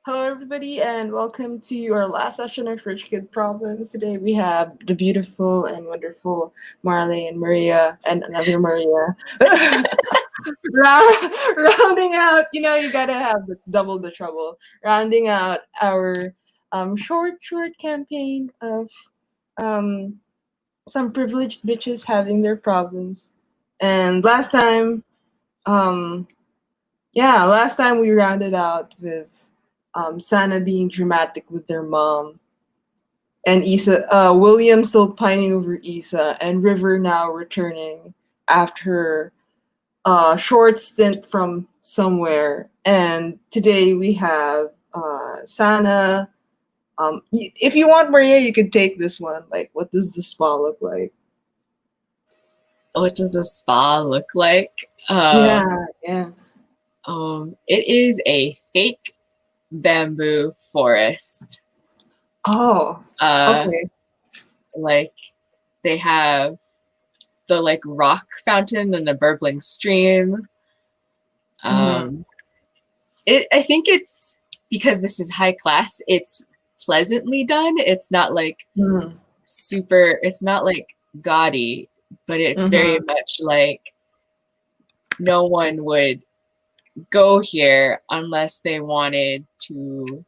Hello, everybody, and welcome to our last session of Rich Kid Problems. Today we have the beautiful and wonderful Marley and Maria, and another Maria. Rounding out, you gotta have double the trouble. Rounding out our short campaign of um, some privileged bitches having their problems. And um, last time we rounded out with Sana being dramatic with their mom, and William still pining over Isa, and River now returning after a short stint from somewhere. And today we have Sana. If you want, Maria, you could take this one. Like, what does the spa look like? What does the spa look like? Yeah. It is a fake bamboo forest. Oh, Uh, okay. like they have the rock fountain and the burbling stream. Mm-hmm. I think it's because this is high class. It's pleasantly done. It's not like Mm-hmm. super. It's not like gaudy, but it's very Mm-hmm. much like no one would go here unless they wanted to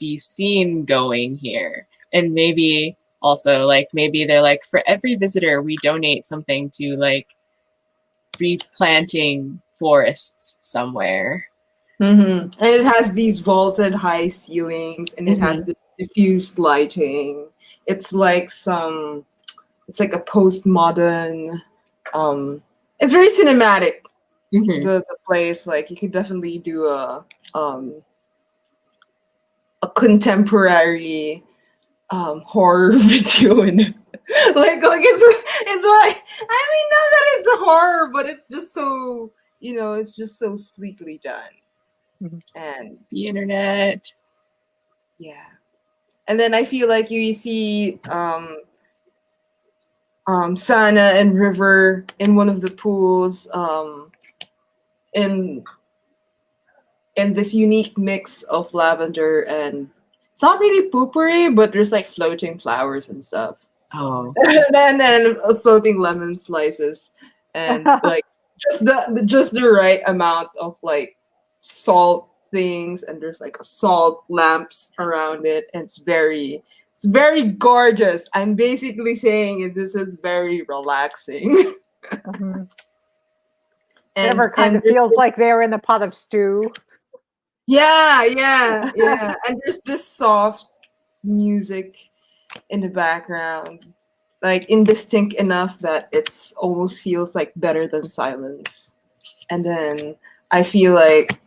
be seen going here. And maybe also maybe they're like, for every visitor we donate something to replanting forests somewhere. Mm-hmm. And it has these vaulted high ceilings, and it has Mm-hmm. this diffused lighting. It's like it's like a postmodern. Um, it's very cinematic. Mm-hmm. The place, like you could definitely do a contemporary horror video in it. It's what I mean. Not that it's a horror, but it's just so it's just so sleekly done. And The internet. yeah. And then I feel like you see Sana and River in one of the pools in this unique mix of lavender, and it's not really poopery, but there's like floating flowers and stuff. Oh, And then floating lemon slices, and like just the right amount of like salt things, and there's like salt lamps around it, and it's very gorgeous. I'm basically saying this is very relaxing. Mm-hmm. and Never kind of there's feels this, like they're in a pot of stew. yeah, and there's this soft music in the background, like indistinct enough that it's almost feels like better than silence. And then I feel like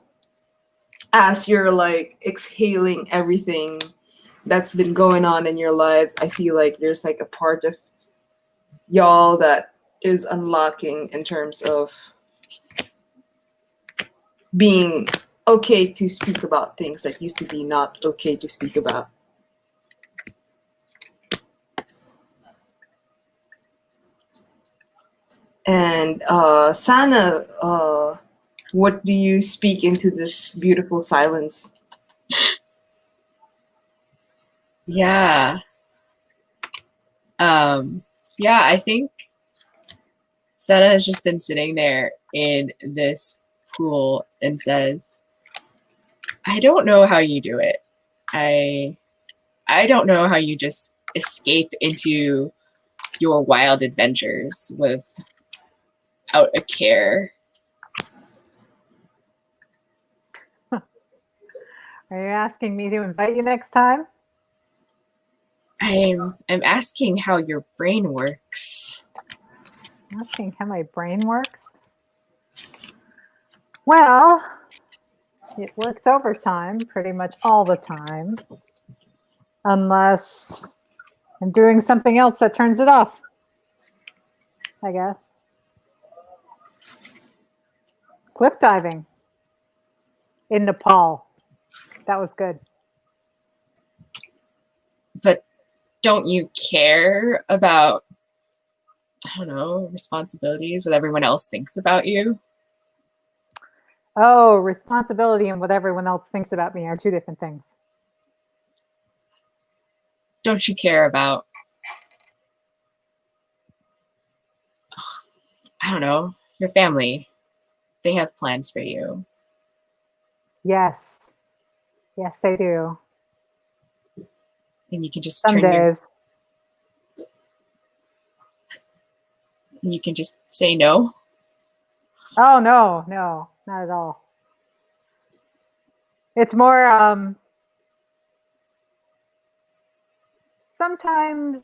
as you're like exhaling everything that's been going on in your lives, I feel like there's like a part of y'all that is unlocking in terms of being okay to speak about things that used to be not okay to speak about. And Sana, what do you speak into this beautiful silence? yeah. Yeah, I think Sana has just been sitting there in this pool and says, I don't know how you do it. I don't know how you just escape into your wild adventures without a care. Are you asking me to invite you next time? I'm asking how your brain works. Asking how my brain works? Well, it works overtime pretty much all the time, unless I'm doing something else that turns it off, I guess. Cliff diving in Nepal. That was good. But don't you care about, I don't know, responsibilities, what everyone else thinks about you? Oh, responsibility and what everyone else thinks about me are two different things. Don't you care about, I don't know, your family? They have plans for you. Yes. Yes, they do. And you can just Some days. you can just say no. Oh, no, no, not at all. It's more, sometimes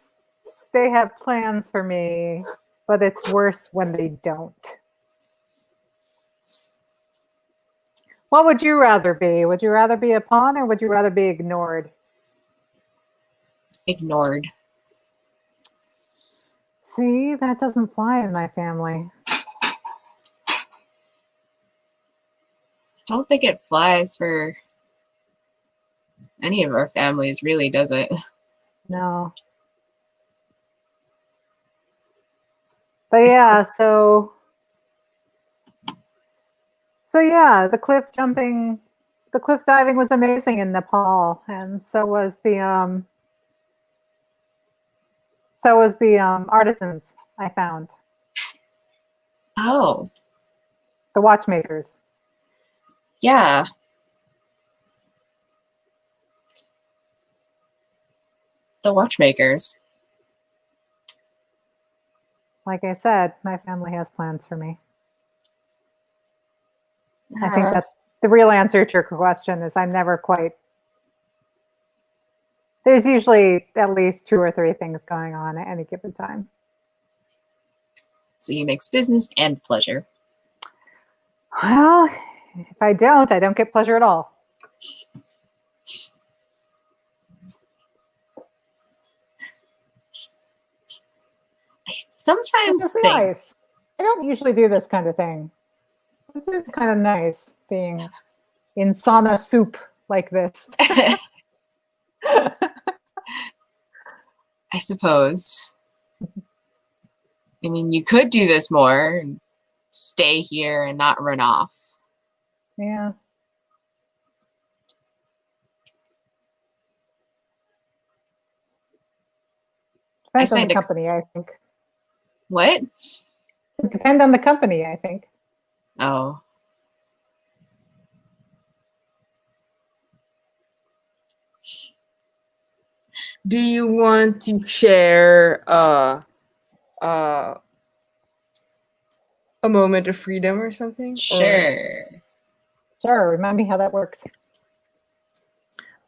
they have plans for me, but it's worse when they don't. What would you rather be? Would you rather be a pawn or would you rather be ignored? Ignored. See, that doesn't fly in my family. I don't think it flies for any of our families, really, does it? No. But yeah, so yeah, the cliff diving was amazing in Nepal, and so was the artisans I found, Oh, the watchmakers. yeah. The watchmakers. Like I said, my family has plans for me. I think that's the real answer to your question is I'm never quite. There's usually at least 2 or 3 things going on at any given time. So you mix business and pleasure. Well, if I don't get pleasure at all. Sometimes This is think nice. I don't usually do this kind of thing. This is kind of nice being in sauna soup like this. I suppose. I mean, you could do this more and stay here and not run off. Yeah. Depends on the signed a company, I think. what? It depends on the company, I think. Oh, Do you want to share uh a moment of freedom or something? Or sure. Sure, remind me how that works.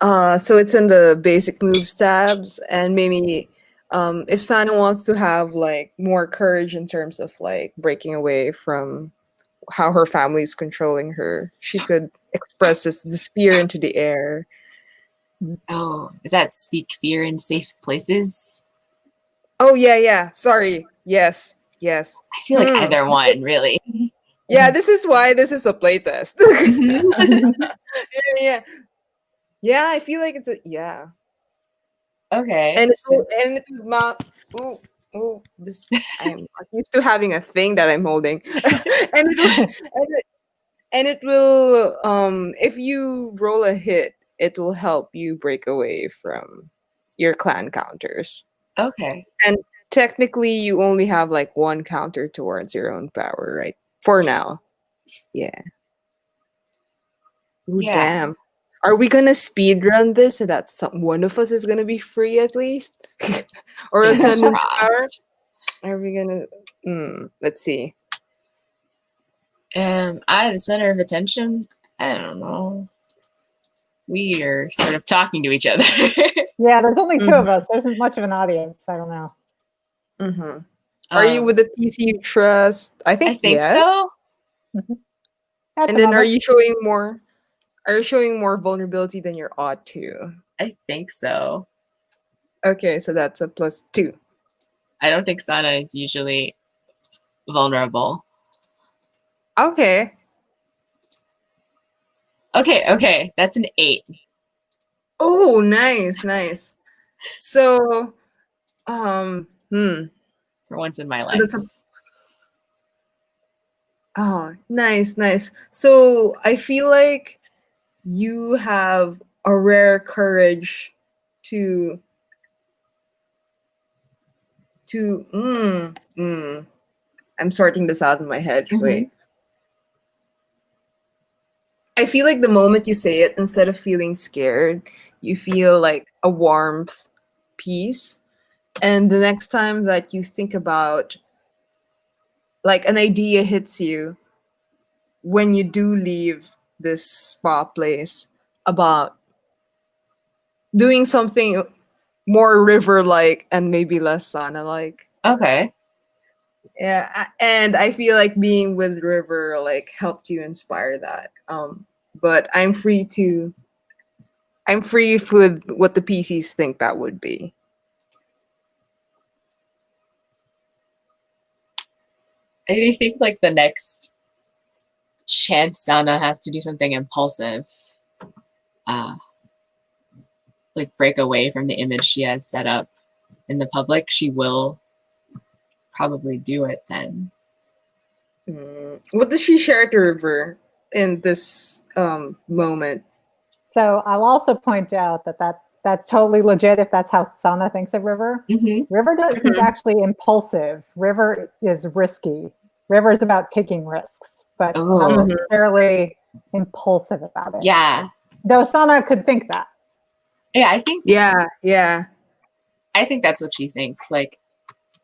so it's in the basic moves tabs, and maybe if Sana wants to have like more courage in terms of like breaking away from how her family is controlling her, she could express this fear into the air. Oh, is that speak fear in safe places? Oh yeah. Sorry. Yes. I feel like either So- one, really. yeah, this is why this is a playtest. yeah. Yeah, I feel like it's a yeah. Okay. And So, it would mount. Ooh, this I'm not used to having a thing that I'm holding, and it will, and it will if you roll a hit, it will help you break away from your clan counters. okay. And technically, you only have like one counter towards your own power, right? For now, yeah. Ooh, Yeah. damn. Are we gonna speed run this so that one of us is gonna be free at least, or Fingers ascend into power? crossed. Are we gonna? Let's see. I, the center of attention. I don't know. We are sort of talking to each other. Yeah, there's only 2 Mm-hmm, of us. There isn't much of an audience. I don't know. mm-hmm. Are you with the PC you trust? I I think think yes. so. At And the then, are moment. you showing more? Are you showing more vulnerability than you ought to? I think so. Okay, so that's a +2. I don't think Sana is usually vulnerable. Okay. Okay. That's an 8. Oh, nice. So, For once in my so life. that's a Oh, nice, nice. So I feel like you have a rare courage to I'm sorting this out in my head. Mm-hmm. Wait. I feel like the moment you say it, instead of feeling scared, you feel like a warmth, peace. And the next time that you think about, like, an idea hits you when you do leave this spa place about doing something more river like and maybe less sauna like. Okay. Yeah, and I feel like being with River like helped you inspire that. But I'm free with what the PCs think that would be. I think like the next chance Sana has to do something impulsive, uh, like break away from the image she has set up in the public, she will probably do it then. What does she share to River in this moment? So I'll also point out that's totally legit if that's how Sana thinks of River. Mm-hmm. River isn't Mhm. actually impulsive. River is risky. River is about taking risks, but not Oh, necessarily impulsive about it. yeah. Though Sana could think that. Yeah, Yeah, yeah. I think that's what she thinks. Like,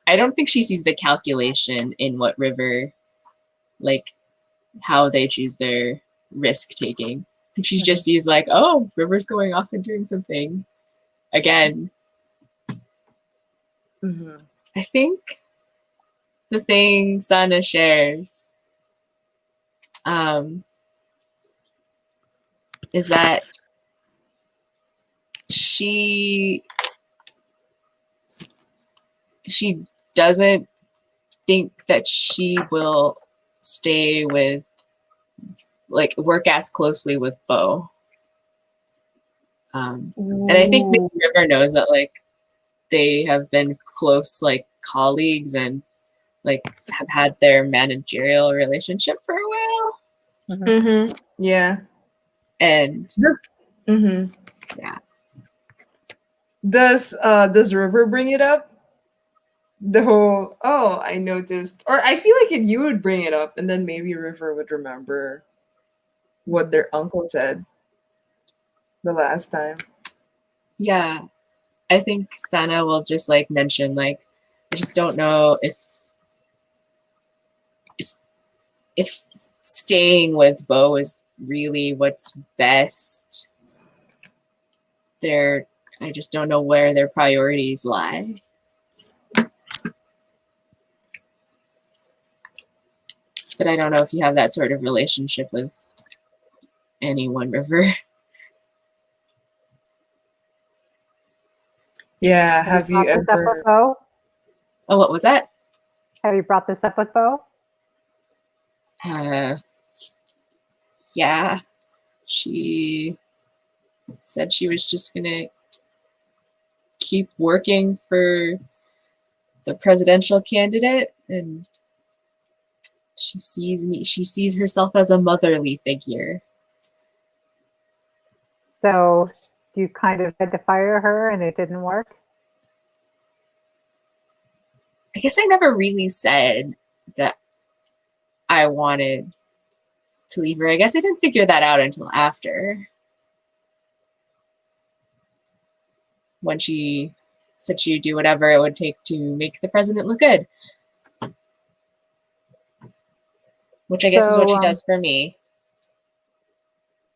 I don't think she sees the calculation in what River, like, how they choose their risk taking. I think she just sees like, oh, River's going off and doing something again. Hmm. I think the thing Sana shares um, is that she she doesn't think that she will stay with like work as closely with Bo. And I think maybe Ooh. River knows that like they have been close like colleagues and like have had their managerial relationship for a while. Yeah. And Mm-hmm. yeah. Does River bring it up? The whole I noticed, or I feel like you would bring it up, and then maybe River would remember what their uncle said the last time. Yeah. I think Sana will just like mention like I just don't know if if staying with Bo is really what's best. They're I just don't know where their priorities lie. But I don't know if you have that sort of relationship with anyone, River. Yeah. Have you Have you brought this up with ever? Bo? Oh, what was that? Have you brought this up with Bo? Uh, yeah, she said she was just gonna keep working for the presidential candidate, and she sees herself as a motherly figure. So you kind of had to fire her and it didn't work? I guess I never really said that I wanted to leave her. I guess I didn't figure that out until after, when she said she'd do whatever it would take to make the president look good, which I guess is what So she does for me.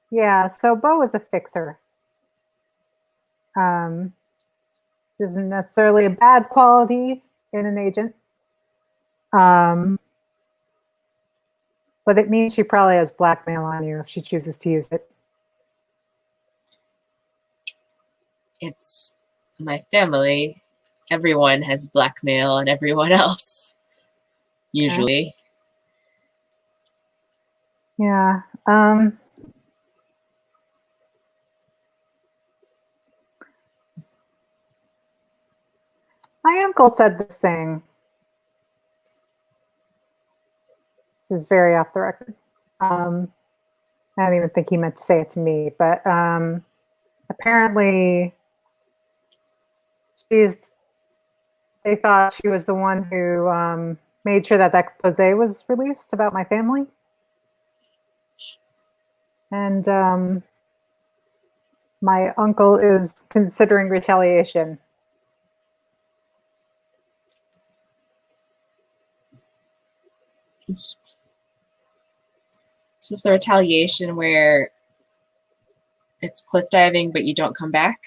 yeah, so Bo is a fixer. Um, isn't necessarily a bad quality in an agent. Um, but it means she probably has blackmail on you if she chooses to use it. It's my family. Everyone has blackmail on everyone else, Okay. usually. Yeah. My uncle said this thing. This is very off the record. I don't even think he meant to say it to me, but apparently they thought she was the one who made sure that the expose was released about my family. And my uncle is considering retaliation. This is the retaliation where it's cliff diving, but you don't come back.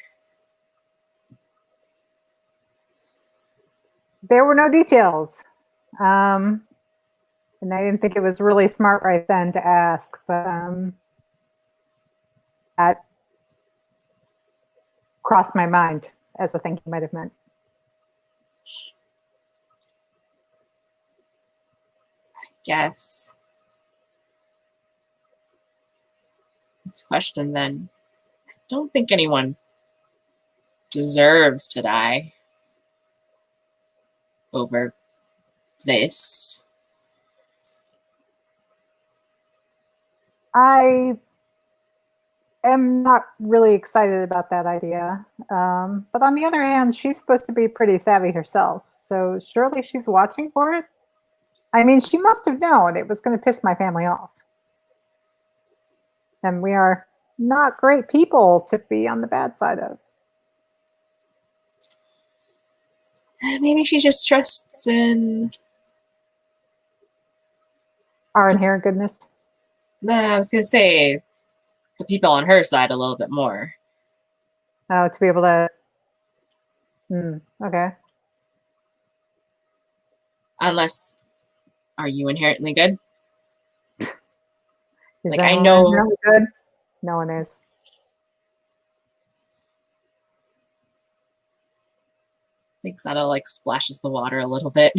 There were no details. And I didn't think it was really smart right then to ask, but that crossed my mind as a thing he might have meant. Guess. It's a question then. I don't think anyone deserves to die over this. I am not really excited about that idea. But on the other hand, she's supposed to be pretty savvy herself. So surely she's watching for it. I mean, she must have known it was going to piss my family off. And we are not great people to be on the bad side of. Maybe she just trusts in. Our inherent goodness. I was going to say the people on her side a little bit more. Oh, to be able to. Okay. Unless, are you inherently good? Is Like, I anyone know. inherently good? No one is. I think Sada like splashes the water a little bit.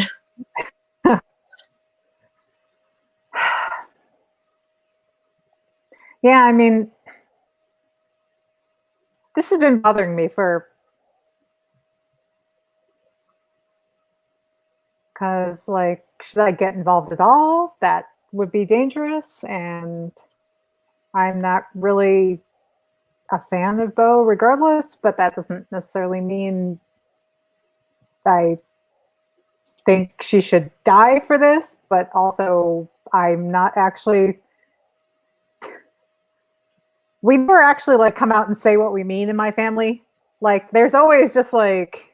Yeah, I mean, this has been bothering me because, like, should I get involved at all? That would be dangerous, and I'm not really a fan of Bo regardless, but that doesn't necessarily mean I think she should die for this, but also I'm not actually. We never actually like come out and say what we mean in my family. Like there's always just like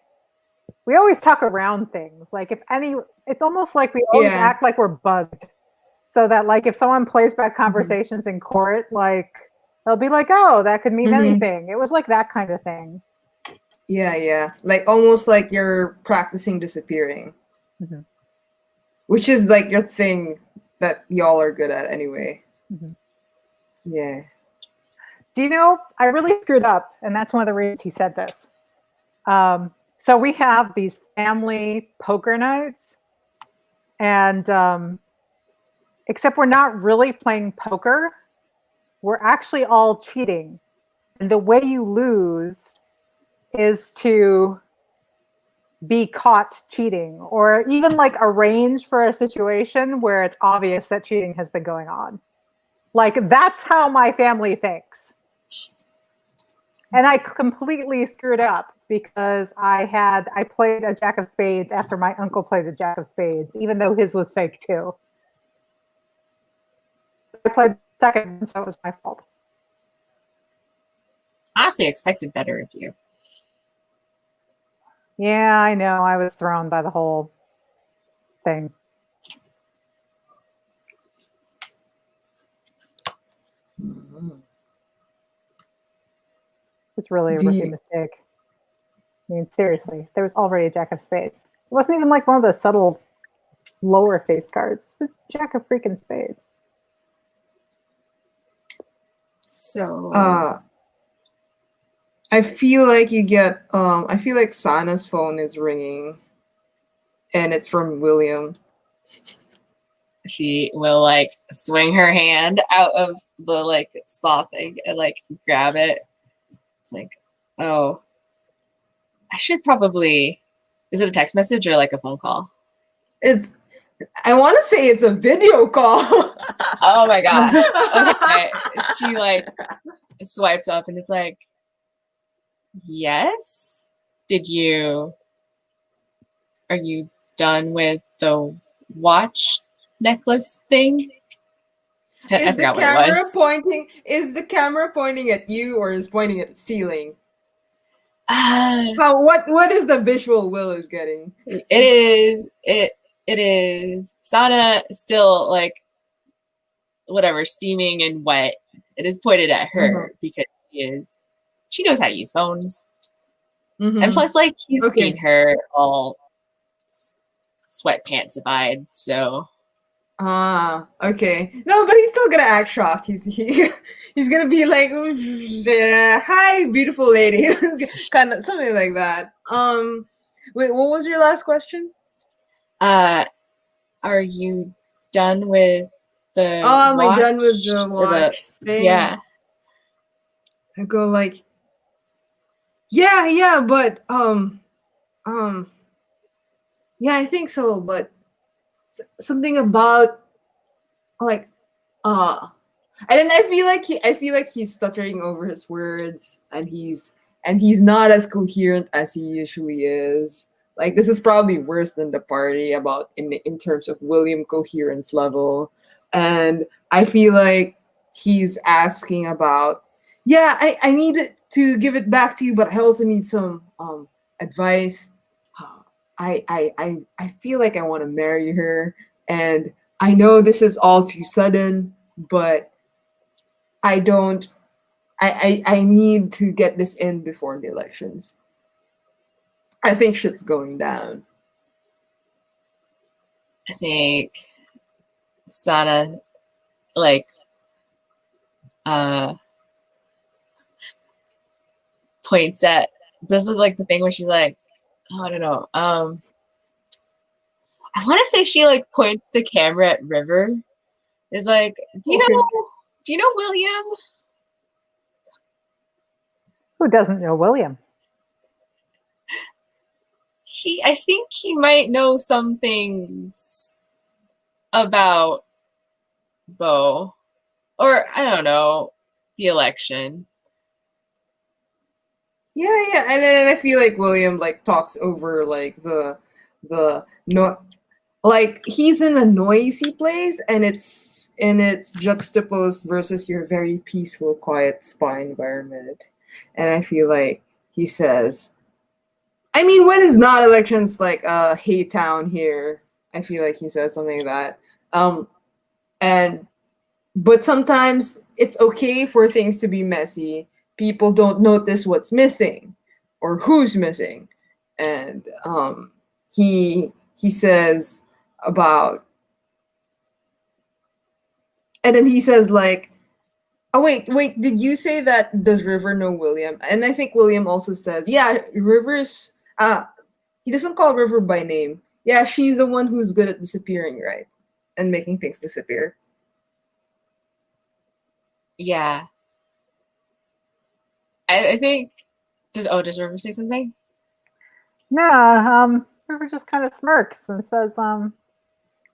we always talk around things. Like if any it's almost like we always Yeah. act like we're bugged. So that like if someone plays back conversations in court, like they'll be like, oh, that could mean anything. It was like that kind of thing. Yeah. Like almost like you're practicing disappearing, Mhm. which is like your thing that y'all are good at anyway. Mhm. Yeah. Do you know, I really screwed up, and that's one of the reasons he said this. So we have these family poker nights, and except we're not really playing poker, we're actually all cheating. And the way you lose is to be caught cheating, or even like arrange for a situation where it's obvious that cheating has been going on. Like that's how my family thinks. And I completely screwed up because I played a jack of spades after my uncle played a jack of spades, even though his was fake too. I played second, so it was my fault. Honestly, expected better of you. Yeah, I know. I was thrown by the whole thing. It's really a rookie mistake. I mean, seriously, there was already a jack of spades. It wasn't even like one of the subtle lower face cards. It's the jack of freaking spades. So I feel like you get I feel like Sana's phone is ringing and it's from William. she will like swing her hand out of the like spa thing and like grab it. It's like, oh, I should probably. Is it a text message or like a phone call? It's I want to say it's a video call. Oh my gosh. Okay. She like swipes up and it's like, yes? Are you done with the watch necklace thing? I Is the forgot what it camera was. pointing? Is the camera pointing at you or is pointing at the ceiling? Uh, What is the visual Will is getting? it is Sana still like whatever, steaming and wet. It is pointed at her because she knows how to use phones. And Mm-hmm. plus, like, he's seen Okay. her all sweatpantsified, so Ah, okay. No, but he's still gonna act shocked. He's gonna be like, "Hi, beautiful lady," kind of something like that. Wait, what was your last question? uh are you done with the Oh, am I done with watch the or the watch thing? yeah. I go like, yeah, yeah, but um, yeah, I think so, but something about like uh and then I feel like he's stuttering over his words and he's not as coherent as he usually is. Like this is probably worse than the party about in terms of William coherence level. And I feel like he's asking about, yeah, I need to give it back to you, but I also need some advice. I feel like I want to marry her, and I know this is all too sudden, but I don't. I need to get this in before the elections. I think shit's going down. I think Sana like uh points at this is like the thing where she's like, oh, I don't know. I want to say she like points the camera at River. Is like, Okay. do you know William? Who doesn't know William? I think he might know some things about Bo, or I don't know, the election. Yeah, yeah, and then I feel like William like talks over like the no, like he's in a noisy place and it's juxtaposed versus your very peaceful, quiet spa environment, and I feel like he says, I mean, when it's not elections like hey town here, I feel like he says something like that. Um, and but sometimes it's okay for things to be messy. People don't notice what's missing or who's missing. And he says about and then he says like, oh wait, did you say that does River know William? And I think William also says, yeah, River's he doesn't call River by name. Yeah, she's the one who's good at disappearing, right? And making things disappear. Yeah, I think. Does River say something? Yeah, River just kind of smirks and says,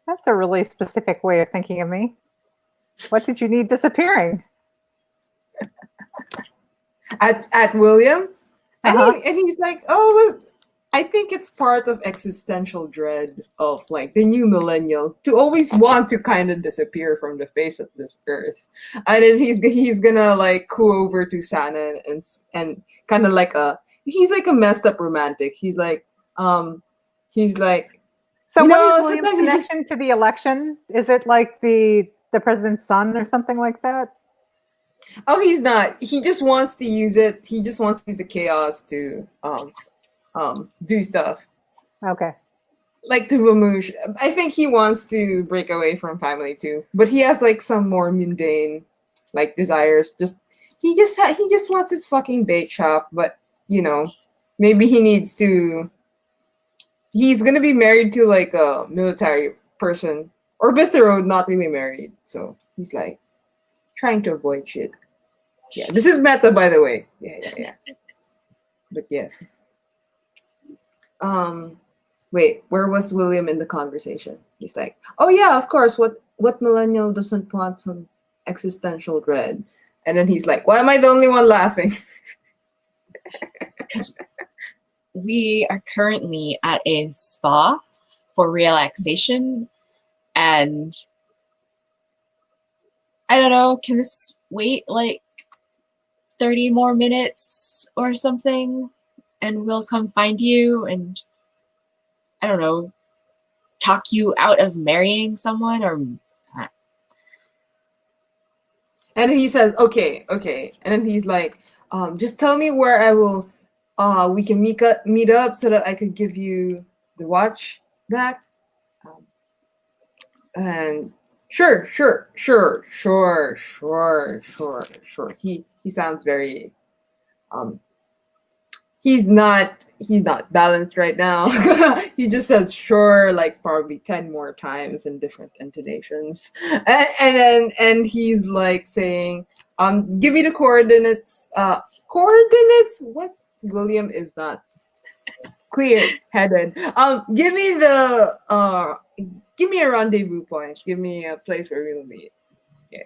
that's a really specific way of thinking of me. What did you need disappearing? At William. I Uh-huh. mean, and he's like, oh, well, I think it's part of existential dread of like the new millennial to always want to kind of disappear from the face of this earth, and then he's gonna like coo over to Sana and kind of like he's like a messed up romantic. He's like, So you what is know, William's sometimes you just connection to the election? Is it like the president's son or something like that? oh he's not. He just wants to use it. He just wants to use the chaos to do stuff. Okay. Like to Vamush. I think he wants to break away from family too, but he has like some more mundane like desires. He just wants his fucking bake shop, but you know, maybe he needs to. He's gonna be married to like a military person or betrothed, not really married. So he's like trying to avoid shit. Yeah, this is meta, by the way. Yeah. But yes. Um, wait, where was William in the conversation? He's like, oh yeah, of course. What millennial doesn't want some existential dread? And then he's like, why am I the only one laughing? Because we are currently at a spa for relaxation, and I don't know, can this wait like 30 more minutes or something? And we'll come find you and, I don't know, talk you out of marrying someone or. And he says, okay. And then he's like, just tell me where I will, we can meet up so that I could give you the watch back. And sure. He sounds very, he's not balanced right now. He just says sure like probably 10 more times in different intonations, and he's like saying, give me the coordinates. Coordinates? What? William is not clear-headed. Give me a rendezvous point. Give me a place where we will meet. Yeah.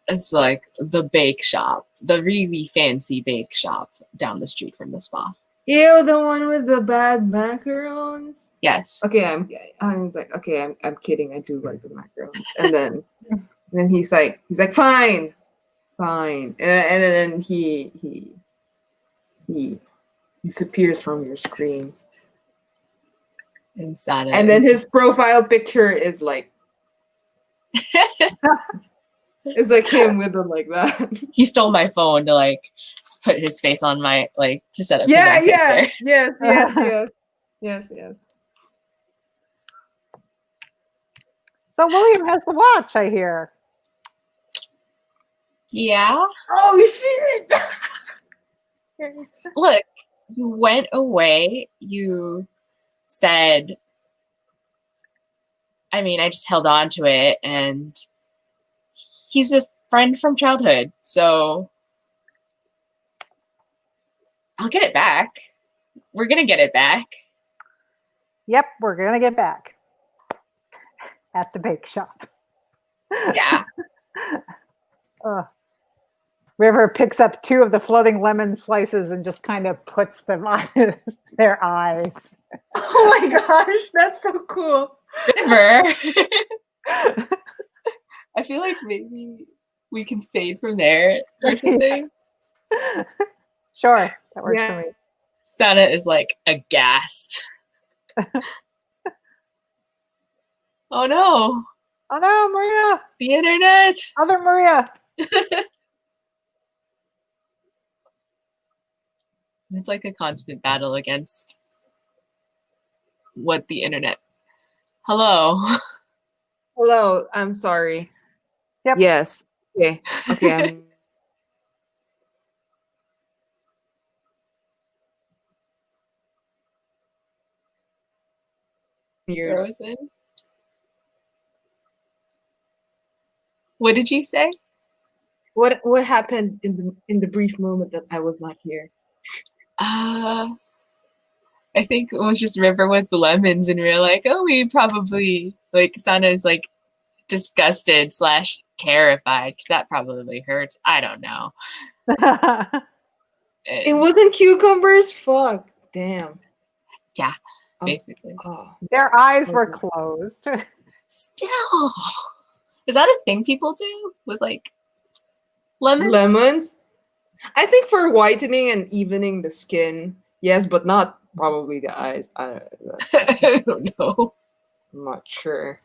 It's like the bake shop, the really fancy bake shop down the street from the spa. Ew, the one with the bad macarons. Yes. Okay, I'm like, okay, I'm kidding. I do like the macarons. And then he's like, fine, and then he disappears from your screen. And Sana. And then his profile picture is like, it's like him with them like that. He stole my phone to like put his face on my like to set up. Yeah, his yes. So William has the watch, I hear. Yeah. Oh shit! Look, you went away. You said, I mean, I just held on to it, and he's a friend from childhood, so I'll get it back. We're gonna get it back. Yep, we're gonna get back at the bake shop. Yeah. River picks up 2 of the floating lemon slices and just kind of puts them on their eyes. Oh my gosh, that's so cool. River. I feel like maybe we can fade from there or something. Sure, that works for me. Sana is like aghast. Oh no. Oh no, Maria! The internet. Other Maria! It's like a constant battle against what the internet. Hello. Hello, I'm sorry. Yep. Yes. Okay. I'm here. Frozen. What did you say? What happened in the brief moment that I was not here? I think it was just River with the lemons, and we were like, oh, we probably like Sana's like disgusted / terrified because that probably hurts. I don't know. It wasn't cucumbers. Fuck. Damn. Yeah, basically. Their eyes were closed. Still, is that a thing people do with like lemons? Lemons? I think for whitening and evening the skin, yes, but not probably the eyes. I don't know. I'm not sure.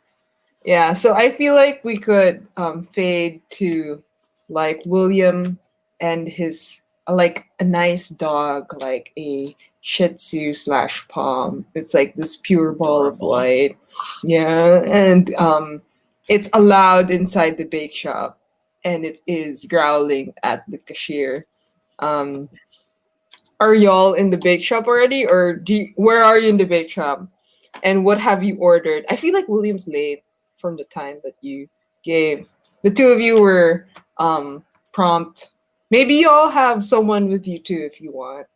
Yeah, so I feel like we could fade to like William and his like a nice dog, like a Shih Tzu / Pom. It's like this pure ball of light. Yeah, and it's allowed inside the bake shop, and it is growling at the cashier. Are y'all in the bake shop already, or where are you in the bake shop? And what have you ordered? I feel like William's late from the time that you gave. The 2 of you were prompt. Maybe you all have someone with you too if you want.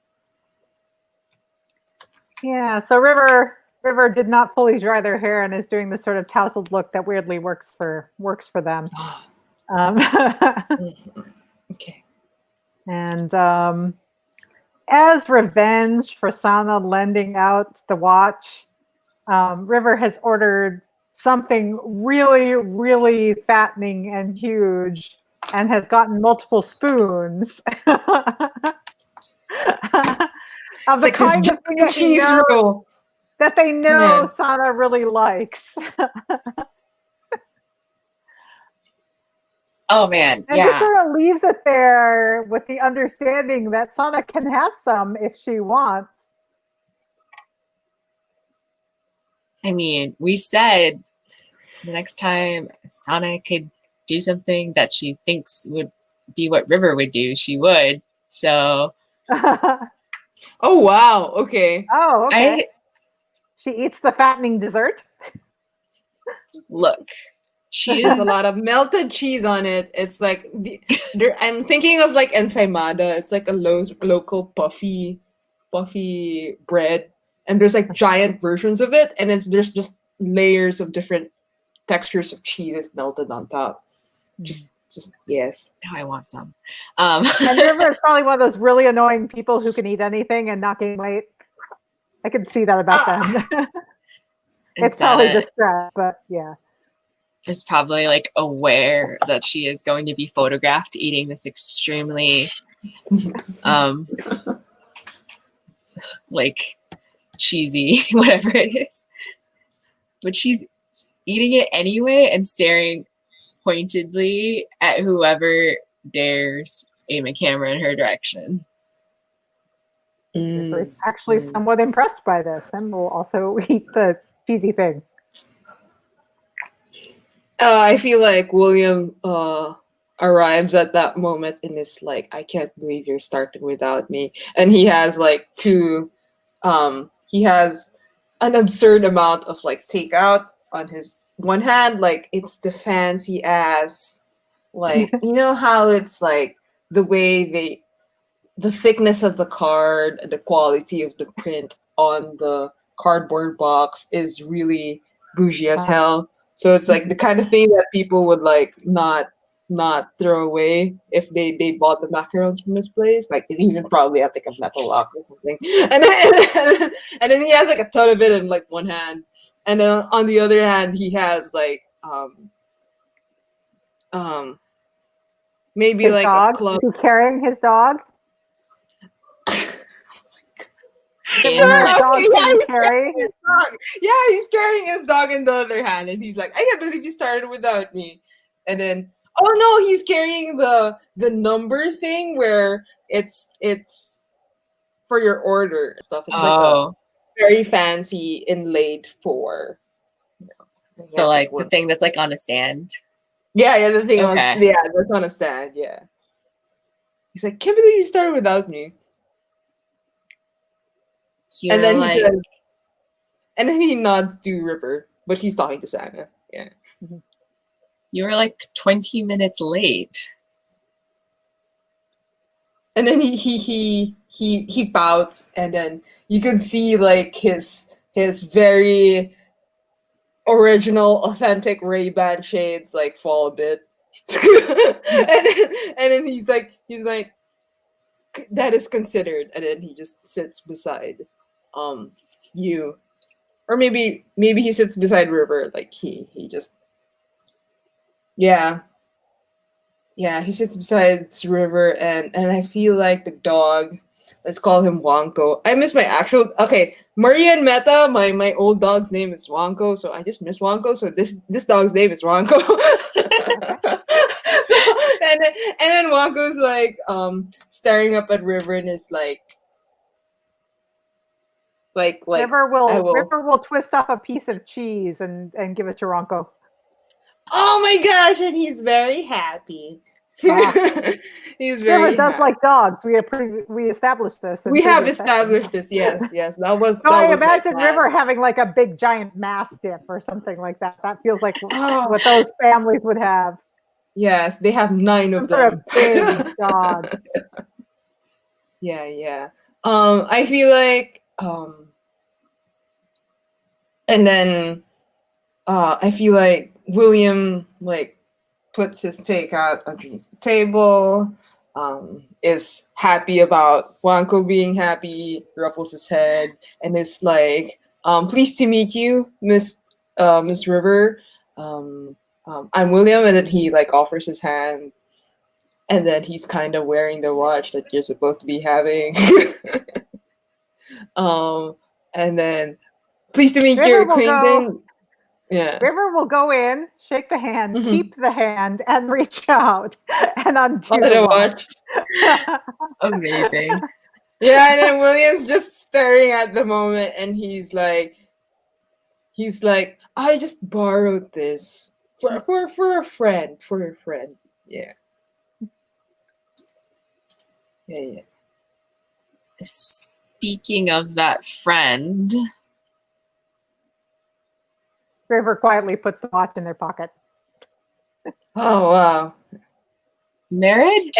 Yeah, so River River did not fully dry their hair and is doing this sort of tousled look that weirdly works for them. Um, Okay. and as revenge for Sana lending out the watch, River has ordered something really, really fattening and huge, and has gotten multiple spoons. Of It's the like this kind of thing giant cheese roll. that they know Yeah. Sana really likes. Oh man, And he yeah. sort of leaves it there with the understanding that Sana can have some if she wants. I mean, we said the next time Sana could do something that she thinks would be what River would do, she would. So Oh wow. Okay. Oh, okay. I She eats the fattening dessert. look. She There's a is lot of melted cheese on it. It's like I'm thinking of like ensaimada. It's like a local puffy bread, and there's like giant versions of it, and there's just layers of different textures of cheeses melted on top. Just yes. now I want some. And River is probably one of those really annoying people who can eat anything and not gain weight. I can see that about them. and It's probably Sana the stress, but yeah. is probably like aware that she is going to be photographed eating this extremely like cheesy whatever it is, but she's eating it anyway and staring pointedly at whoever dares aim a camera in her direction. River is actually somewhat impressed by this and will also eat the cheesy thing. I feel like William arrives at that moment and is like, I can't believe you're starting without me. And he has like he has an absurd amount of like takeout on his one hand. Like it's the fancy ass, like, you know how it's like the way the thickness of the card, the quality of the print on the cardboard box is really bougie as hell. So it's like the kind of thing that people would like not throw away if they bought the macarons from his place. Like it even probably have like a metal lock or something. And then he has like a ton of it in like one hand. And then on the other hand he has like maybe His like a dog? club. Is he carrying his dog? In What kind like of dog Yeah, can he he's carry? his dog. Yeah, he's carrying his dog in the other hand, and he's like, "I can't believe you started without me." And then, oh no, he's carrying the number thing where it's for your order stuff. It's like a oh, very fancy inlaid for. You know, so yes, it's like the one. thing that's like on a stand. Yeah, the thing on Okay. that's on a stand. Yeah, he's like, "Can't believe you started without me." You're And then he like says, and then he nods to River, but he's talking to Santa. Yeah. you were like 20 minutes late. And then he pouts, and then you could see like his very original, authentic Ray-Ban shades like fall a bit. And then he's like that is considered, and then he just sits beside you, or maybe he sits beside River, like he just yeah. Yeah, he sits beside River, and I feel like the dog. Let's call him Wonko. I miss my actual. Okay, Maria and Meta. My old dog's name is Wonko, so I just miss Wonko. So this dog's name is Wonko. So and then Wonko's like staring up at River and is like I will. River will twist off a piece of cheese and give it to Ronco. Oh my gosh! And he's very happy. Ah. He's very River does happy. like dogs. We established this. in We have previous established sessions. this. Yes. That was So I my imagine plan. River having like a big giant mastiff or something like that. That feels like Oh, what those families would have. yes, they have 9 of Some sort them. of big dog. Yeah. I feel like And then I feel like William like puts his take out underneath the table, is happy about Wanko being happy, ruffles his head, and is like, pleased to meet you, Miss River. I'm William, and then he like offers his hand, and then he's kind of wearing the watch that you're supposed to be having. um, and then pleased to meet your River will go. acquaintance. Yeah. River will go in, shake the hand, Mm-hmm. keep the hand, and reach out and On undo the the watch. watch. Amazing. Yeah, and then William's just staring at the moment, and he's like, I just borrowed this for a friend, for a friend. Yeah, yeah. Speaking of that friend, River quietly puts the watch in their pocket. Oh wow. marriage?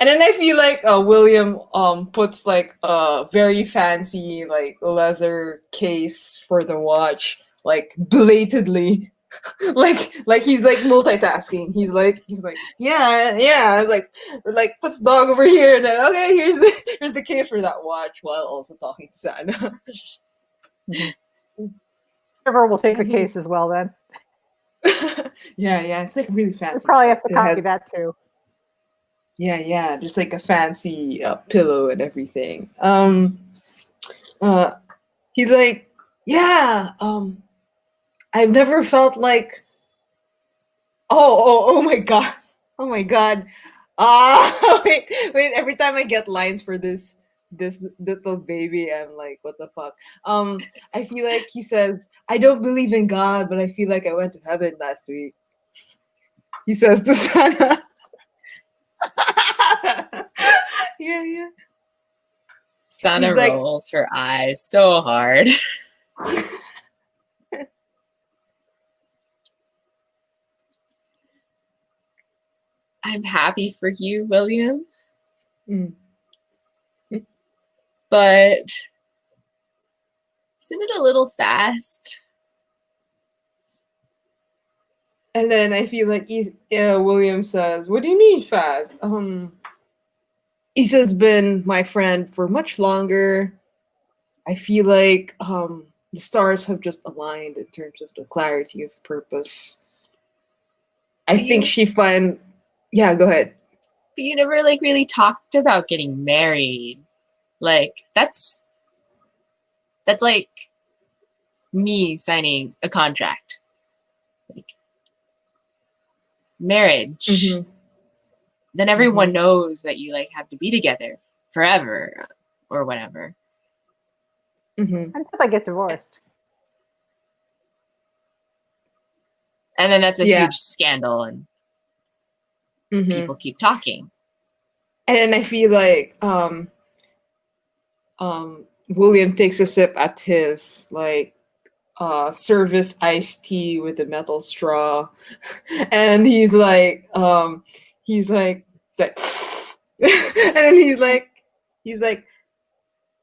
And then I feel like William puts like a very fancy like leather case for the watch, like belatedly. like he's like multitasking. He's like yeah. It's like puts dog over here, and then okay, here's the case for that watch, while also talking to Santa. River will take the And he's case as well then. yeah, it's like really We fancy. probably have to It copy has that too. yeah, just like a fancy pillow and everything. Uh, he's like, yeah, I've never felt like, oh my god, oh my god. Wait, every time I get lines for this little baby, I'm like, what the fuck? I feel like he says, I don't believe in God, but I feel like I went to heaven last week. He says to Santa. Yeah. Sana He's like, rolls her eyes so hard. I'm happy for you, William, mm. but isn't it a little fast? And then I feel like William says, "What do you mean fast?" Issa's been my friend for much longer. I feel like the stars have just aligned in terms of the clarity of purpose. I think she find. Yeah, go ahead. But you never like really talked about getting married. Like that's like me signing a contract. Like marriage. Mm-hmm. Then everyone knows that you like have to be together forever or whatever. Mm-hmm. Until they get divorced. And then that's a Yeah. huge scandal and Mm-hmm. people keep talking. And then I feel like William takes a sip at his like service iced tea with a metal straw, and he's like and then he's like,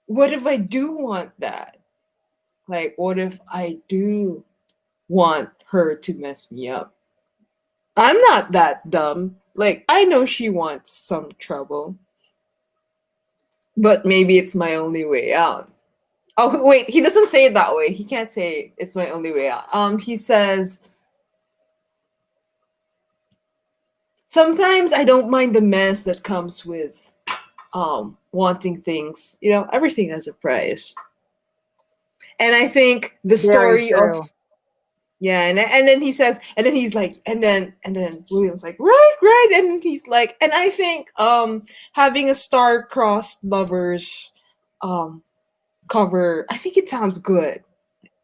what if I do want that? Like, what if I do want her to mess me up? I'm not that dumb. Like, I know she wants some trouble, but maybe it's my only way out. Oh wait, he doesn't say it that way. He can't say it's my only way out. He says, sometimes I don't mind the mess that comes with wanting things. You know, everything has a price. And I think the story of and then he says, and then he's like, and then William's like, right, and he's like, and I think having a star-crossed lovers cover, I think it sounds good.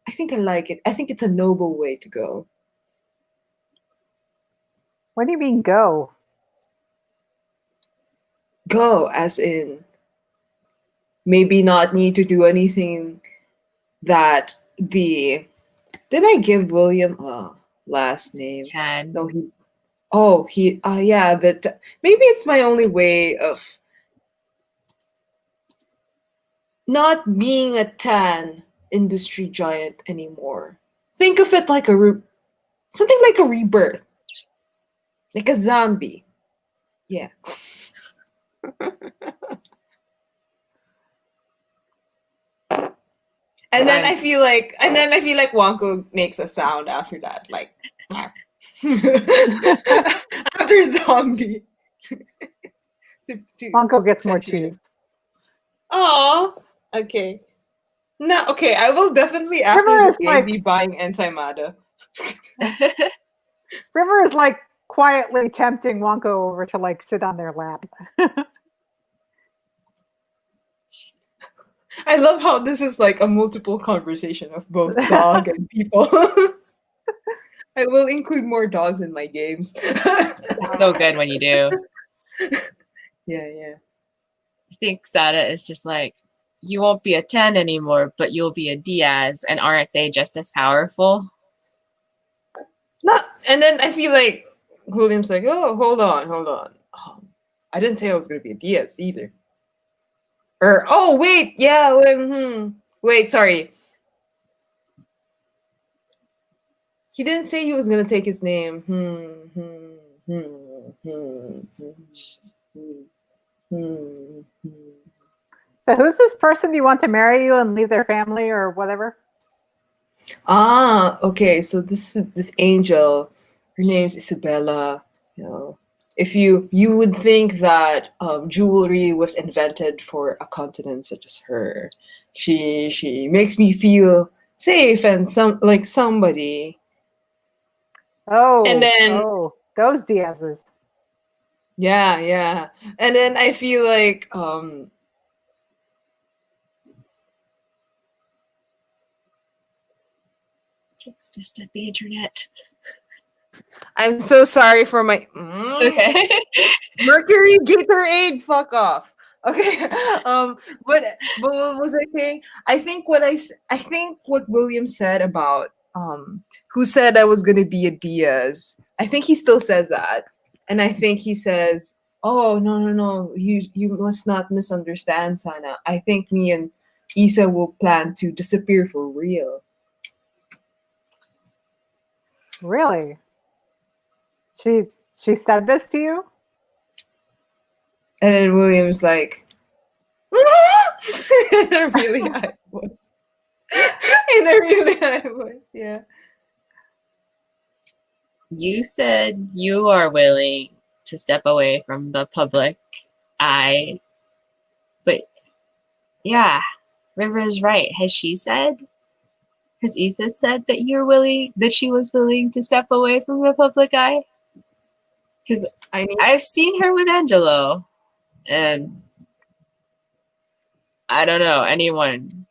I think I like it. I think it's a noble way to go. What do you mean go? Go as in maybe not need to do anything that the did I give William a last name? 10. No, that maybe it's my only way of not being a 10 industry giant anymore. Think of it like something like a rebirth, like a zombie. Yeah. And then I feel like, Wonko makes a sound after that, like after zombie. Uncle gets more cheese. Oh, okay. No, okay. I will definitely after River this is game like be buying ensaymada. River is like quietly tempting Wonko over to like sit on their lap. I love how this is like a multiple conversation of both dog and people. I will include more dogs in my games. It's so good when you do. Yeah. I think Sada is just like, you won't be a 10 anymore, but you'll be a Diaz, and aren't they just as powerful? Not, and then I feel like William's like, oh, hold on. I didn't say I was gonna be a DS either. Or oh wait, yeah, wait, sorry. He didn't say he was gonna take his name. So who's this person you want to marry you and leave their family or whatever? Ah, okay. So this angel, her name's Isabella. You know, if you would think that jewelry was invented for a continent such as her, she makes me feel safe and somebody. And then Those Diazes. yeah, and then I feel like Just missed at the internet. I'm so sorry for my It's okay. Mercury Gatorade. Fuck off. Okay. But what was I saying? I think what William said about who said I was gonna be a Diaz. I think he still says that, and I think he says, "Oh no, you must not misunderstand, Sana. I think me and Isa will plan to disappear for real." Really? She said this to you? And then William's like, in a really high voice. In a really high voice, yeah. You said you are willing to step away from the public eye, but yeah, River is right. Has Issa said that she was willing to step away from the public eye? Because I've seen her with Angelo, and I don't know, anyone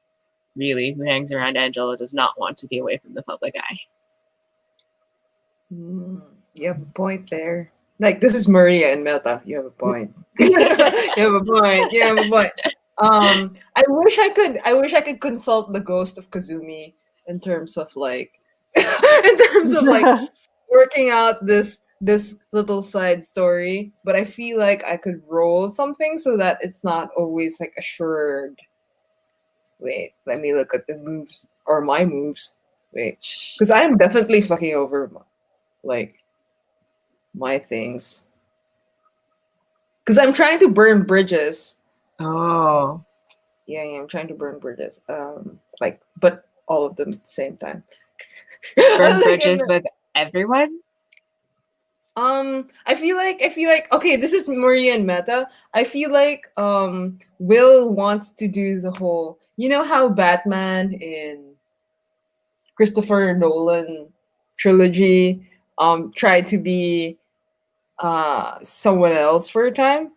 really who hangs around Angelo does not want to be away from the public eye. You have a point there. Like, this is Maria and Meta. You have a point. You have a point. I wish I could consult the ghost of Kazumi in terms of like working out this little side story, but I feel like I could roll something so that it's not always like assured. Wait, let me look at the moves or my moves. Wait, because I am definitely fucking over like my things. Because I'm trying to burn bridges. Oh. Yeah, I'm trying to burn bridges. But all of them at the same time. Burn bridges with everyone? I feel like okay, this is Maria and Meta. I feel like Will wants to do the whole, you know how Batman in Christopher Nolan trilogy tried to be someone else for a time?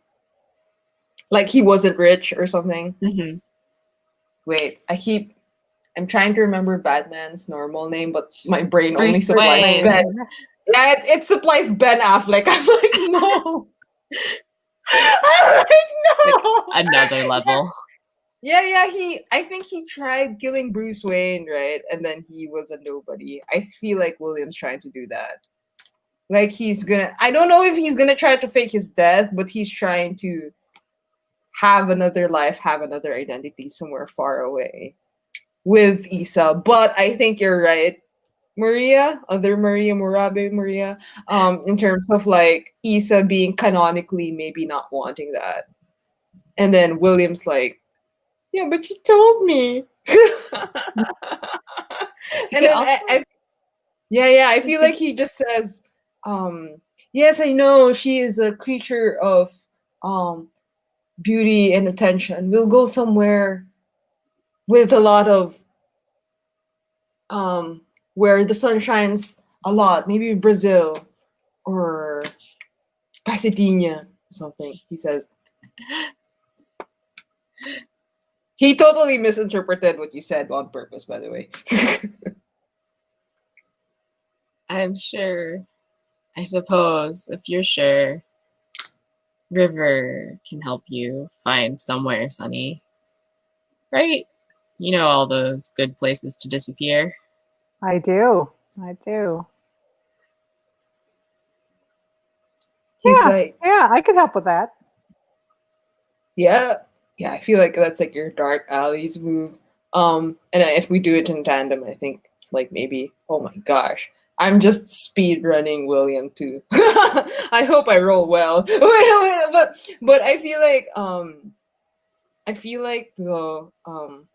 Like he wasn't rich or something. Mm-hmm. Wait, I'm trying to remember Batman's normal name, but my brain only Bruce supplies Wayne. Ben. Yeah, it supplies Ben Affleck. I'm like, no. I'm like, no. Like another level. Yeah. I think he tried killing Bruce Wayne, right? And then he was a nobody. I feel like William's trying to do that. Like I don't know if he's gonna try to fake his death, but he's trying to have another life, have another identity somewhere far away. with Isa. But I think you're right, Maria, other Maria, Murabe Maria, in terms of like Isa being canonically maybe not wanting that. And then William's like, yeah, but you told me. You And could then also yeah, I just feel like he just says, yes, I know she is a creature of um beauty and attention. We'll go somewhere with a lot of um where the sun shines a lot, maybe Brazil or Pasadena or something. He says he totally misinterpreted what you said on purpose, by the way. I'm sure, I suppose, if you're sure, River can help you find somewhere sunny, right? You know all those good places to disappear. I do. I do. He's Yeah. like, Yeah, I could help with that. yeah, yeah. I feel like that's like your dark alleys move. And if we do it in tandem, I think like maybe. Oh my gosh, I'm just speed running William too. I hope I roll well. But I feel like the um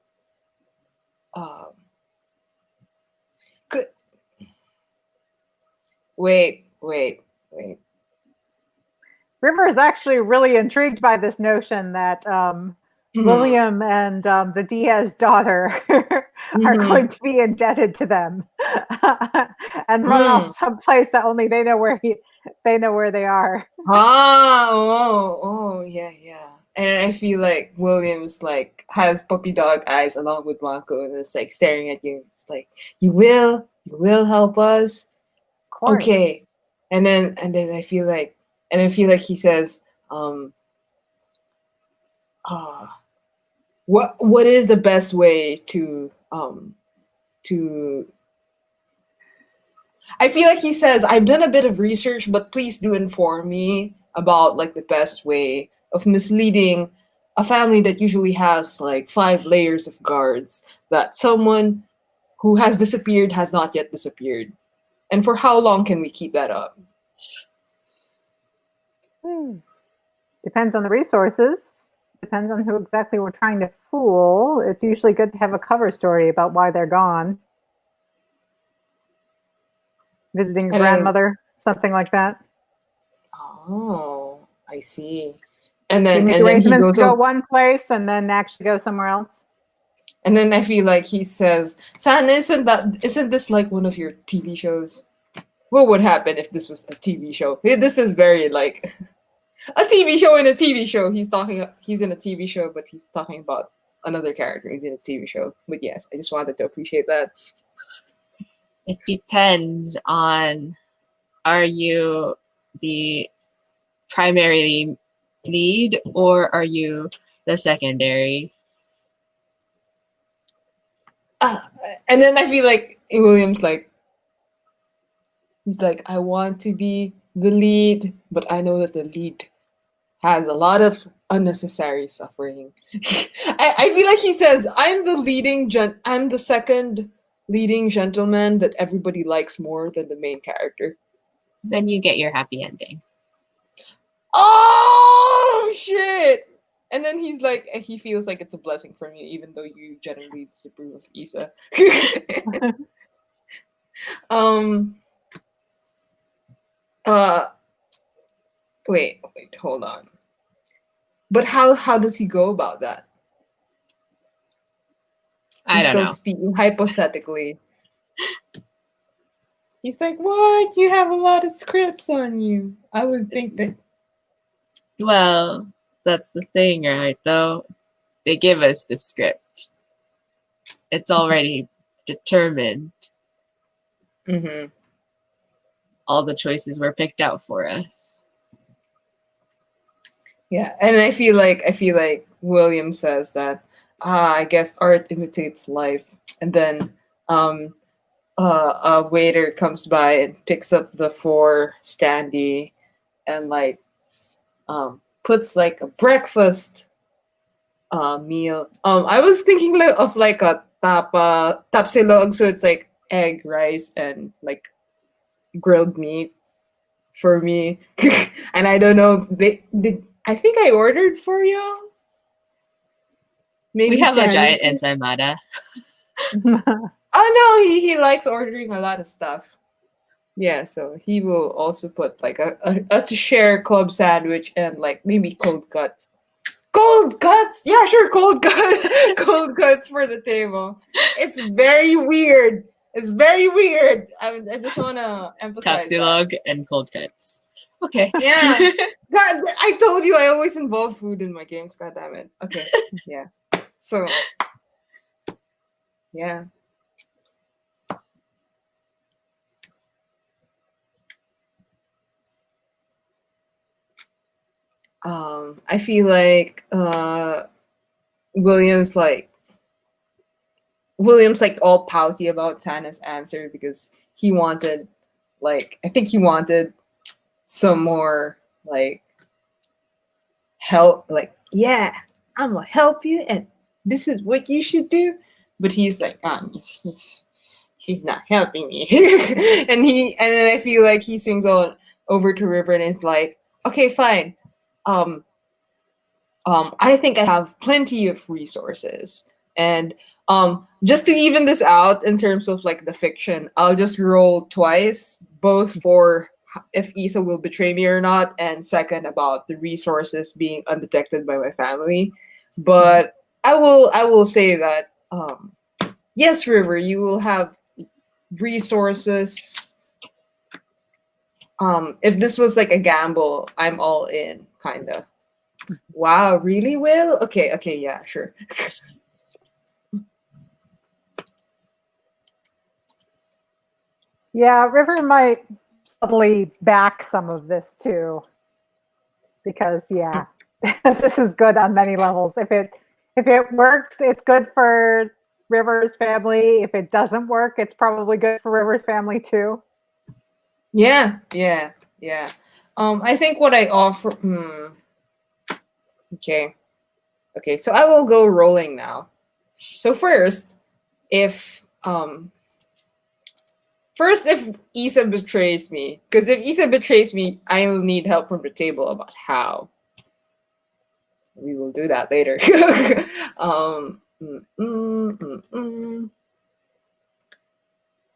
could, wait. River is actually really intrigued by this notion that Mhm, William and the Diaz daughter are mhm, going to be indebted to them and run off mm. someplace that only they know where they are. Yeah. And I feel like Williams like has puppy dog eyes along with Marco and it's like staring at you. It's like, you will help us? Of course. Okay. And then I feel like he says, uh what is the best way to I feel like he says, I've done a bit of research, but please do inform me about like the best way of misleading a family that usually has like 5 layers of guards that someone who has disappeared has not yet disappeared. And for how long can we keep that up? Hmm. Depends on the resources. Depends on who exactly we're trying to fool. It's usually good to have a cover story about why they're gone. Visiting a And then, grandmother, something like that. oh, I see. And They then make and then he arrangements to goes go over one place and then actually go somewhere else. and then I feel like he says, San, isn't this like one of your TV shows? What would happen if this was a TV show? This is very like a TV show in a TV show. He's in a TV show, but he's talking about another character who's in a TV show. But yes, I just wanted to appreciate that. It depends on, are you the primary lead or are you the secondary? Uh, and then I feel like Williams like he's like, I want to be the lead, but I know that the lead has a lot of unnecessary suffering. I feel like he says, I'm the second leading gentleman that everybody likes more than the main character. Then you get your happy ending. Oh shit! And then he's like, he feels like it's a blessing for me, even though you generally disapprove of Isa. um. Uh. Wait. Hold on. But how does he go about that? I He's don't still know. speaking hypothetically. He's like, what? You have a lot of scripts on you. I would think that. Well, that's the thing, right? Though they give us the script. It's already determined. Mm-hmm. All the choices were picked out for us. Yeah, and I feel like William says that. I guess art imitates life, and then um a waiter comes by and picks up the 4 standee and like puts like a breakfast meal. I was thinking like of like a tapsilog, so it's like egg, rice, and like grilled meat for me. And I don't know, they did. I think I ordered for y'all. We Maybe have a giant sandwiches. ensaymada. Oh no, he likes ordering a lot of stuff. Yeah, so he will also put like a to share club sandwich and like maybe cold cuts. Cold cuts? Yeah, sure, cold cuts. Cold cuts for the table. It's very weird. It's very weird. I just want to emphasize that. Tapsilog and cold cuts. Okay. Yeah. God, I told you I always involve food in my games. God damn it. Okay. Yeah. So, yeah. I feel like William's like William's like all pouty about Tana's answer because he wanted like I think he wanted some more like help, like, yeah, I'm gonna help you and this is what you should do. But he's like, she's not helping me. And then I feel like he swings on over to River and is like, okay, fine. Um I think I have plenty of resources. And just to even this out in terms of like the fiction, I'll just roll twice, both for if Isa will betray me or not, and second about the resources being undetected by my family. But I will say that yes, River, you will have resources. If this was like a gamble, I'm all in, kinda. Wow, really, Will? Okay, okay, yeah, sure. Yeah, River might subtly back some of this too, because yeah, this is good on many levels. If it works, it's good for River's family. If it doesn't work, it's probably good for River's family too. Yeah, yeah, yeah. I think what I offer. Okay, okay. So I will go rolling now. So first if Isa betrays me, because if Isa betrays me, I will need help from the table about how. We will do that later. um, mm, mm, mm, mm.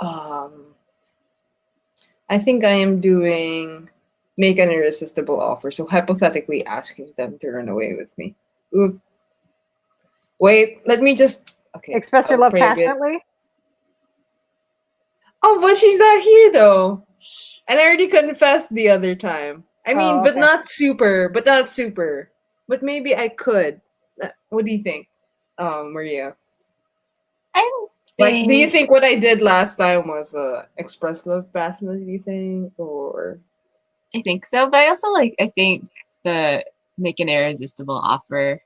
um, I think I am doing make an irresistible offer. So hypothetically asking them to run away with me. Ooh. Wait, let me just okay. Express your I'll love pray a bit. passionately. Oh, but she's not here though. And I already confessed the other time. I mean, Oh, but okay. not super, but not super. But maybe I could. What do you think, Maria? I Like, do you think think what I did last time was express love passionately thing, or I think so, but I also I think the make an irresistible offer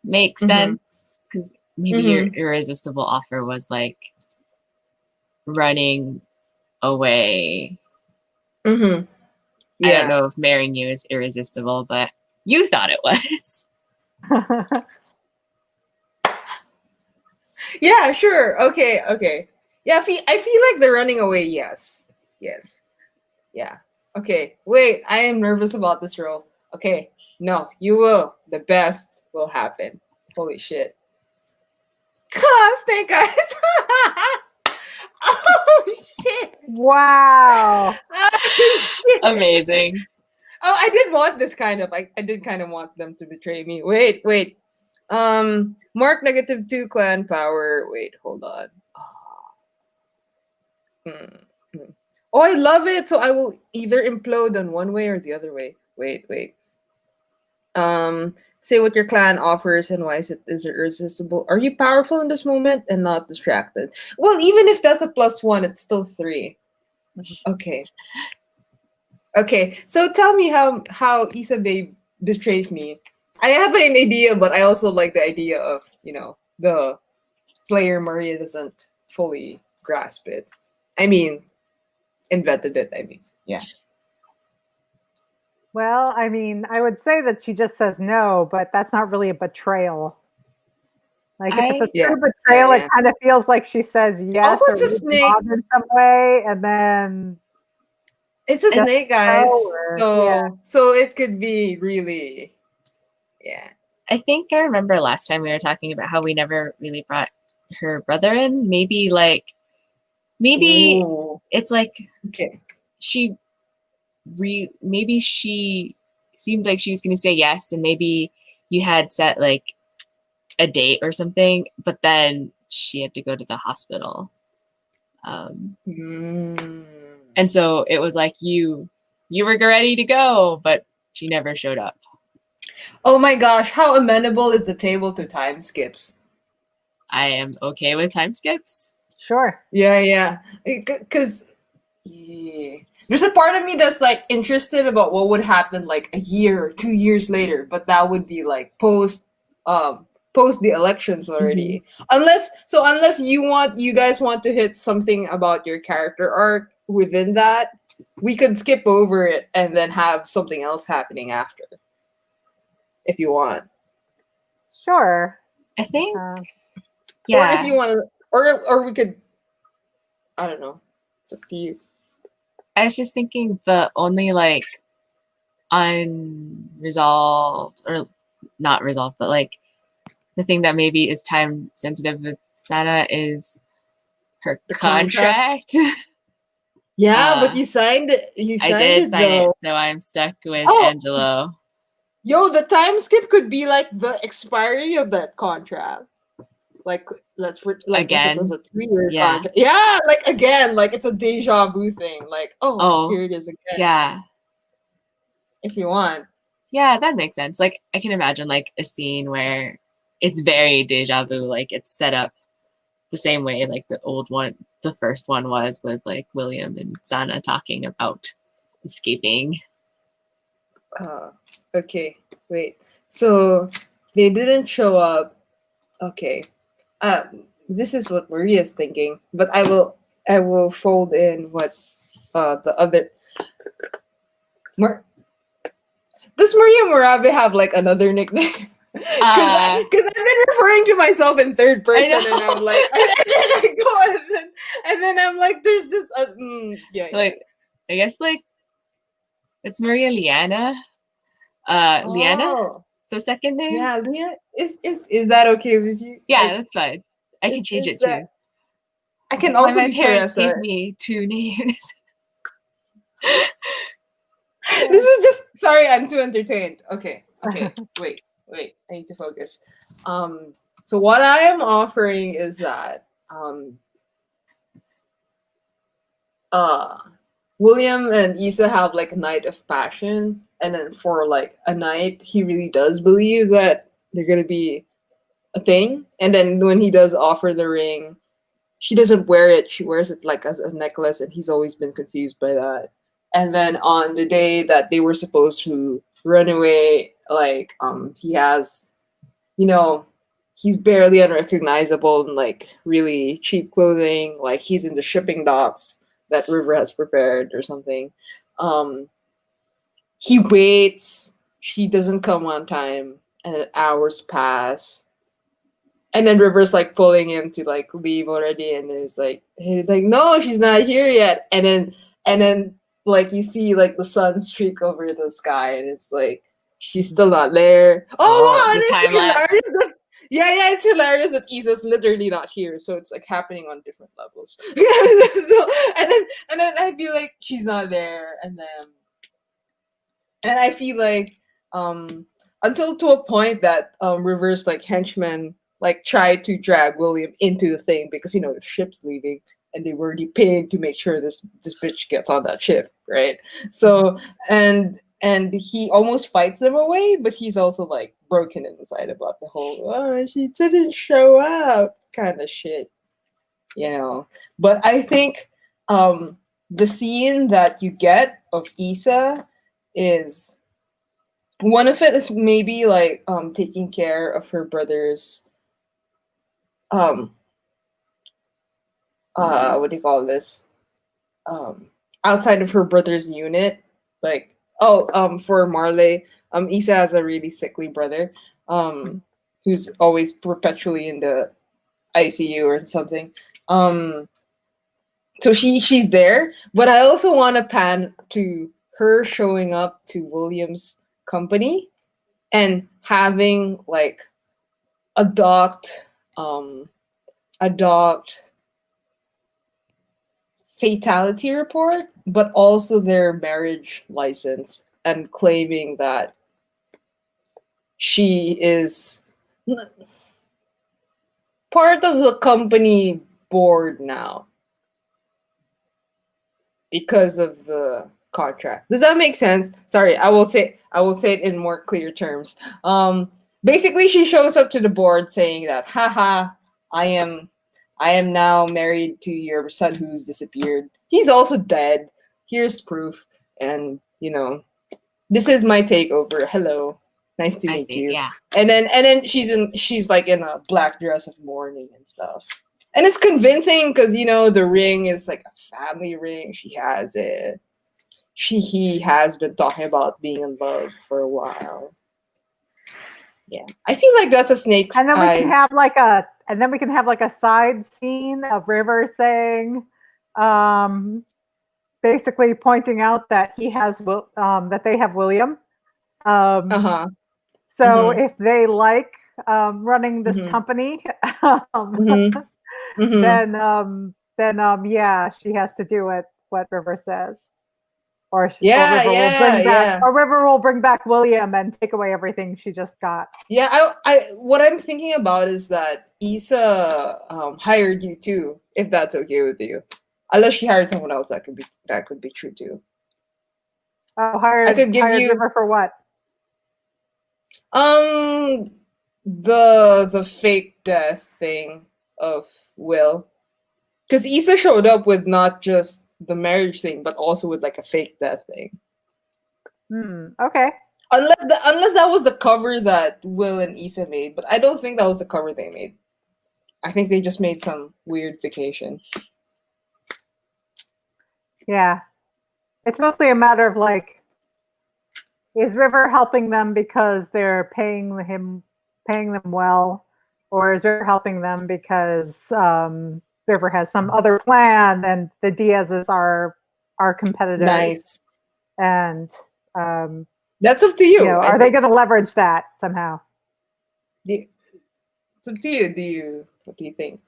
makes mm-hmm. sense because maybe your Mm-hmm. irresistible offer was like running away. Mm-hmm. I don't Yeah. know if marrying you is irresistible, but you thought it was. Yeah, sure. Okay, okay. Yeah, I feel like the running away, yes. Yes. Yeah. Okay. Wait, I am nervous about this role. Okay. No, you will. The best will happen. Holy shit. Thank guys. Oh shit. Wow. Oh shit. Amazing. Oh, I did want this kind of. I did kind of want them to betray me. Wait, wait. Mark -2 clan power. Wait, hold on. Hmm, hmm. Oh, I love it. So I will either implode on one way or the other way. Wait, wait. Say what your clan offers and why is it irresistible. Are you powerful in this moment and not distracted? Well, even if that's a +1, it's still 3. Okay. Okay. So tell me how Isabe betrays me. I have an idea, but I also like the idea of, the player Maria doesn't fully grasp it. I mean, invented it, I mean. Yeah. Well, I mean, I would say that she just says no, but that's not really a betrayal. Like if it's a Yeah, true betrayal, yeah, it yeah. kind of feels like she says yes Also, or it's a leads him snake. on in some way, and then It's a I, doesn't snake, go. guys. Or yeah, So it could be really, yeah. I think I remember last time we were talking about how we never really brought her brother in. Maybe Ooh. it's like Okay. she maybe she seemed like she was going to say yes, and maybe you had set like a date or something, but then she had to go to the hospital. Mm. And so it was like you were ready to go, but she never showed up. Oh my gosh, how amenable is the table to time skips? I am okay with time skips. sure. Yeah, yeah. Because yeah. There's a part of me that's like interested about what would happen like a year or 2 years later, but that would be like post the elections Mm-hmm. already. Unless you guys want to hit something about your character arc within that, we could skip over it and then have something else happening after if you want. Sure. I think, Or if yeah. you want to or we could, I don't know. It's up to you. I was just thinking the only like unresolved or not resolved, but like the thing that maybe is time sensitive with Sana is her The contract. contract. Yeah, but uh, you I signed did it sign it, though. so I'm stuck with Oh, Angelo yo, the time skip could be like the expiry of that contract. Like like if it was again. a 2 year Yeah. contract. Yeah, like again, like it's a deja vu thing. Like, oh, Oh, here it is again. yeah. If you want. Yeah, that makes sense. Like I can imagine like a scene where it's very deja vu, like it's set up the same way like the first one was with like William and Sana talking about escaping. Uh, okay, wait. So they didn't show up. Okay. This is what Maria's thinking, but I will fold in what the other Mar- does Maria Morabe have like another nickname? Because Uh I've been referring to myself in third I person, and I'm like, know. and then I go, and then I'm like, there's this, yeah, yeah. Like I guess like it's Maria Liana. Liana? Oh, So second name? yeah, Leah, is that okay with you? Yeah, that's fine. I can change Is it that too. I can That's why also my be parents Teresa. gave me two names. This is just sorry, I'm too entertained. Okay, wait, I need to focus. So what I am offering is that uh William and Issa have like a night of passion, and then for like a night he really does believe that they're gonna be a thing, and then when he does offer the ring, she doesn't wear it. She wears it like as a necklace, and he's always been confused by that. And then on the day that they were supposed to run away, like he has, you know, he's barely unrecognizable in like really cheap clothing. Like he's in the shipping docks that River has prepared or something. Um, he waits. She doesn't come on time, and hours pass, and then River's like pulling him to like leave already, and he's like, no, she's not here yet. And then like you see like the sun streak over the sky, and it's like she's still not there. Oh, Oh wow, the and it's time lapse. hilarious. Yeah, it's hilarious that Issa's literally not here, so it's like happening on different levels. So and then I feel like she's not there, and I feel like um until to a point that River's like henchmen like try to drag William into the thing because the ship's leaving and they were already paid to make sure this bitch gets on that ship, right? So and he almost fights them away, but he's also like broken inside about the whole she didn't show up kind of shit. But I think the scene that you get of Issa is one of it is maybe like taking care of her brother's um what do you call this, outside of her brother's unit, like for Marley, Issa has a really sickly brother, um who's always perpetually in the ICU or something. Um, so she's there, but I also want to pan to her showing up to William's company and having like a docked um a docked fatality report, but also their marriage license, and claiming that she is part of the company board now because of the contract. Does that make sense? Sorry, I will say it in more clear terms. Basically she shows up to the board saying that, haha, I am I am now married to your son who's disappeared. He's also dead. Here's proof. And this is my takeover. Hello. Nice to I meet see. you. Yeah. And then she's like in a black dress of mourning and stuff. And it's convincing because the ring is like a family ring. She has it. He has been talking about being in love for a while. Yeah. I feel like that's a snake's And then we can eyes. have like a side scene of River saying, um, basically pointing out that that they have William. Um, Uh-huh. so Mm-hmm. if they like running this Mm-hmm. company, um, Mm-hmm. Mm-hmm. then yeah, she has to do what River says, or Yeah, River will yeah, bring back yeah. or River will bring back William and take away everything she just got. Yeah, I what I'm thinking about is that Issa hired you too, if that's okay with you. Unless she hired someone else, that could be true too. Oh, I could give hired you River for what? um the fake death thing of Will. Because Issa showed up with not just the marriage thing, but also with like a fake death thing. Okay. Unless that was the cover that Will and Issa made, but I don't think that was the cover they made. I think they just made some weird vacation. Yeah. It's mostly a matter of like, is River helping them because they're paying them well, or is River helping them because River has some other plan and the Diaz's are competitors, Nice. and um, That's up to you, I are they going think. to leverage that somehow? It's up to you. What do you think?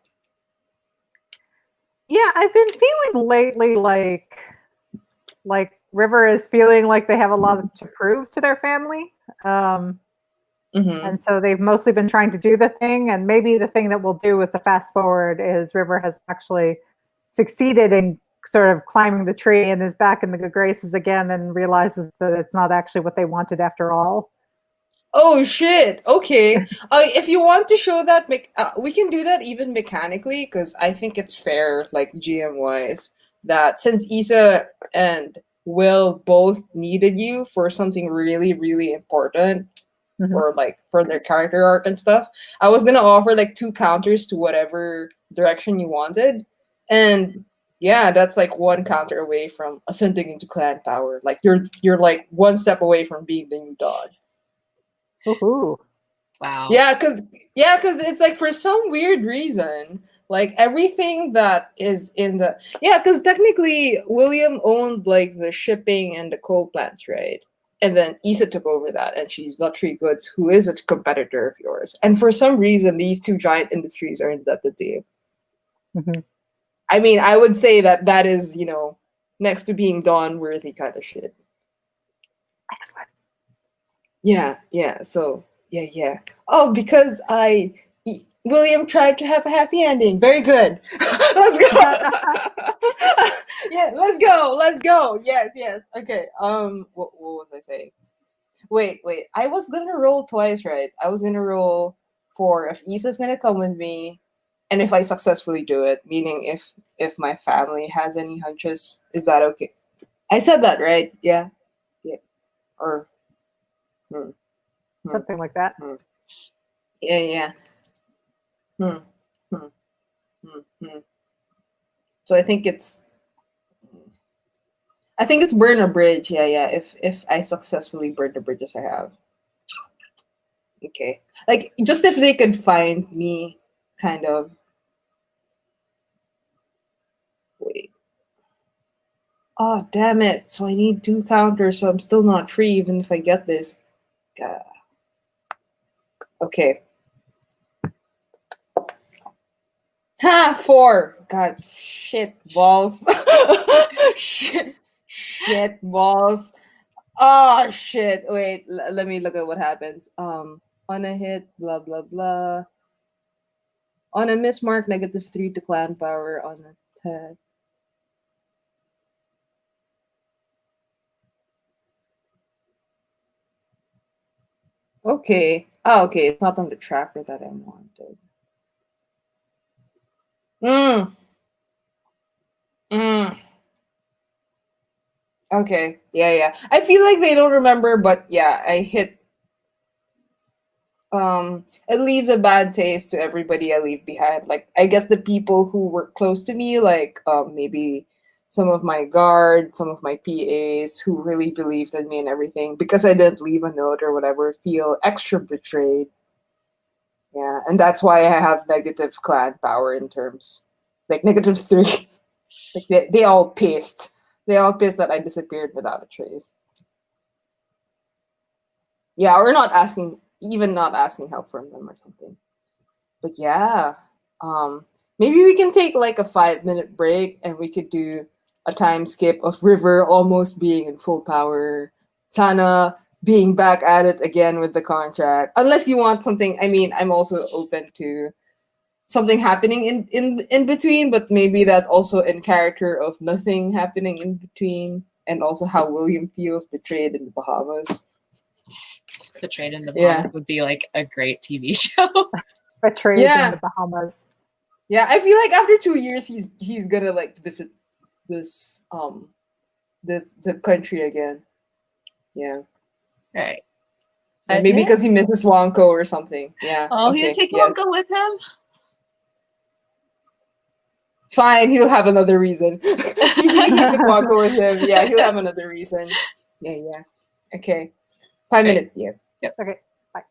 Yeah, I've been feeling lately like River is feeling like they have a lot to prove to their family. Mm-hmm. And so they've mostly been trying to do the thing. And maybe the thing that we'll do with the fast forward is River has actually succeeded in sort of climbing the tree and is back in the good graces again and realizes that it's not actually what they wanted after all. Oh shit. Okay. If you want to show that, we can do that even mechanically because I think it's fair, like GM wise, that since Issa and Will both needed you for something really, really important, Mhm. or like for their character arc and stuff, I was gonna offer like two counters to whatever direction you wanted, and yeah, that's like one counter away from ascending into clan power. Like you're like one step away from being the new Dawn. Woohoo. Wow. Yeah, cause it's like for some weird reason, like everything that is in the cause technically William owned like the shipping and the coal plants, right? And then Issa took over that, and she's Luxury Goods, who is a competitor of yours. And for some reason, these two giant industries are indebted to you. Mhm. I mean, I would say that that is, next to being Dawn worthy kind of shit. Excellent. Yeah. So yeah. Oh, because William tried to have a happy ending. Very good. Let's go. Yeah, let's go. Yes. Okay. What was I saying? Wait. I was gonna roll twice, right? I was gonna roll for if Issa's gonna come with me, and if I successfully do it, meaning if my family has any hunches, is that okay? I said that right? Yeah. Or hmm, hmm, Something like that. hmm. Yeah. Hmm. Hmm. Hmm. So I think it's burn a bridge. Yeah. If I successfully burn the bridges I have. Okay. Like, just if they could find me, kind of. Wait. Oh, damn it. So I need 2 counters, so I'm still not free even if I get this. God. Okay. Ha! 4! God, shit balls. shit. Shit balls. Oh, shit. Wait, let me look at what happens. On a hit, blah, blah, blah. On a miss mark, -3 to clan power. On a attack. Okay. Oh, okay. It's not on the tracker that I wanted. Mm. Mm. Okay. Yeah, yeah. I feel like they don't remember, but yeah, I hit. It leaves a bad taste to everybody I leave behind. Like, I guess the people who were close to me, like maybe some of my guards, some of my PAs who really believed in me and everything, because I didn't leave a note or whatever, feel extra betrayed. Yeah, and that's why I have negative clan power in terms, like -3. Like they all pissed. They all pissed that I disappeared without a trace. Yeah, we're not asking, even not asking help from them or something. But yeah, maybe we can take like a 5-minute break and we could do a time skip of River almost being in full power, Sana being back at it again with the contract. Unless you want something, I mean, I'm also open to something happening in between, but maybe that's also in character of nothing happening in between, and also how William feels betrayed in the Bahamas. Betrayed in the Yeah. Bahamas would be like a great TV show. Betrayed in Yeah. the Bahamas. Yeah, I feel like after 2 years he's gonna like visit this the country again. Yeah. Right. Yeah, maybe because he misses Wonko or something. Yeah. Oh, okay. he'll take Yes. Wonka with him? Fine, he'll have another reason. he took Wonko with him. Yeah, he'll have another reason. Yeah, yeah. Okay. 5 minutes, yes. Yep. Okay, bye.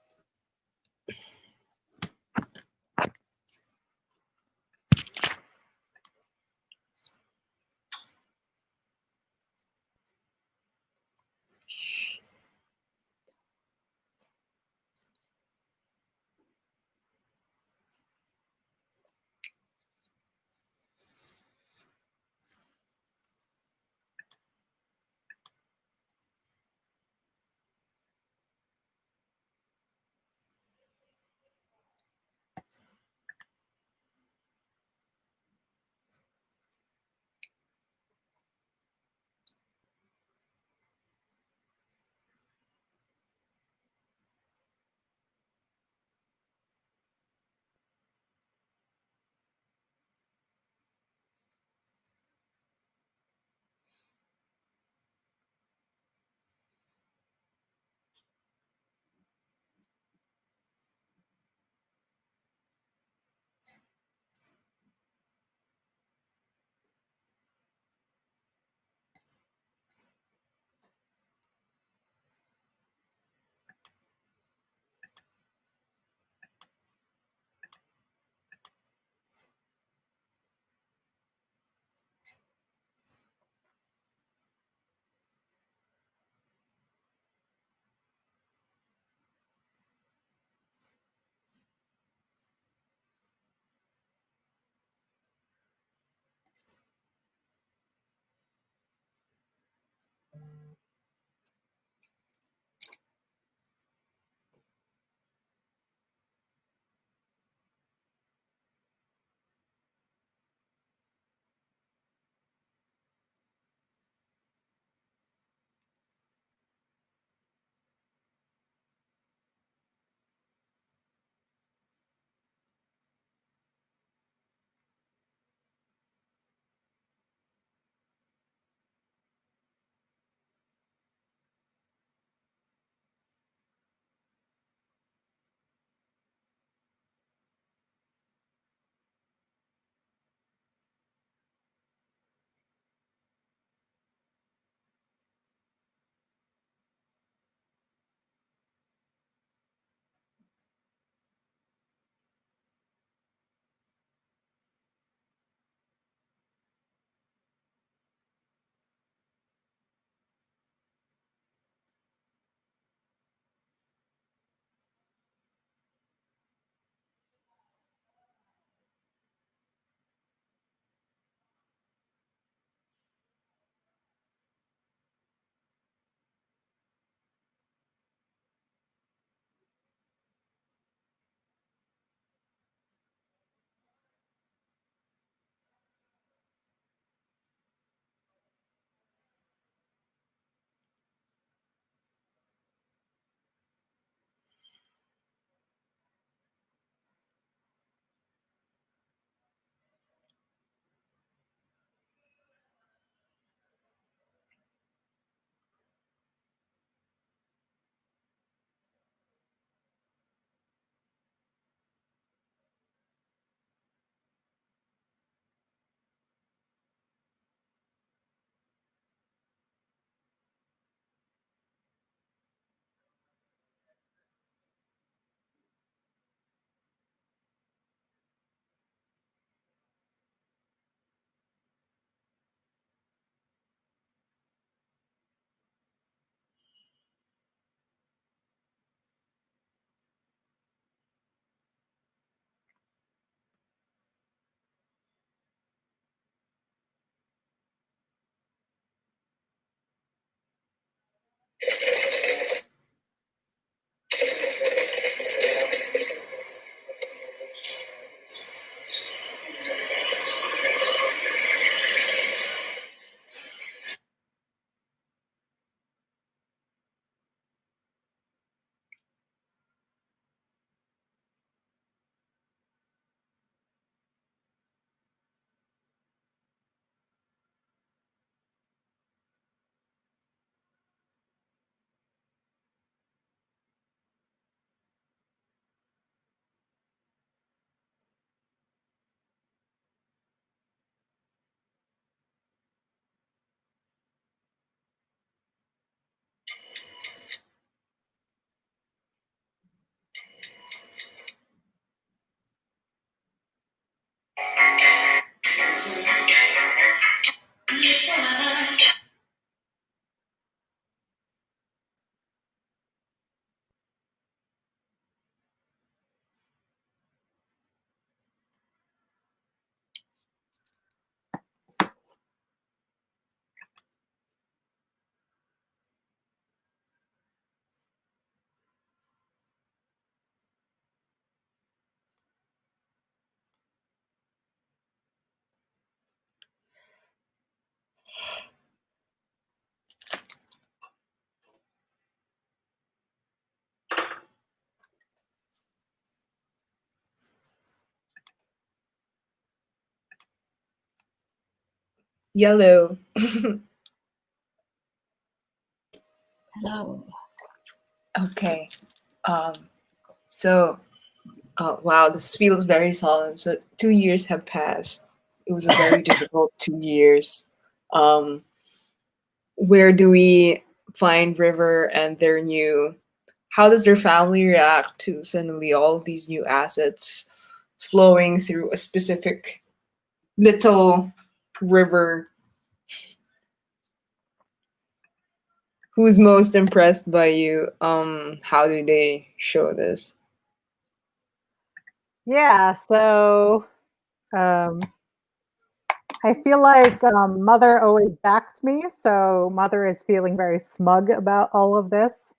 Yellow. Hello. Okay. Um. So, wow, this feels very solemn. So 2 years have passed. It was a very difficult 2 years. Um. Where do we find River and their new? How does their family react to suddenly all of these new assets flowing through a specific little river? Who's most impressed by you? How do they show this? Yeah, so um, I feel like Mother always backed me, so Mother is feeling very smug about all of this.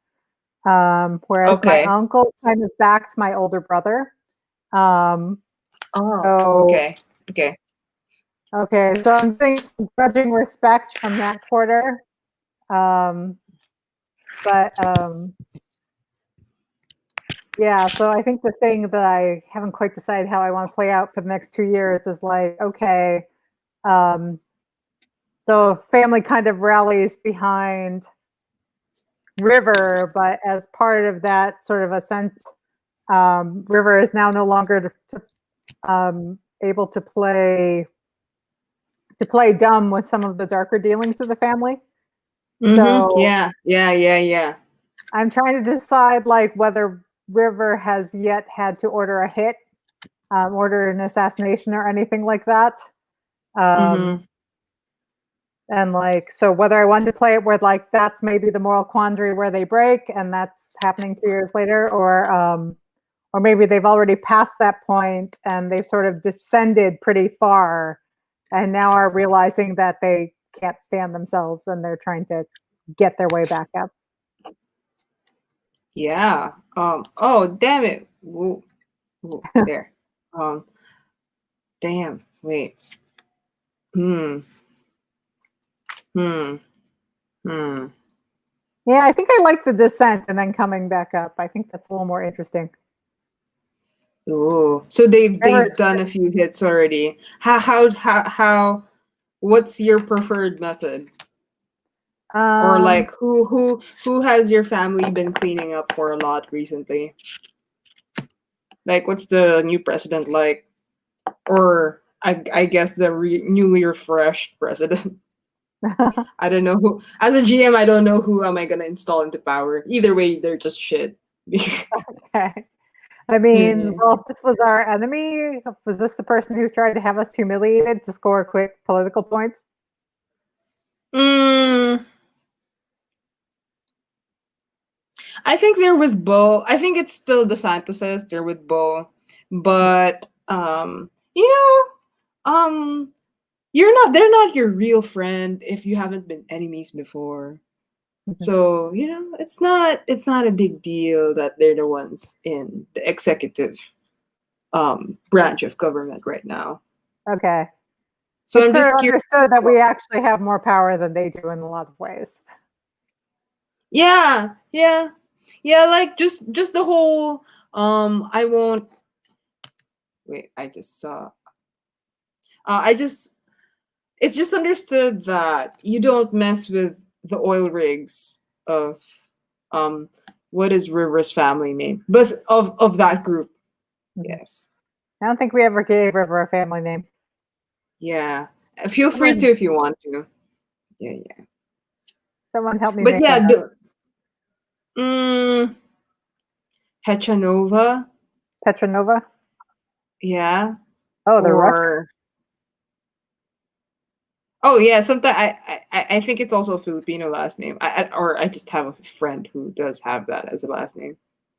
Whereas my Okay. uncle kind of backed my older brother. Um, Oh, so okay. Okay. okay, so I'm getting some grudging respect from that quarter. Um, but yeah, so I think the thing that I haven't quite decided how I want to play out for the next 2 years is like, okay, um, the family kind of rallies behind River, but as part of that sort of ascent, River is now no longer able to play dumb with some of the darker dealings of the family. Mm-hmm. So Yeah. Yeah. Yeah. Yeah. I'm trying to decide like whether River has yet had to order a hit, order an assassination or anything like that. Um, Mm-hmm. and like, so whether I want to play it where like that's maybe the moral quandary where they break and that's happening 2 years later, or maybe they've already passed that point and they've sort of descended pretty far and now are realizing that they can't stand themselves and they're trying to get their way back up. Yeah. Oh, damn it. Whoa. Whoa. There. Um. Damn. Wait. Hmm. Hmm. Hmm. Yeah, I think I like the descent and then coming back up. I think that's a little more interesting. Oh. So they've done a few hits already. How? What's your preferred method? Or Um, like who has your family been cleaning up for a lot recently? Like, what's the new president like? Or I guess the newly refreshed president. I don't know who. As a GM, I don't know who am I gonna install into power. Either way, they're just shit. okay. I mean, Hmm. well, if this was our enemy, was this the person who tried to have us humiliated to score quick political points? Mm, I think they're with Bo. I think it's still the Santoses. They're with Bo, but you know, you're not. They're not your real friend if you haven't been enemies before. Mhm. So, it's not a big deal that they're the ones in the executive branch of government right now. Okay. So It's I'm sort just of curious. understood that we actually have more power than they do in a lot of ways. Yeah, yeah. Yeah, like just the whole I won't wait, I just saw I just it's just understood that you don't mess with the oil rigs of um what is River's family name? But of that group. Mhm. Yes. I don't think we ever gave River a family name. Yeah. Feel free to Someone, if you want to. Yeah, yeah. someone help me But make a yeah, note. mm, Hechanova, Petronova? yeah, Oh, the Russian. or oh yeah, sometimes I think it's also a Filipino last name. Or I just have a friend who does have that as a last name.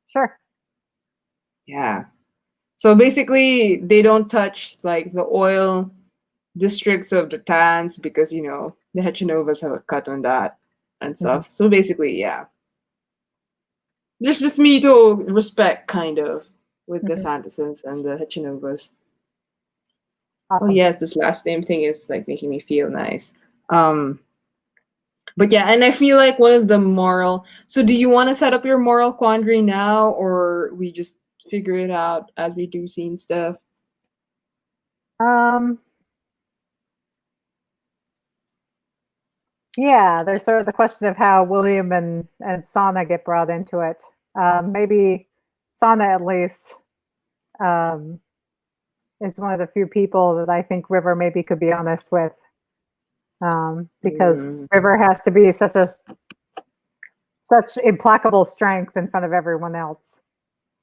Sure. Yeah. So basically, they don't touch like the oil districts of the Tans because the Hechanovas have a cut on that and Mhm. stuff. So basically, yeah, there's just mutual respect kind of with the Mhm. Sanderson and the Hechanovas. Oh Awesome. yes, this last name thing is like making me feel nice. Um, but yeah, and I feel like one of the moral. So, do you want to set up your moral quandary now, or we just figure it out as we do scene stuff? Um, Yeah, there's sort of the question of how William and Sana get brought into it. Maybe Sana, at least, um, is one of the few people that I think River maybe could be honest with, because Mm. River has to be such implacable strength in front of everyone else.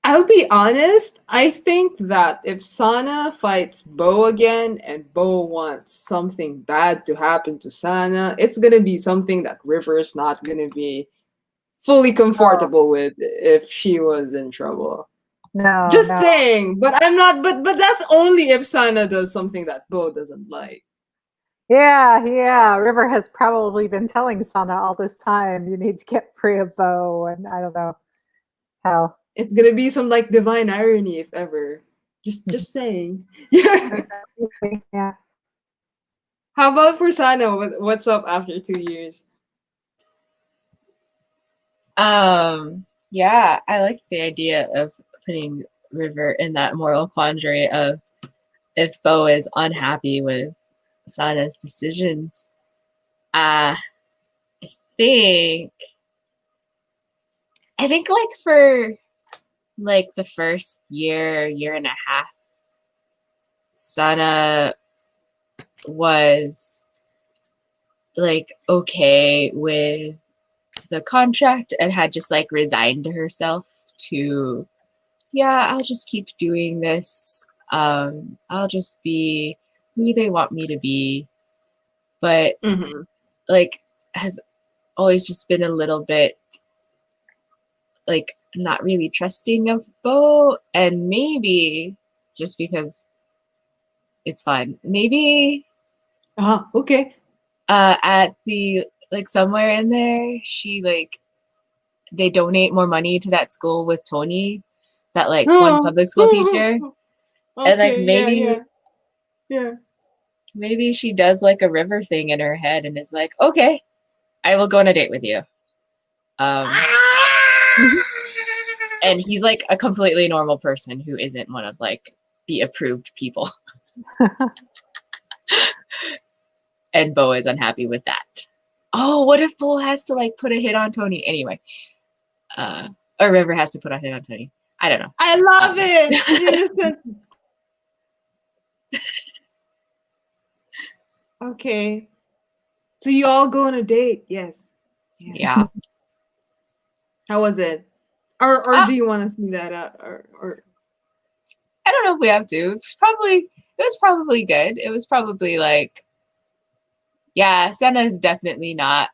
I'll be honest, I think that if Sana fights Bo again and Bo wants something bad to happen to Sana, it's gonna be something that River's not gonna be fully Oh, comfortable with if she was in trouble. no, Just no. saying, but I'm not. But that's only if Sana does something that Bo doesn't like. Yeah, yeah. River has probably been telling Sana all this time, you need to get free of Bo, and I don't know how. It's gonna be some like divine irony, if ever. Just saying. Yeah. Yeah. How about for Sana? What's up after 2 years? Yeah, I like the idea of putting River in that moral quandary of if Bo is unhappy with Sana's decisions. I think like for like the first year and a half, Sana was like okay with the contract and had just like resigned herself to, yeah, I'll just keep doing this. I'll just be who they want me to be. But Mm-hmm. like has always just been a little bit like not really trusting of Bo, and maybe just because it's fun. Maybe Okay. at the like somewhere in there, she like they donate more money to that school with Tony, that like one Oh. public school teacher, and like Okay. Yeah. Yeah. Yeah. maybe she does like a River thing in her head and is like, okay, I will go on a date with you. Um, and he's like a completely normal person who isn't one of like the approved people. And Bo is unhappy with that. Oh, what if Bo has to like put a hit on Tony anyway? Uh, or River has to put a hit on Tony. I don't know. I love it. Innocent. Okay. So you all go on a date? Yes. Yeah. How was it? Or Uh, do you want to see that or I don't know if we have to. It was probably good. It was probably like, yeah, Senna is definitely not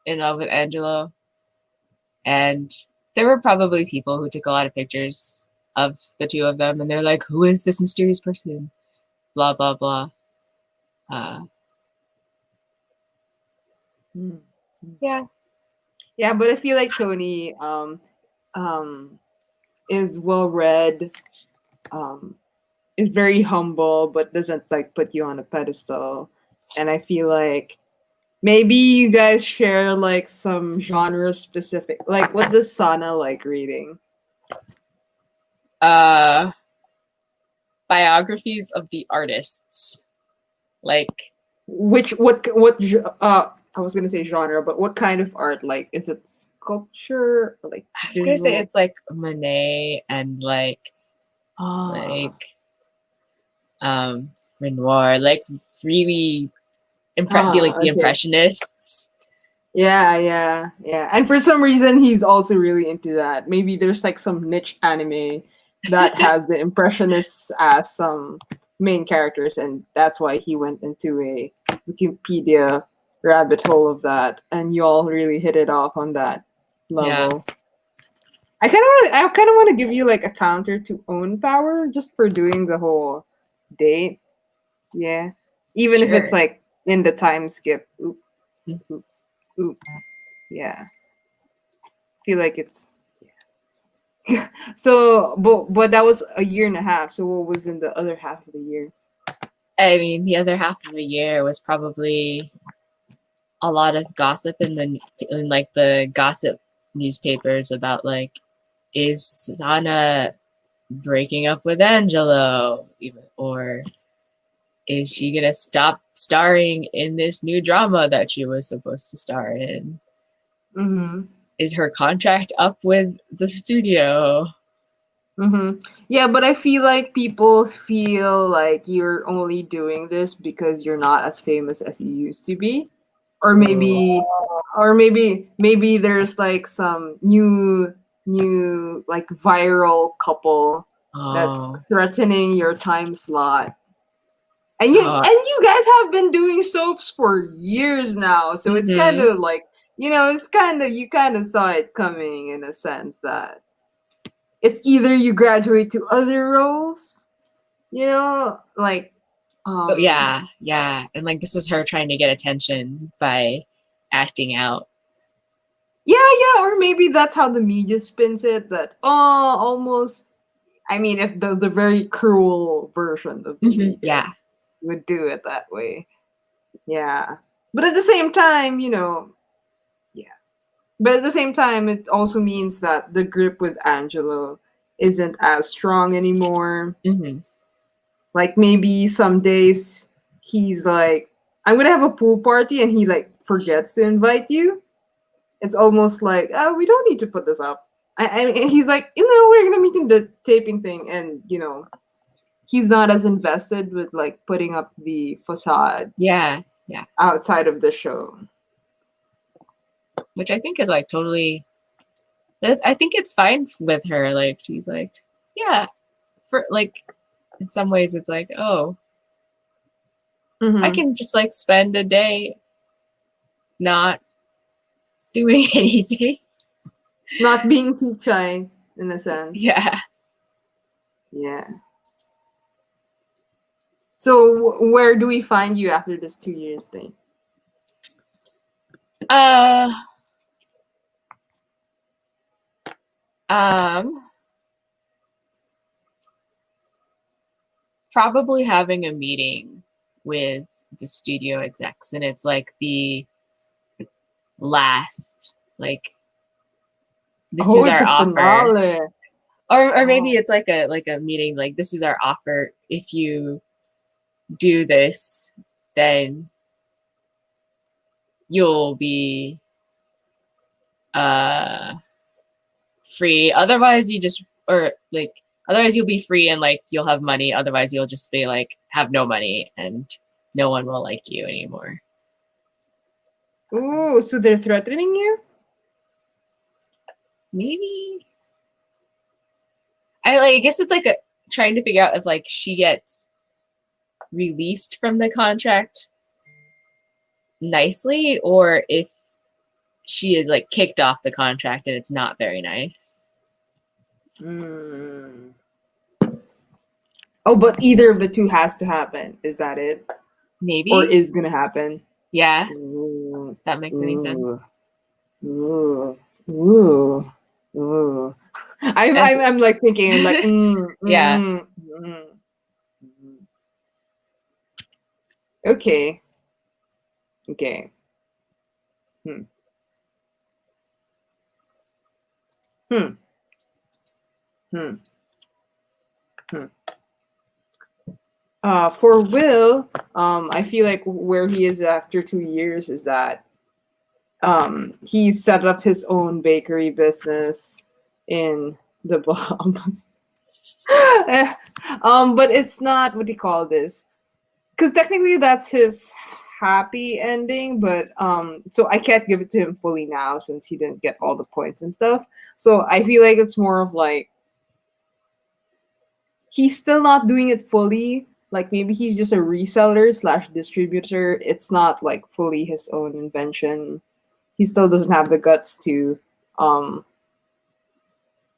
in love with Angelo. And there were probably people who took a lot of pictures of the two of them and they're like, who is this mysterious person? Blah blah blah. Uh, Hmm. yeah. Yeah, but I feel like Tony um is well read, um is very humble but doesn't like put you on a pedestal. And I feel like maybe you guys share like some genre specific, like what does Sana like reading? Uh, biographies of the artists. Like, Which I was gonna say genre, but what kind of art? Like, is it sculpture or like I was gonna say visual? it's like Monet and Ah, like Renoir, like really the okay. impressionists. Yeah, yeah, yeah. And for some reason, he's also really into that. Maybe there's like some niche anime that has the impressionists as some main characters, and that's why he went into a Wikipedia rabbit hole of that. And y'all really hit it off on that Yeah. level. I kind of want to give you like a counter to own power just for doing the whole date. Yeah, even if it's Sure. like in the time skip. Oop, oop, oop. Yeah, feel like it's so. But that was a year and a half. So what was in the other half of the year? I mean, the other half of the year was probably a lot of gossip in like the gossip newspapers about like, is Sana breaking up with Angelo, even, or is she gonna stop starring in this new drama that she was supposed to star in. Mm-hmm. Is her contract up with the studio? Mm-hmm. Yeah, but I feel like people feel like you're only doing this because you're not as famous as you used to be. Or maybe maybe there's like some new like viral couple that's Oh, threatening your time slot. oh, And you guys have been doing soaps for years now, so it's kind mhm. of like, it's kind of, you kind of saw it coming in a sense that it's either you graduate to other roles, like Oh, yeah, yeah. And like this is her trying to get attention by acting out. yeah, or maybe that's how the media spins it, that almost, I mean, if the very cruel version of the media Yeah. would do it that way. Yeah. But at the same time, yeah. But at the same time, it also means that the grip with Angelo isn't as strong anymore. Hmm. Like maybe some days he's like, I'm gonna have a pool party, and he like forgets to invite you. It's almost like, oh, we don't need to put this up. And he's like, we're gonna meet in the taping thing, and he's not as invested with like putting up the facade Yeah, yeah. outside of the show. Which I think is like totally. I think it's fine with her. Like she's like, yeah. For like, in some ways, it's like, oh, I Mm-hmm. can just like spend a day not doing anything. Not being too shy in a sense. Yeah. Yeah. So where do we find you after this 2 years thing? Uh. Um. Probably having a meeting with the studio execs, and it's like the last, like, this Oh, is it's our a offer, finale. or maybe Oh. it's like a meeting, like, this is our offer. If you do this, then you'll be uh free. Otherwise, you just, or like, otherwise you'll be free and like you'll have money. Otherwise, you'll just be like have no money and no one will like you anymore. Ooh, so they're threatening you? Maybe. I guess it's like trying to figure out if like she gets released from the contract nicely or if she is like kicked off the contract and it's not very nice. Mm. Oh, but either of the two has to happen. Is that it? Maybe. Or is gonna happen? Yeah. Ooh. That makes any sense. Ooh. Ooh. Ooh. I'm like thinking like Yeah. Okay. Okay. Hmm. Hmm. Hmm. Hmm. For Will, I feel like where he is after 2 years is that he set up his own bakery business in the Bahamas. But it's not, what do you call this? Because technically that's his happy ending, but so I can't give it to him fully now since he didn't get all the points and stuff. So I feel like it's more of like he's still not doing it fully. Like maybe he's just a reseller slash distributor. It's not like fully his own invention. He still doesn't have the guts to um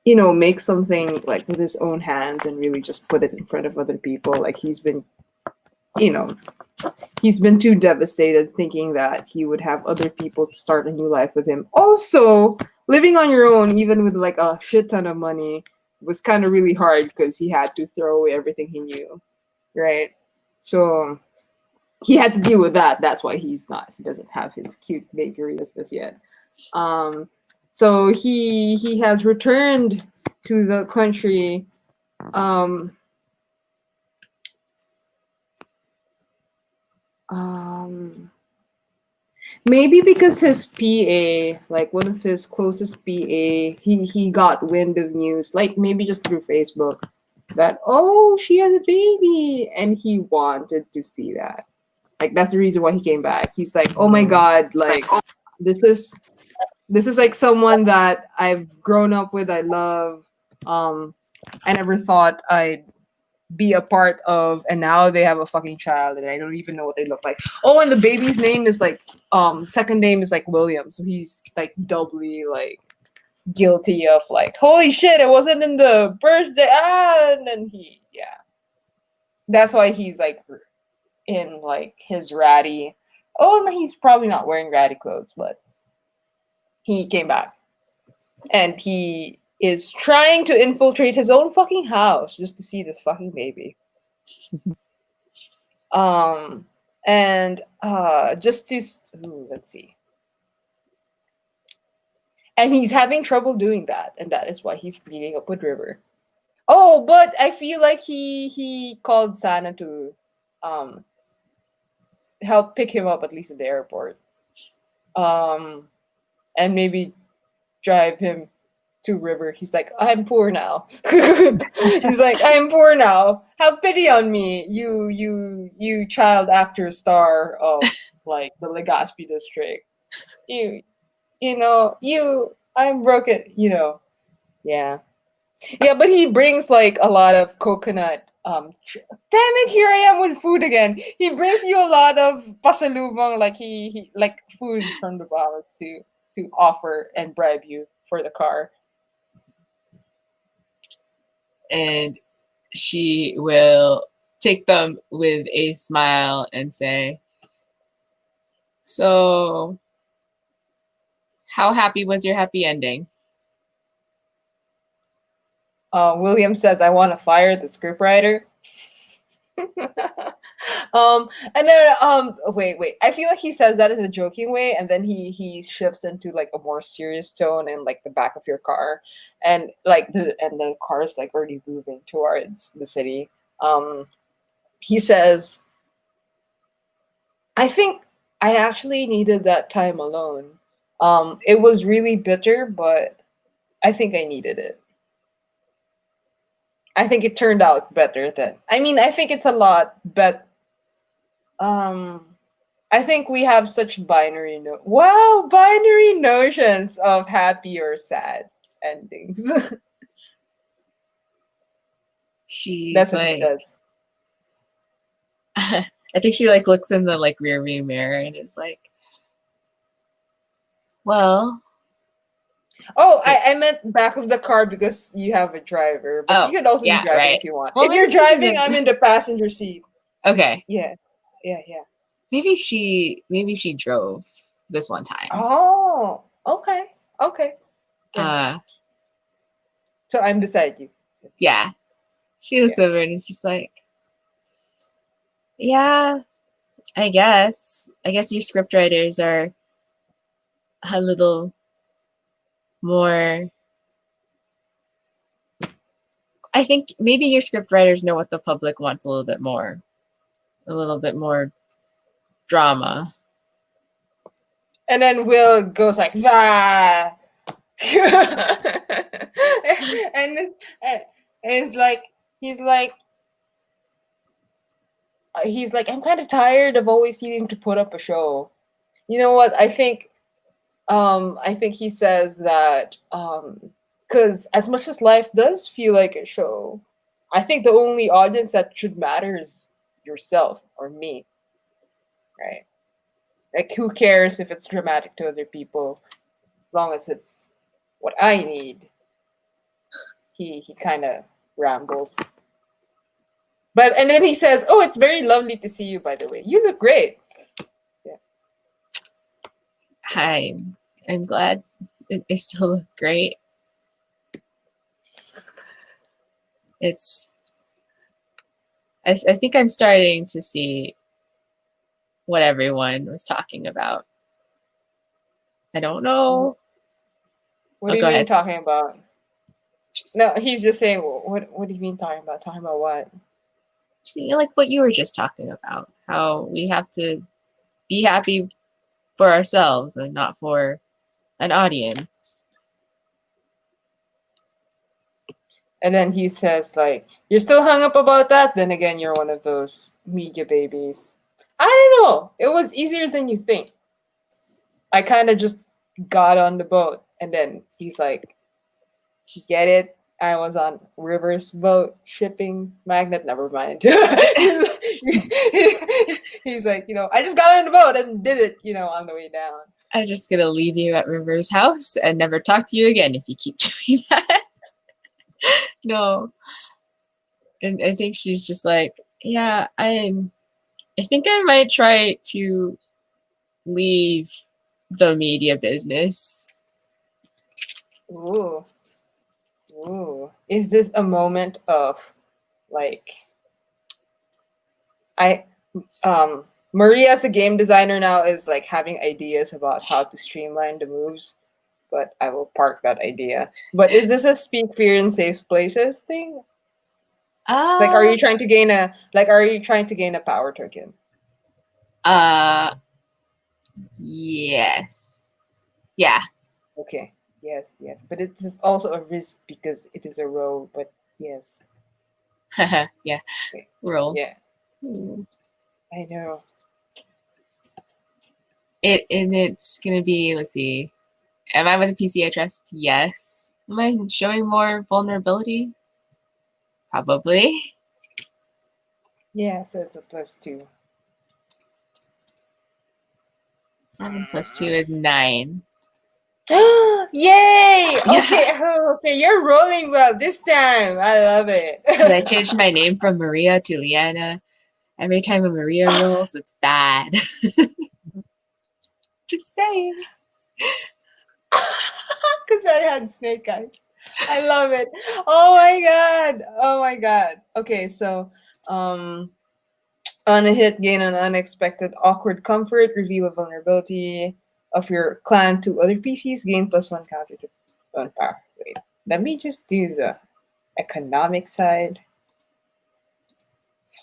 make something like with his own hands and really just put it in front of other people. Like you know he's been too devastated thinking that he would have other people to start a new life with him. Also, living on your own, even with like a shit ton of money, was kind of really hard because he had to throw away everything he knew, right? So he had to deal with that. That's why he doesn't have his cute bakery business yet. So he has returned to the country. Um, Maybe because his PA, like one of his closest PA, he got wind of news, like maybe just through Facebook, that oh she has a baby, and he wanted to see that. Like that's the reason why he came back. He's like, oh my god, like this is this is like someone that I've grown up with. I love. Um, I never thought I'd be a part of, and now they have a fucking child and I don't even know what they look like. Oh, and the baby's name is like second name is like William, so he's like doubly like guilty of like holy shit, it wasn't in the birthday, and then he, yeah, that's why he's like in like his ratty, oh no, he's probably not wearing ratty clothes, but he came back and he is trying to infiltrate his own fucking house just to see this fucking baby. Um, and just to let's see. And he's having trouble doing that, and that is why he's meeting up with River. Oh, but I feel like he called Sana to um help pick him up at least at the airport. Um, and maybe drive him to River. He's like, I'm poor now. He's like, I'm poor now. Have pity on me, you child actor star of like the Legazpi district. You know, I'm broken, you know. Yeah. Yeah, but he brings like a lot of coconut. Damn it, here I am with food again. He brings you a lot of pasalubong, like he like food from the Bahamas to offer and bribe you for the car. And she will take them with a smile and say, so how happy was your happy ending? William says, I want to fire the scriptwriter. And then wait. I feel like he says that in a joking way, and then he shifts into like a more serious tone in like the back of your car, and like the car is like already moving towards the city. He says, I think I actually needed that time alone. It was really bitter, but I think I needed it. I think it turned out better than. I mean, I think it's a lot, but I think we have such binary notions of happy or sad endings. She's That's what he like, says. I think she like looks in the like rear view mirror and is like, well. Oh, I meant back of the car because you have a driver, but you could also be driving right. if you want. Well, if you're maybe she's driving, I'm in the passenger seat. Okay. Yeah. Maybe she drove this one time. Oh, okay. Yeah. So I'm beside you. Yeah. She looks over and is just like, yeah, I guess your script writers are a little more. I think maybe your script writers know what the public wants a little bit more drama. And then Will goes like, "Bah!" and it's like he's like, I'm kind of tired of always needing to put up a show. You know what? I think he says that because as much as life does feel like a show, I think the only audience that should matter is yourself or me, right? Like, who cares if it's dramatic to other people, as long as it's what I need. He kind of rambles, and then he says, "Oh, it's very lovely to see you. By the way, you look great." Yeah. I'm glad I still look great. I think I'm starting to see what everyone was talking about. I don't know. What do you mean talking about? No, he's just saying, what do you mean talking about? Talking about what? like what you were just talking about, how we have to be happy for ourselves and not for an audience. And then he says, like, you're still hung up about that? Then again, you're one of those media babies. I don't know. It was easier than you think. I kind of just got on the boat. And then he's like, you get it? I was on River's boat, shipping magnet. Never mind. He's like, I just got on the boat and did it, on the way down. I'm just gonna leave you at River's house and never talk to you again if you keep doing that. No. And I think she's just like, yeah, I think I might try to leave the media business. Ooh. Is this a moment of, like, Maria as a game designer now is like having ideas about how to streamline the moves, but I will park that idea. But is this a speak fear in safe places thing? Like, are you trying to gain a power token? Yes. Yeah. Okay. Yes. But it is also a risk because it is a row, but yes. Yeah. Okay. Rolls. Yeah. I know. It's gonna be, let's see. Am I with a PC I trust? Yes. Am I showing more vulnerability? Probably. Yeah, so it's a +2. 7 + 2 is 9. Yay! Okay, Yeah. okay, you're rolling well this time. I love it. Because I changed my name from Maria to Liana. Every time a Maria rolls, it's bad. Just saying. Because I had snake eyes. I love it. Oh my god. Okay, so on a hit, gain an unexpected awkward comfort, reveal a vulnerability of your clan to other PCs, gain +1 counter to 1 power. Wait, let me just do the economic side.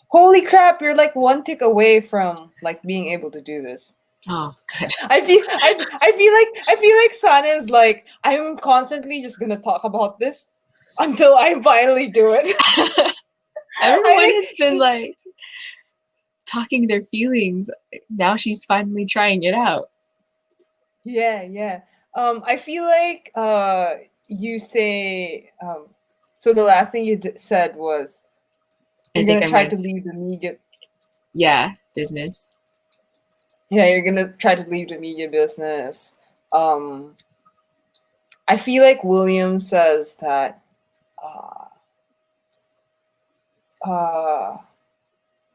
Holy crap, you're like one tick away from like being able to do this. Oh, good. I feel like Sana is like, I'm constantly just gonna talk about this until I finally do it. Everyone has been like talking their feelings. Now she's finally trying it out. Yeah. I feel like you say so the last thing you said was you're gonna try to leave the media. Yeah, business. Yeah, you're gonna try to leave the media business. I feel like William says that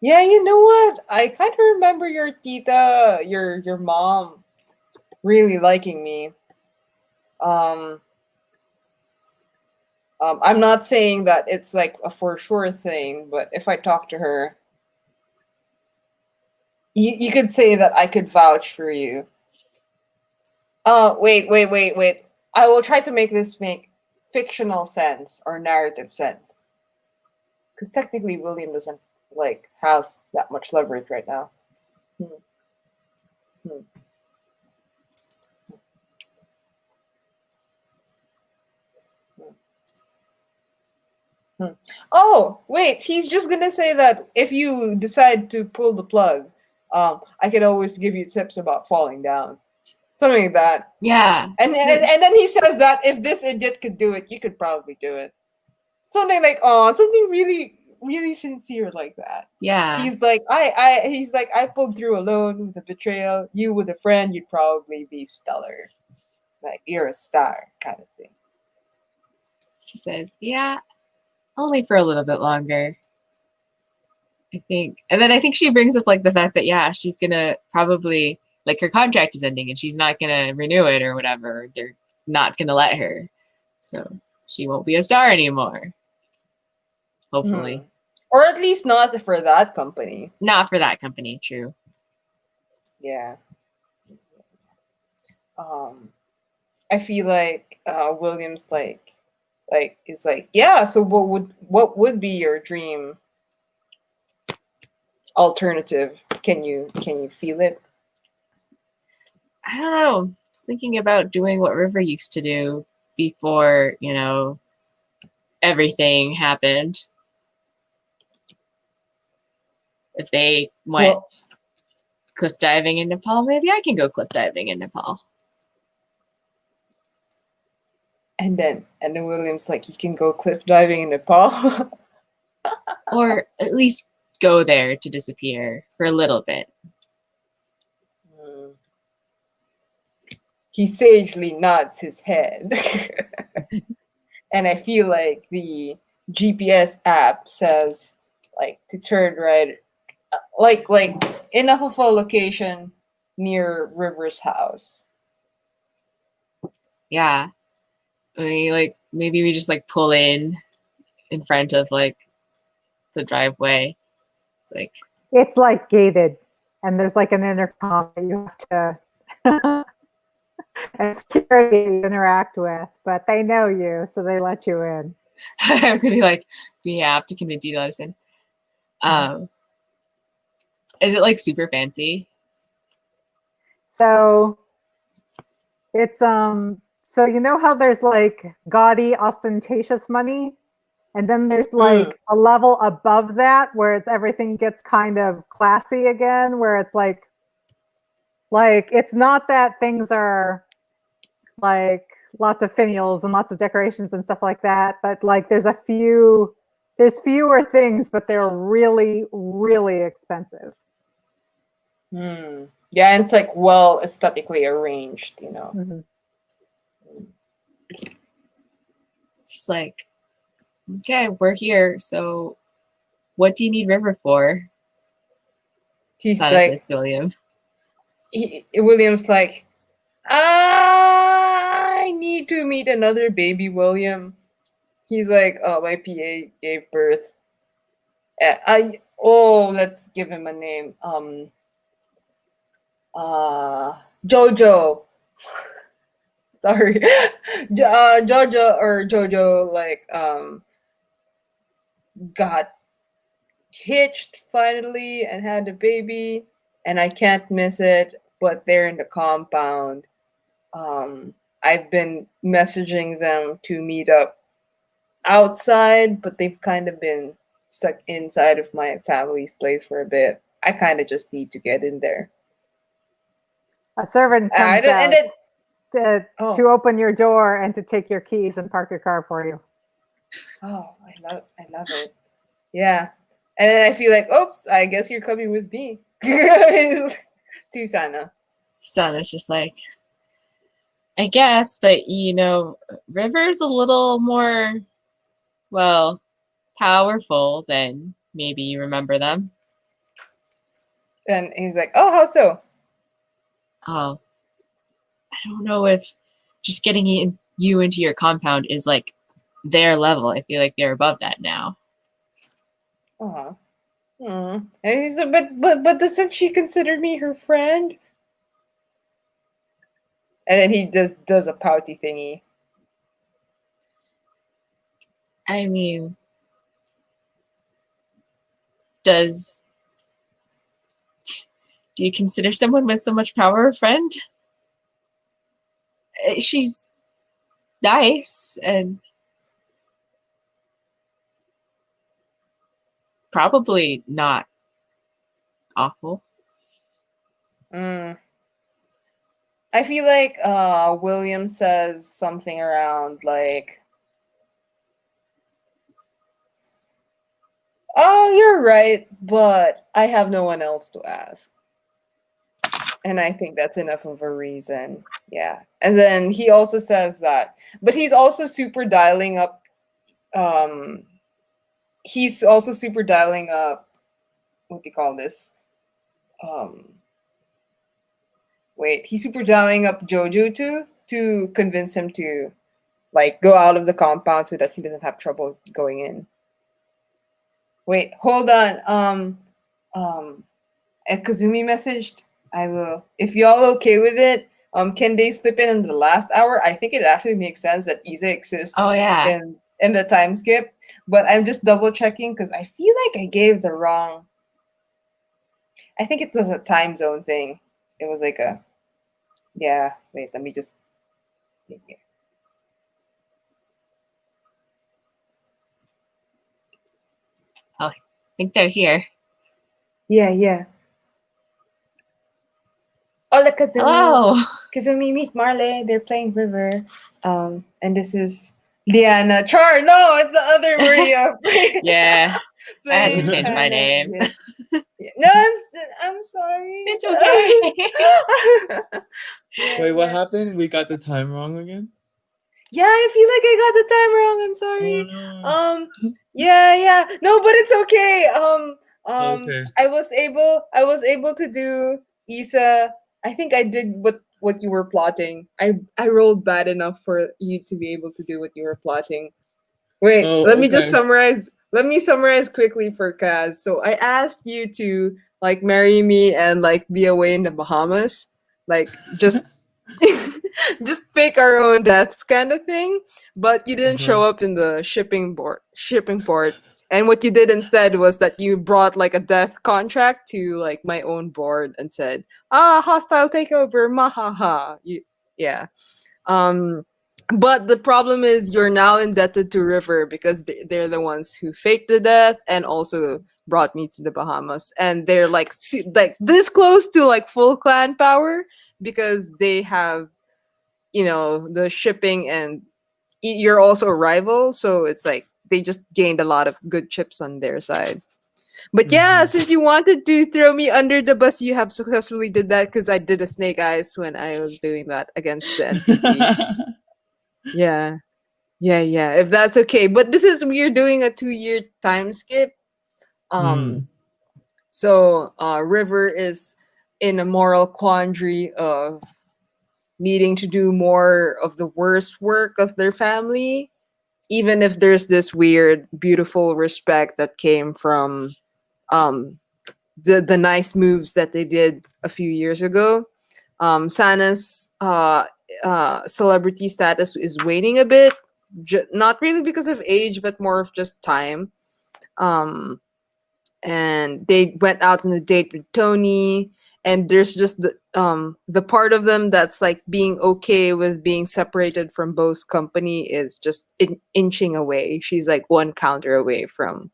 yeah, you know what? I kind of remember your tita, your mom really liking me. I'm not saying that it's like a for sure thing, but if I talk to her, you could say that I could vouch for you. Wait. I will try to make this make fictional sense or narrative sense. Because technically William doesn't like have that much leverage right now. Oh, wait, he's just gonna say that if you decide to pull the plug, I could always give you tips about falling down. Something like that. Yeah. And then he says that if this idiot could do it, you could probably do it. Something like, something really, really sincere like that. Yeah. He's like, I pulled through alone with a betrayal. You with a friend, you'd probably be stellar. Like, you're a star kind of thing. She says, yeah, only for a little bit longer, I think. And then I think she brings up like the fact that, yeah, she's gonna probably, like, her contract is ending and she's not gonna renew it or whatever. They're not gonna let her. So she won't be a star anymore. Hopefully. Or at least not for that company. Not for that company, true. Yeah. I feel like Williams is like, yeah, so what would be your dream alternative? Can you feel it? I don't know. I was thinking about doing what River used to do before, everything happened. If they went Well, cliff diving in Nepal, maybe I can go cliff diving in Nepal. and then William's like, you can go cliff diving in Nepal. Or at least go there to disappear for a little bit. Hmm. He sagely nods his head. And I feel like the GPS app says like to turn right, like enough of a location near River's house. Yeah. Maybe we just pull in front of the driveway. It's like gated, and there's like an intercom that you have to and security you interact with, but they know you, so they let you in. I have to we have to convince you to listen. Is it super fancy? So it's so you know how there's gaudy, ostentatious money, and then there's a level above that where everything gets kind of classy again, where it's like it's not that things are lots of finials and lots of decorations and stuff like that, but there's fewer things, but they're really, really expensive. Yeah, and it's well aesthetically arranged, Mm-hmm. It's okay, we're here, so what do you need River for? He's Sana says to William. William's like, I need to meet another baby William. He's like, oh, my PA gave birth. Let's give him a name. Jojo. Sorry, Jojo or Jojo got hitched finally and had a baby, and I can't miss it. But they're in the compound. I've been messaging them to meet up outside, but they've kind of been stuck inside of my family's place for a bit. I kind of just need to get in there. A servant comes out to open your door and to take your keys and park your car for you. Oh, I love it. Yeah. And then I feel like, oops, I guess you're coming with me. To Sana. Sana's just I guess, but River's a little more, powerful than maybe you remember them. And he's like, oh, how so? Oh, I don't know if just getting you into your compound is their level. I feel like they're above that now. Uh-huh. And he's but doesn't she consider me her friend? And then he does a pouty thingy. I mean, do you consider someone with so much power a friend? She's nice and probably not awful. I feel like William says something around oh, you're right, but I have no one else to ask. And I think that's enough of a reason. Yeah. And then he also says that, but he's also super dialing up what do you call this? He's super dialing up Jojo to convince him to go out of the compound so that he doesn't have trouble going in. Wait, hold on. Kazumi messaged. I will. If y'all okay with it, can they slip in the last hour? I think it actually makes sense that Isa exists. Oh yeah. In the time skip, but I'm just double checking because I feel like I gave the wrong I think it was a time zone thing. It was like a yeah. Wait, let me just. Oh, I think they're here. Yeah, yeah. Hola, Kazumi. Hello. Kazumi, meet Marley. They're playing River. And this is Liana. Char, no, it's the other Maria. Yeah, I had to Playing change my Hannah. name. Yes. Yeah. No, I'm sorry. It's okay. Yeah, Wait, what yeah. happened? We got the time wrong again? Yeah, I feel like I got the time wrong. I'm Oh sorry. no. Yeah, yeah. No, but it's okay. Okay. I was able to do Isa. I think I did what you were plotting. I rolled bad enough for you to be able to do what you were plotting. Wait, let Oh, me just okay. summarize. Let me summarize quickly for Kaz. So I asked you to like marry me and like be away in the Bahamas, like just fake our own deaths kind of thing. But you didn't Uh-huh. show up in the shipping port. And what you did instead was that you brought like a death contract to like my own board and said, hostile takeover, mahaha. Yeah. Um, but the problem is you're now indebted to River because they're the ones who faked the death and also brought me to the Bahamas, and they're like like this close to like full clan power because they have the shipping, and you're also a rival, so it's like they just gained a lot of good chips on their side. But yeah, Mhm. since you wanted to throw me under the bus, you have successfully did that because I did a snake eyes when I was doing that against the NPC. Yeah. Yeah, yeah. If that's okay. But this is we're doing a 2-year time skip. Hmm. Um so River is in a moral quandary of needing to do more of the worst work of their family, even if there's this weird, beautiful respect that came from um the nice moves that they did a few years ago. Sana's celebrity status is waning a bit, not really because of age, but more of just time. Um, and they went out on a date with Tony, and there's just the part of them that's like being okay with being separated from Bo's company is just inching away. She's like one counter away from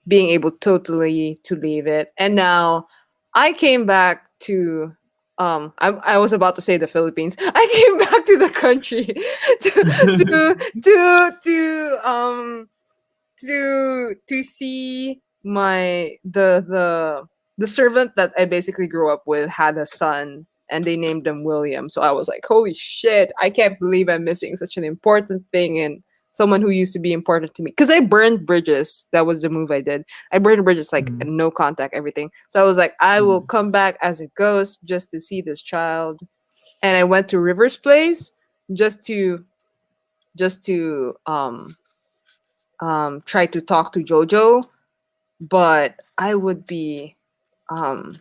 being able totally to leave it. And now I came back to I was about to say the Philippines. I came back to the country to see the servant that I basically grew up with had a son, and they named him William. So I was like, holy shit, I can't believe I'm missing such an important thing and someone who used to be important to me. Because I burned bridges. That was the move I did. I burned bridges like Hmm. no contact, everything. So I was like, I will Hmm. come back as a ghost just to see this child. And I went to River's place just to try to talk to Jojo, but I would be um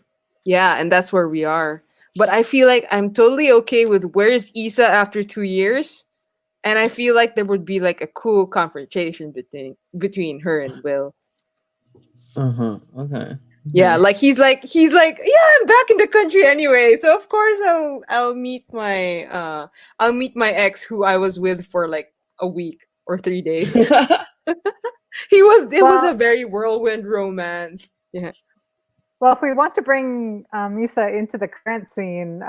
yeah, and that's where we are. But I feel like I'm totally okay with where's Isa after 2 years, and I feel like there would be like a cool confrontation between her and Will. Uh-huh. Okay. Yeah, Okay. like he's like, yeah, I'm back in the country anyway, so of course I'll meet my ex who I was with for like a week or 3 days. It was a Well, very whirlwind romance. Yeah. well, if we want to bring Issa into the current scene,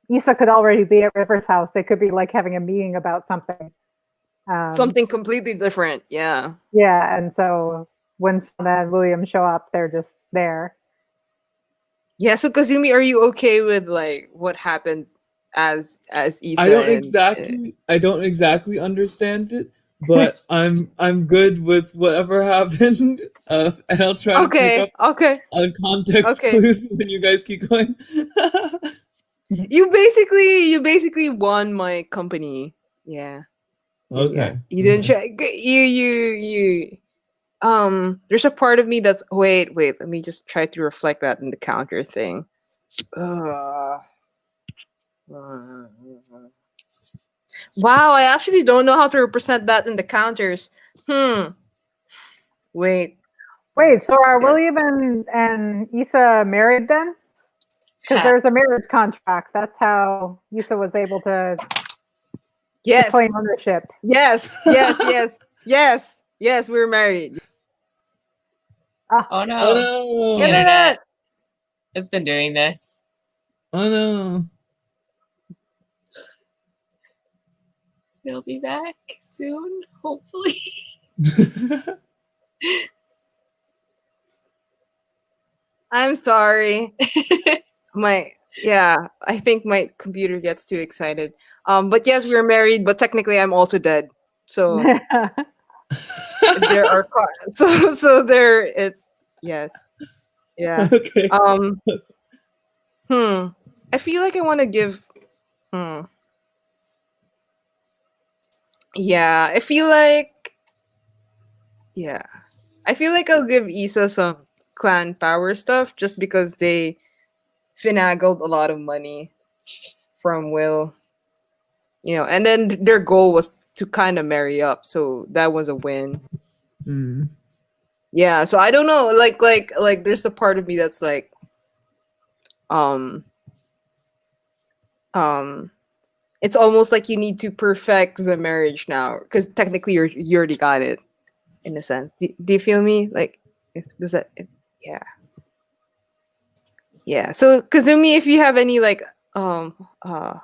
Issa could already be at River's house. They could be like having a meeting about something. Um, Something completely different. Yeah. yeah, and so when Sana and William show up, they're just there. Yeah, so Kazumi, are you okay with like what happened as I Isa don't and exactly understand it, but I'm good with whatever happened. And I'll try to pick Okay, up okay, on context okay. clues when you guys keep going. You basically won my company. Yeah. Yeah, yeah. Okay. You didn't Okay. check you there's a part of me that's wait, let me just try to reflect that in the counter thing. Uh, wow, I actually don't know how to represent that in the counters. Hmm. Wait. Wait, so are There. William and Issa married then? Because there's a marriage contract. That's how Issa was able to Yes. claim ownership. Yes. Yes. Yes. Yes. Yes. We're married. Ah, Oh Oh no. no! The internet. It's been doing this. Oh no! They'll be back soon, hopefully. I'm sorry. I think my computer gets too excited. But yes, we're married, but technically I'm also dead. So there are so there it's yes. Yeah. Okay. Um I feel like I want to give hmm. Yeah, yeah. I feel like I'll give Issa some clan power stuff just because they finagled a lot of money from Will. And then their goal was to kind of marry up, so that was a win. Hmm. Yeah, so I don't know, like there's a part of me that's like um um it's almost like you need to perfect the marriage now because technically you already got it in a sense. Do you feel me? Like, does that? Yeah, yeah. So Kazumi, if you have any like um uh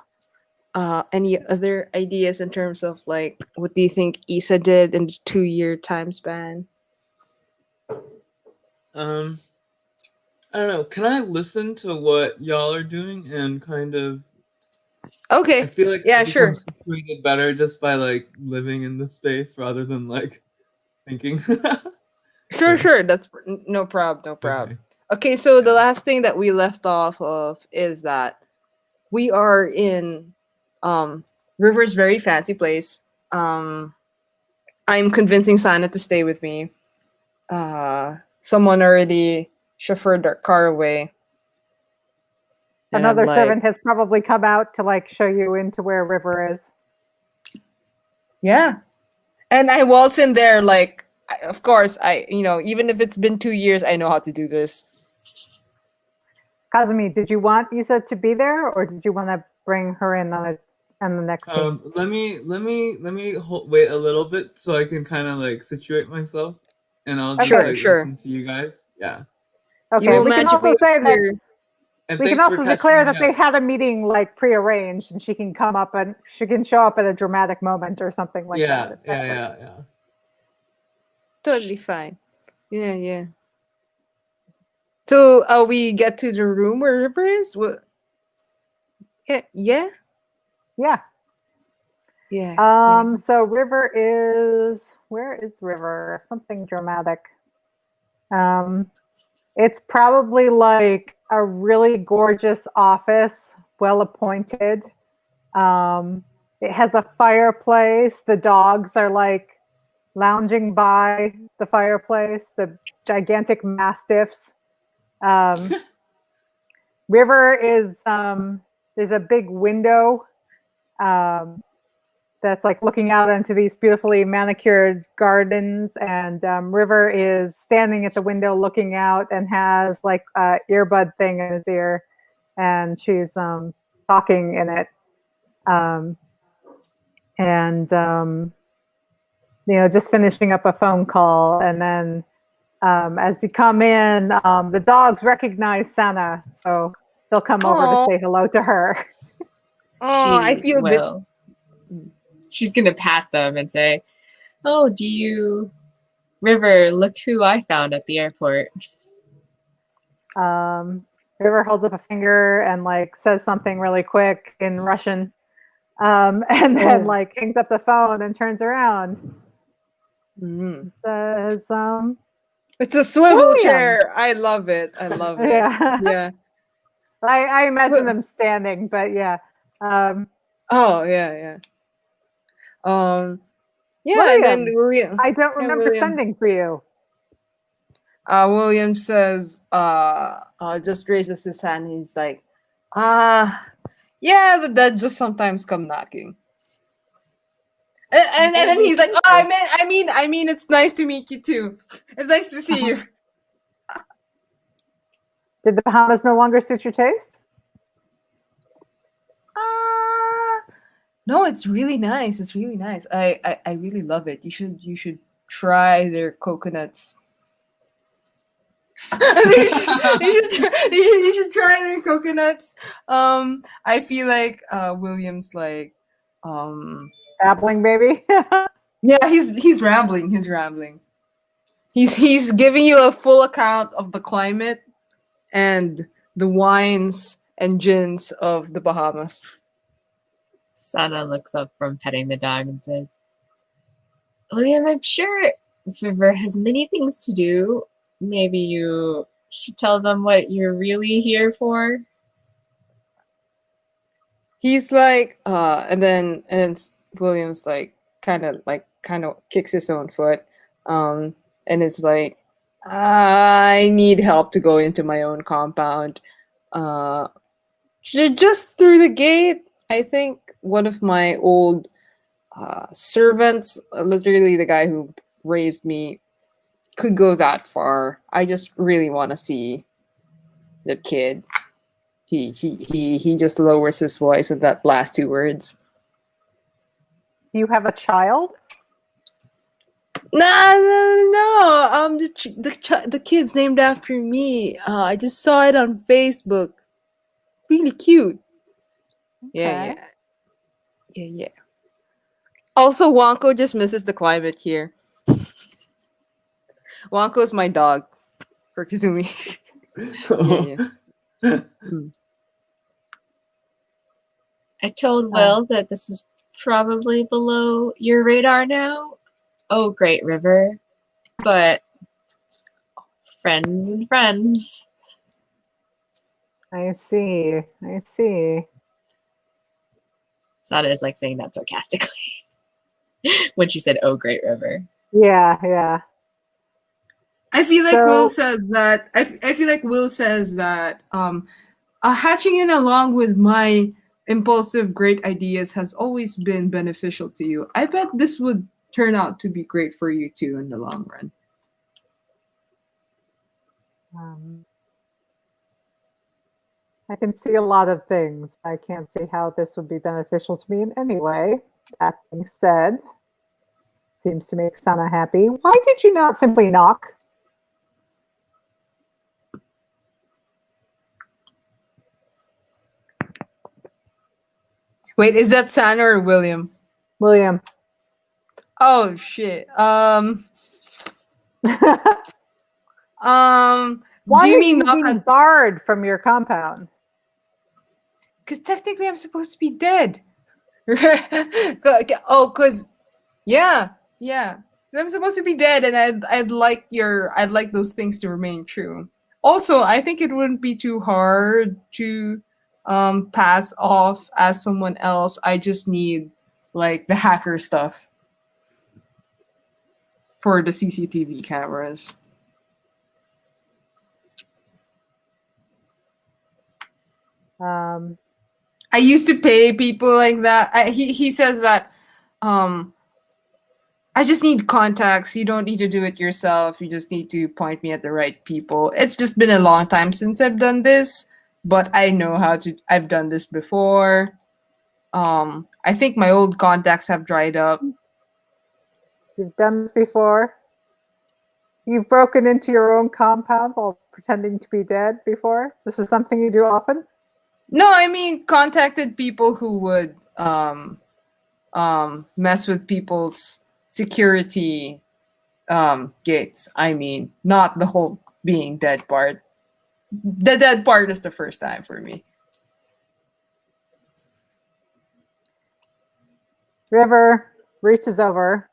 any other ideas in terms of like what do you think Issa did in the 2-year time span? Um, I don't know. Can I listen to what y'all are doing and kind of? I Okay, feel like I yeah, become sure, situated better just by like living in the space rather than like thinking. sure, Yeah. sure. That's no problem, no problem. Okay. Okay, so the Yeah. last thing that we left off of is that we are in River's very fancy place. I'm convincing Sana to stay with me. Someone already chauffeured their car away, and I'm another like, servant has probably come out to like show you into where River is. yeah. And I waltz in there like, of course, even if it's been 2 years, I know how to do this. Kazumi, did you want Issa to be there, or did you want to bring her in on the next scene? Wait a little bit so I can kind of like situate myself, and I'll just Okay, Sure, like sure. listen to you guys. Yeah. You okay. will We can also magically say that appear. And we can thanks for also catching declare me that they up. had a meeting like prearranged, and she can come up and she can show up at a dramatic moment or something like that. Yeah, If that yeah, works. yeah, yeah. Totally fine. Yeah, yeah. So, we get to the room where River is. What? Yeah, yeah, Yeah. yeah, yeah. So River is where is River? Something dramatic. Um, it's probably like a really gorgeous office, well appointed. It has a fireplace. The dogs are like lounging by the fireplace. The gigantic mastiffs. Um, River is there's a big window um, that's like looking out into these beautifully manicured gardens, and River is standing at the window looking out and has like a earbud thing in his ear, and she's talking in it, um, and just finishing up a phone call, and then as you come in, the dogs recognize Sana, so they'll come over to Oh, say hello to her. I She feel a bit. will. She's gonna pat them and say, "Oh, do you, River? Look who I found at the airport." River holds up a finger and like says something really quick in Russian, and then Oh. like hangs up the phone and turns around Mhm. and says, It's a swivel "William." chair. I love it. I love it. Yeah, Yeah. I imagine Well, them standing, but yeah. Um, oh, yeah, yeah. Um, yeah, and then William, William. I don't Yeah, remember William. sending for you. William says, just raises his hand. And he's like, ah, yeah, the dead just sometimes come knocking. And then he's like, oh, I mean, it's nice to meet you too. It's nice to see you. Did the Bahamas no longer suit your taste? No, it's really nice. It's really nice. I really love it. You should try their coconuts. You should try their coconuts. I feel like William's like Dabbling, baby. yeah, he's rambling. He's rambling. He's giving you a full account of the climate and the wines and gins of the Bahamas. Sana looks up from petting the dog and says, William, I'm sure River has many things to do. Maybe you should tell them what you're really here for. He's like, William's like, kind of kicks his own foot, and it's like, I need help to go into my own compound. Just through the gate. I think one of my old servants, literally the guy who raised me, could go that far. I just really want to see the kid. He just lowers his voice with that last two words. Do you have a child? No. The kid's named after me. I just saw it on Facebook. Really cute. Okay. Yeah. Also, Wonko just misses the climate here. Wonko's my dog for Kizumi. Yeah. I told Will that this was probably below your radar now. Oh, great river. But friends and friends. I see. Sada is like saying that sarcastically when she said, oh, great river. Yeah. I feel like So- Will says that. I feel like Will says that. Hatching in along with my impulsive great ideas has always been beneficial to you. I bet this would turn out to be great for you too in the long run. I can see a lot of things. I can't see how this would be beneficial to me in any way. That being said, seems to make Sana happy. Why did you not simply knock? Wait, is that Sana or William? William. Oh shit. Why Do you are mean you knock being on? barred from your compound? Because technically I'm supposed to be dead. Cause yeah. So I'm supposed to be dead, and I'd like those things to remain true. Also, I think it wouldn't be too hard to pass off as someone else. I just need like the hacker stuff for the CCTV cameras. I used to pay people like that. He says that I just need contacts. You don't need to do it yourself. You just need to point me at the right people. It's just been a long time since I've done this, but I know how to. I've done this before. I think my old contacts have dried up. You've done this before? You've broken into your own compound while pretending to be dead before? This is something you do often? No, I mean contacted people who would mess with people's security gates. I mean, not the whole being dead part. The dead part is the first time for me. River reaches over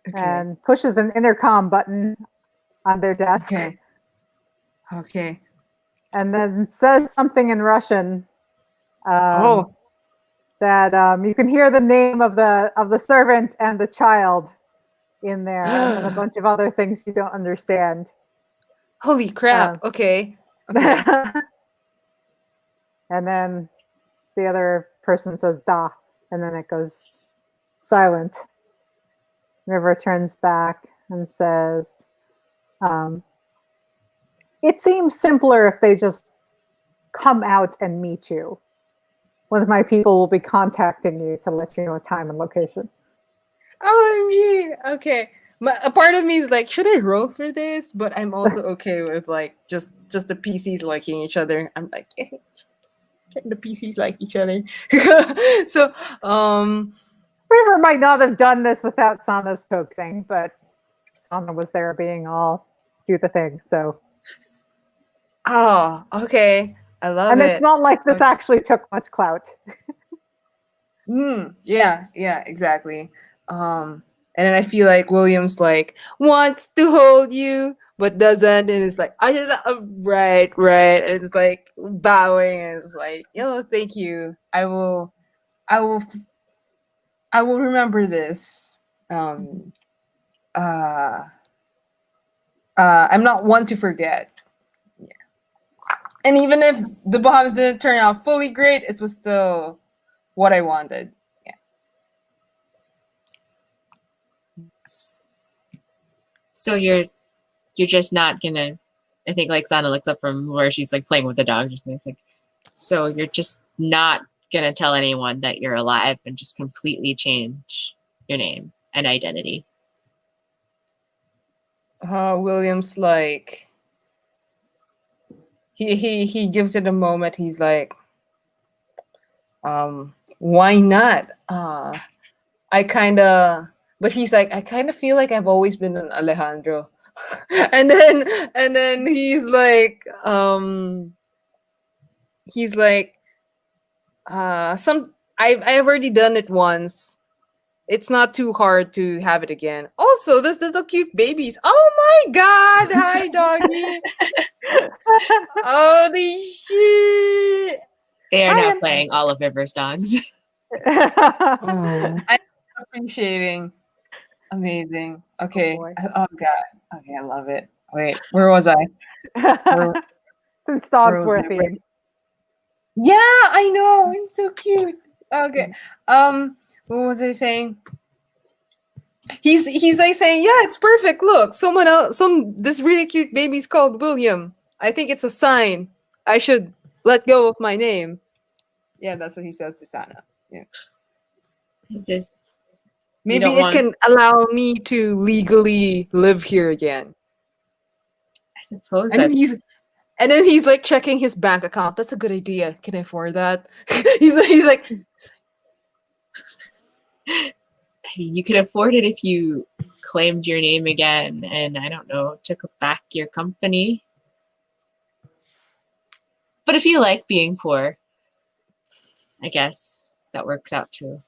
Okay. and pushes an intercom button on their desk. Okay. And then says something in Russian. Oh. That you can hear the name of the servant and the child in there, and then a bunch of other things you don't understand. Holy crap. Okay. And then the other person says "da," and then it goes silent. River turns back and says, it seems simpler if they just come out and meet you. One of my people will be contacting you to let you know time and location. OMG. Okay. A part of me is like, should I roll for this? But I'm also okay with like just the PCs liking each other. I'm like, yeah, the PCs like each other. So River might not have done this without Sana's coaxing, but Sana was there being all do the thing. So, oh, okay. I love and it. it's not like this Okay. actually took much clout. Yeah, exactly. And then I feel like Williams like wants to hold you but doesn't, and it's like right, and it's like bowing, and it's like, yo, thank you. I will, I will remember this. Um, uh, I'm not one to forget. Yeah, and even if the bombs didn't turn out fully great, it was still what I wanted. So you're just not gonna. I think like Sana looks up from where she's like playing with the dog, just it's like, so you're just not gonna tell anyone that you're alive and just completely change your name and identity. Williams like he gives it a moment. He's like, why not? I kind of, but he's like, I kind of feel like I've always been an Alejandro. and then he's like, I've already done it once. It's not too hard to have it again. Also, this little cute babies. Oh my god! Hi, doggy. Holy shit! They are now Hi. playing all of River's dogs. I'm appreciating. Amazing. Okay. boy. Oh god. Okay, I love it. Wait, where was I? Since dogs was were a my theme. Yeah, I know. He's so cute. Okay. What was I saying? He's like saying, yeah, it's perfect. Look, someone else, this really cute baby's called William. I think it's a sign. I should let go of my name. Yeah, that's what he says to Sana. Yeah. Just Maybe don't it want- can allow me to legally live here again. I suppose And that then he's like checking his bank account. That's a good idea. Can I afford that? he's like I mean, you could afford it if you claimed your name again and I don't know, took back your company. But if you like being poor, I guess that works out too.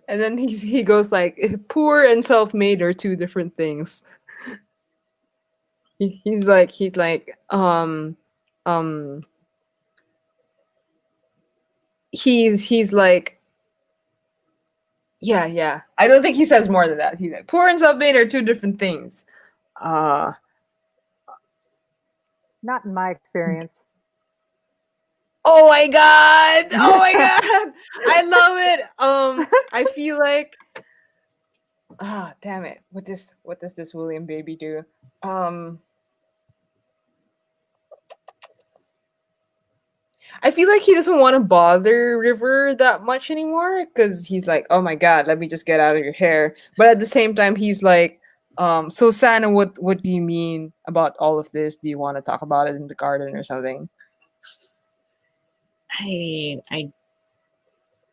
and then he goes like, poor and self-made are two different things. He's like he's like, yeah. I don't think he says more than that. He's like, poor and self-made are two different things. Not in my experience. Oh my god! Oh my god! I love it. I feel like, damn it. What does this William baby do? I feel like he doesn't want to bother River that much anymore because he's like, oh my god, let me just get out of your hair. But at the same time, he's like, so Sana, what do you mean about all of this? Do you want to talk about it in the garden or something? I mean,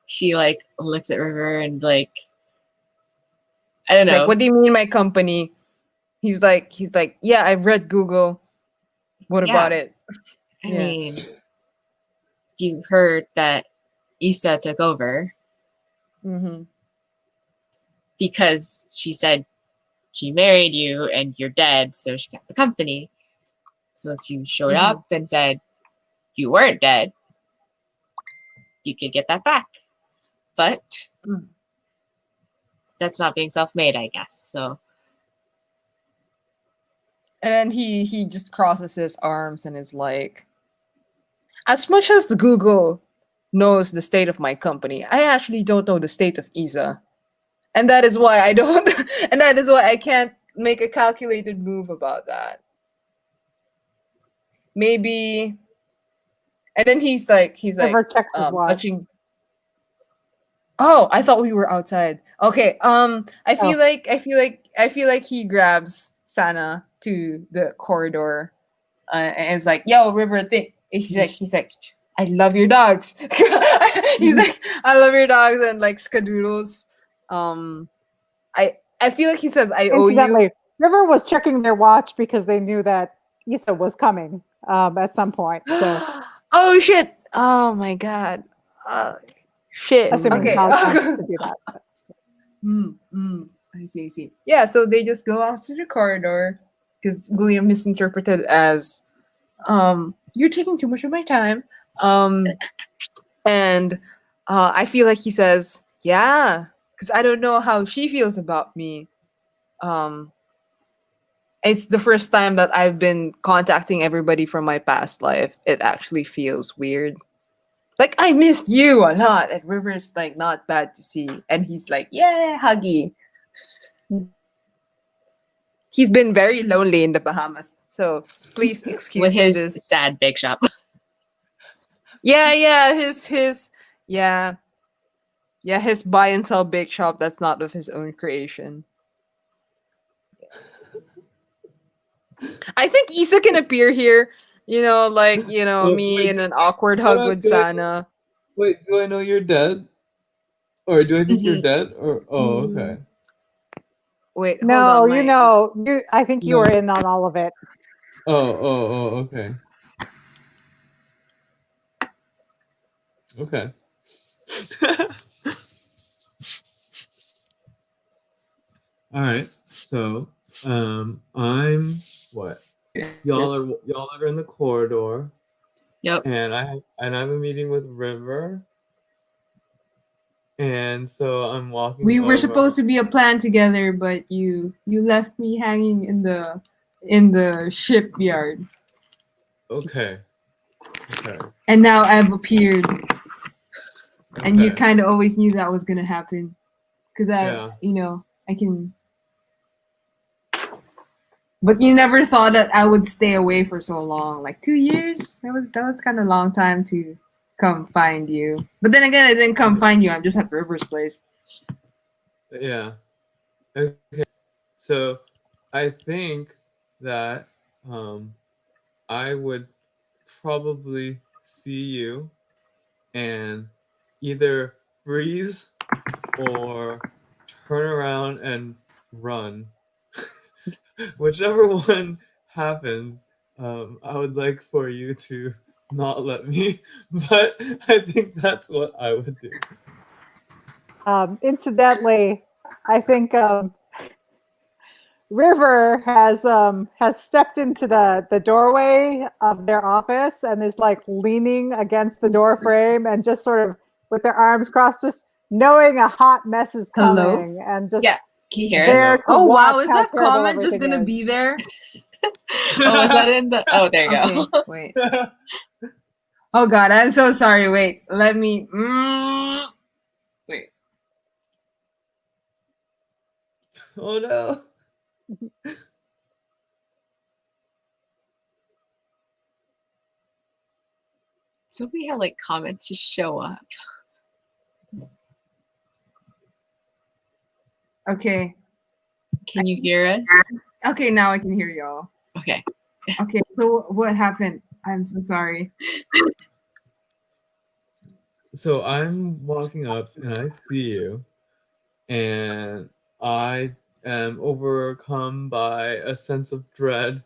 she like looks at River and like, I don't know. Like, what do you mean my company? He's like, yeah, I've read Google. What about it? I mean, you heard that Issa took over because she said she married you and you're dead, so she got the company. So if you showed up and said you weren't dead, you could get that back. But that's not being self-made, I guess. So, and then he just crosses his arms and is like, as much as the Google knows the state of my company, I actually don't know the state of Isa. And that is why I don't and that is why I can't make a calculated move about that. maybe. And then he's like River checks his watch. touching. Oh, I thought we were outside. Okay. I feel like he grabs Sana to the corridor, and is like, "Yo, River, think." He's like, "I love your dogs." He's like, "I love your dogs," and like skadoodles. I feel like he says, "I owe you." Incidentally, River was checking their watch because they knew that Issa was coming at some point. So, Oh shit! Oh my god! Shit. assuming Okay. Kaz wants to do that. I see. I see. Yeah. So they just go out to the corridor because William misinterpreted as, "You're taking too much of my time." And I feel like he says, "Yeah," because I don't know how she feels about me. Um, it's the first time that I've been contacting everybody from my past life. It actually feels weird. Like, I missed you a lot. And River's like, not bad to see. And he's like, yeah, huggy. He's been very lonely in the Bahamas. So please excuse With his this. sad bake shop. Yeah, his buy and sell bake shop that's not of his own creation. I think Issa can appear here, me Wait, in an awkward hold hug on, with Sana. wait, do I know you're dead? Or do I think you're Mhm. dead? Or okay. Wait, hold No, on. I think you No. were in on all of it. Okay. Okay. All right. So, I'm what? Y'all are in the corridor, Yep. and I have a meeting with River, and so I'm walking. We were over. supposed to be a plan together, but you left me hanging in the shipyard. Okay. Okay. And now I've appeared. And you Okay. kind of always knew that was going to happen. Because Yeah. I can. But you never thought that I would stay away for so long. Like 2 years? That was kind of a long time to come find you. But then again, I didn't come find you. I'm just at River's place. Yeah. Okay. So, I think that I would probably see you and either freeze or turn around and run. Whichever one happens, I would like for you to not let me, but I think that's what I would do. Incidentally, I think River has stepped into the doorway of their office and is like leaning against the door frame and just sort of with their arms crossed, just knowing a hot mess is Hello? coming and just Yeah. Can you hear there us? to Oh, wow. watch Is how that terrible comment just everything going to is. be there? Oh, is that in the? Oh, there you Okay, go. wait. Oh, God. I'm so sorry. Wait. Let me. Wait. Oh no. So we had like comments just show up. Okay. Can you hear us? Okay, now I can hear y'all. Okay. Okay, so what happened? I'm so sorry. So I'm walking up and I see you, and I am overcome by a sense of dread,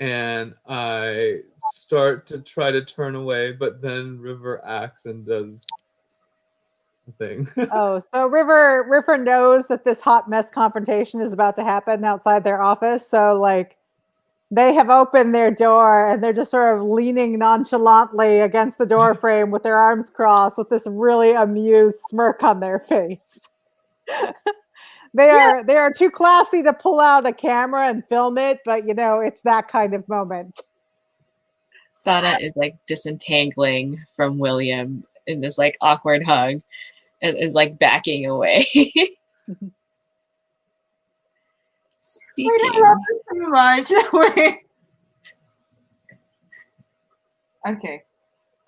and I start to try to turn away, but then River acts and does the thing. Oh, so River knows that this hot mess confrontation is about to happen outside their office. So like they have opened their door and they're just sort of leaning nonchalantly against the door frame with their arms crossed with this really amused smirk on their face. They are too classy to pull out a camera and film it, but it's that kind of moment. Sana is like disentangling from William in this like awkward hug and is like backing away. Speaking. Wait, I love it so much. Wait. Okay.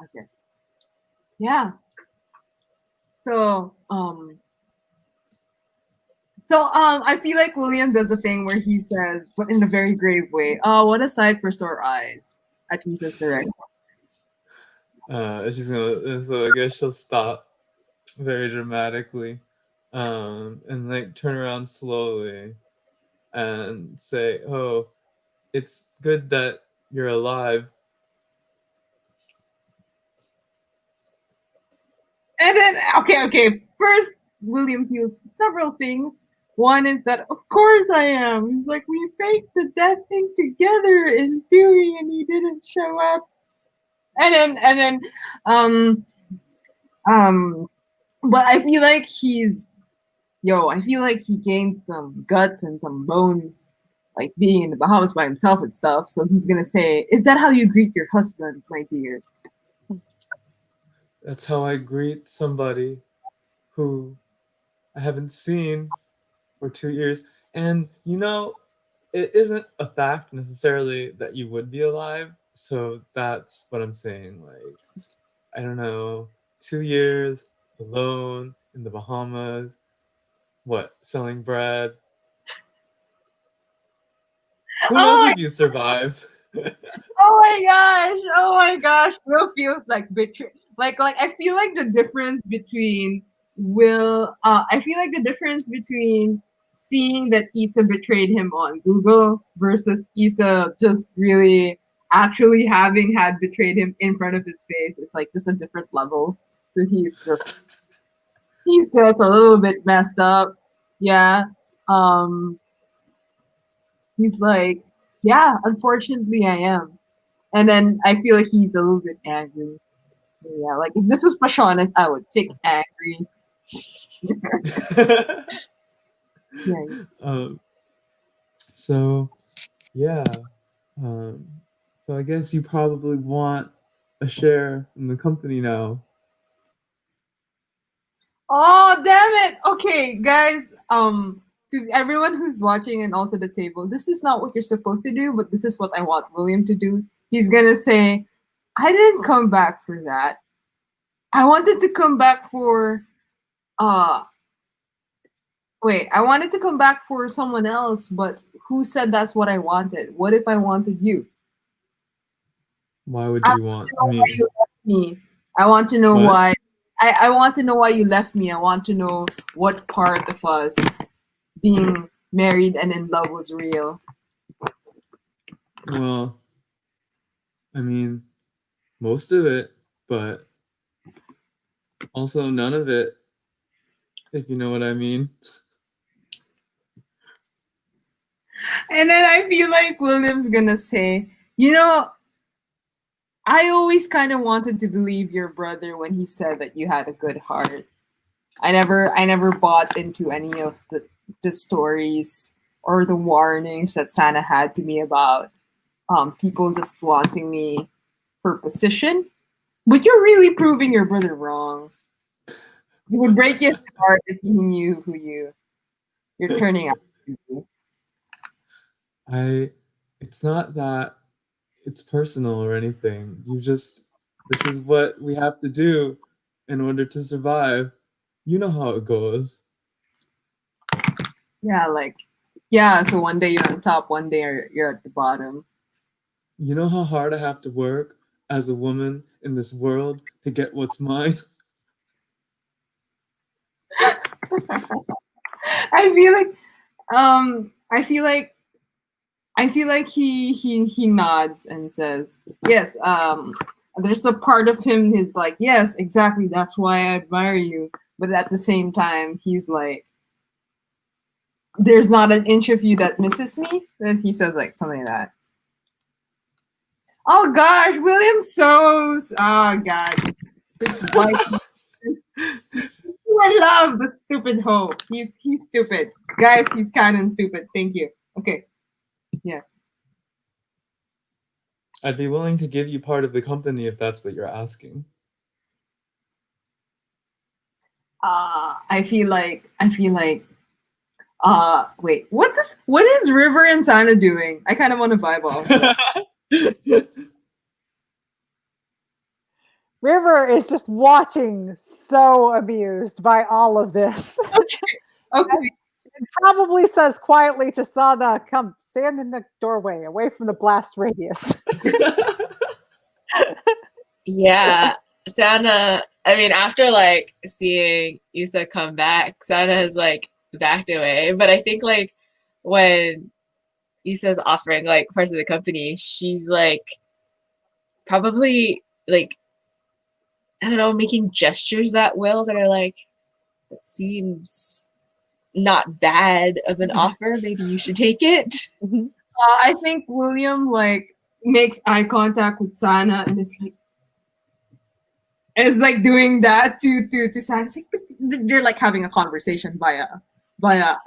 Okay. Yeah. So I feel like William does a thing where he says, but in a very grave way, "Oh, what a sight for sore eyes." At least as direct. She's gonna. So I guess she'll stop very dramatically, and like turn around slowly, and say, "Oh, it's good that you're alive." And then, okay. First, William feels several things. One is that, of course I am. He's like, we faked the death thing together in theory, and he didn't show up. And then, um, um, but I feel like I feel like he gained some guts and some bones, like being in the Bahamas by himself and stuff. So he's gonna say, "Is that how you greet your husband, my dear?" That's how I greet somebody who I haven't seen for 2 years. And it isn't a fact necessarily that you would be alive. So that's what I'm saying. Like, I don't know, 2 years alone in the Bahamas, what, selling bread? Who knows Oh if you survive? Oh my gosh. Will feels like betray. Like I feel like the difference between I feel like the difference between seeing that Issa betrayed him on Google versus Issa just really actually having had betrayed him in front of his face is like just a different level. So he's just a little bit messed up. Yeah. Um he's like, yeah, unfortunately I am. And then I feel like he's a little bit angry. Yeah, like if this was Pashonas, I would tick angry. Yeah. um, so, yeah. Um, so I guess you probably want a share in the company now. Oh damn it! Okay, guys. To everyone who's watching and also the table, this is not what you're supposed to do, but this is what I want William to do. He's gonna say, "I didn't come back for that. I wanted to come back for uh wait, I wanted to come back for someone else, but who said that's what I wanted? What if I wanted you? Why would I you want to want know why me? you left me. I want to know What? why. I want to know why you left me. I want to know what part of us being married and in love was real. Well, I mean, most of it, but also none of it, if you know what I mean. And then I feel like William's gonna say, you know, I always kind of wanted to believe your brother when he said that you had a good heart. I never bought into any of the stories or the warnings that Santa had to me about people just wanting me for position. But you're really proving your brother wrong. It would break his heart if he knew who you're turning out to be. It's not that it's personal or anything. This is what we have to do in order to survive. You know how it goes. Yeah, like yeah. So one day you're on top, one day you're at the bottom. You know how hard I have to work as a woman in this world to get what's mine? I feel like I feel like he nods and says, "Yes, there's a part of him is like, yes, exactly, that's why I admire you." But at the same time, he's like, "There's not an inch of you that misses me." Then he says like something like that. Oh gosh, William So's. Oh god, this white. This, who I love the stupid hoe. He's stupid, guys. He's canon stupid. Thank you. Okay, yeah. I'd be willing to give you part of the company if that's what you're asking. I feel like wait, what is River and Sana doing? I kind of want to vibe off. River is just watching, so amused by all of this. Okay. And probably says quietly to Sana, "Come, stand in the doorway, away from the blast radius." Yeah, Sana. I mean, after like seeing Issa come back, Sana has like backed away. But I think like when Issa's offering like parts of the company, she's like probably like I don't know, making gestures at Will that are like that seems not bad of an offer. Maybe you should take it. Mhm. I think William like makes eye contact with Sana and is like doing that to Sana. It's like they're like having a conversation via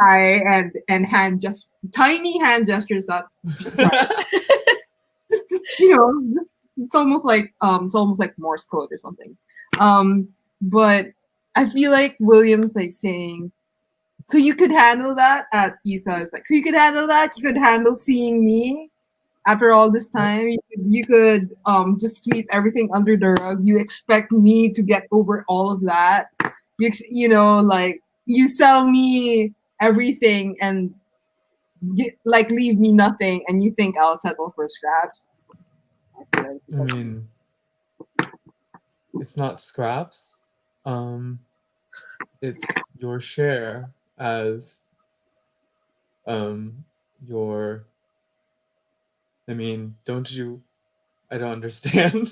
eye and hand, just tiny hand gestures that just it's almost like Morse code or something. But I feel like William's like saying, so you could handle that. At Issa is like, so you could handle that. You could handle seeing me after all this time. You could just sweep everything under the rug. You expect me to get over all of that. Like you sell me everything and like leave me nothing, and you think I'll settle for scraps. I feel I like mean, it's not scraps. It's your share as your. I mean, don't you? I don't understand.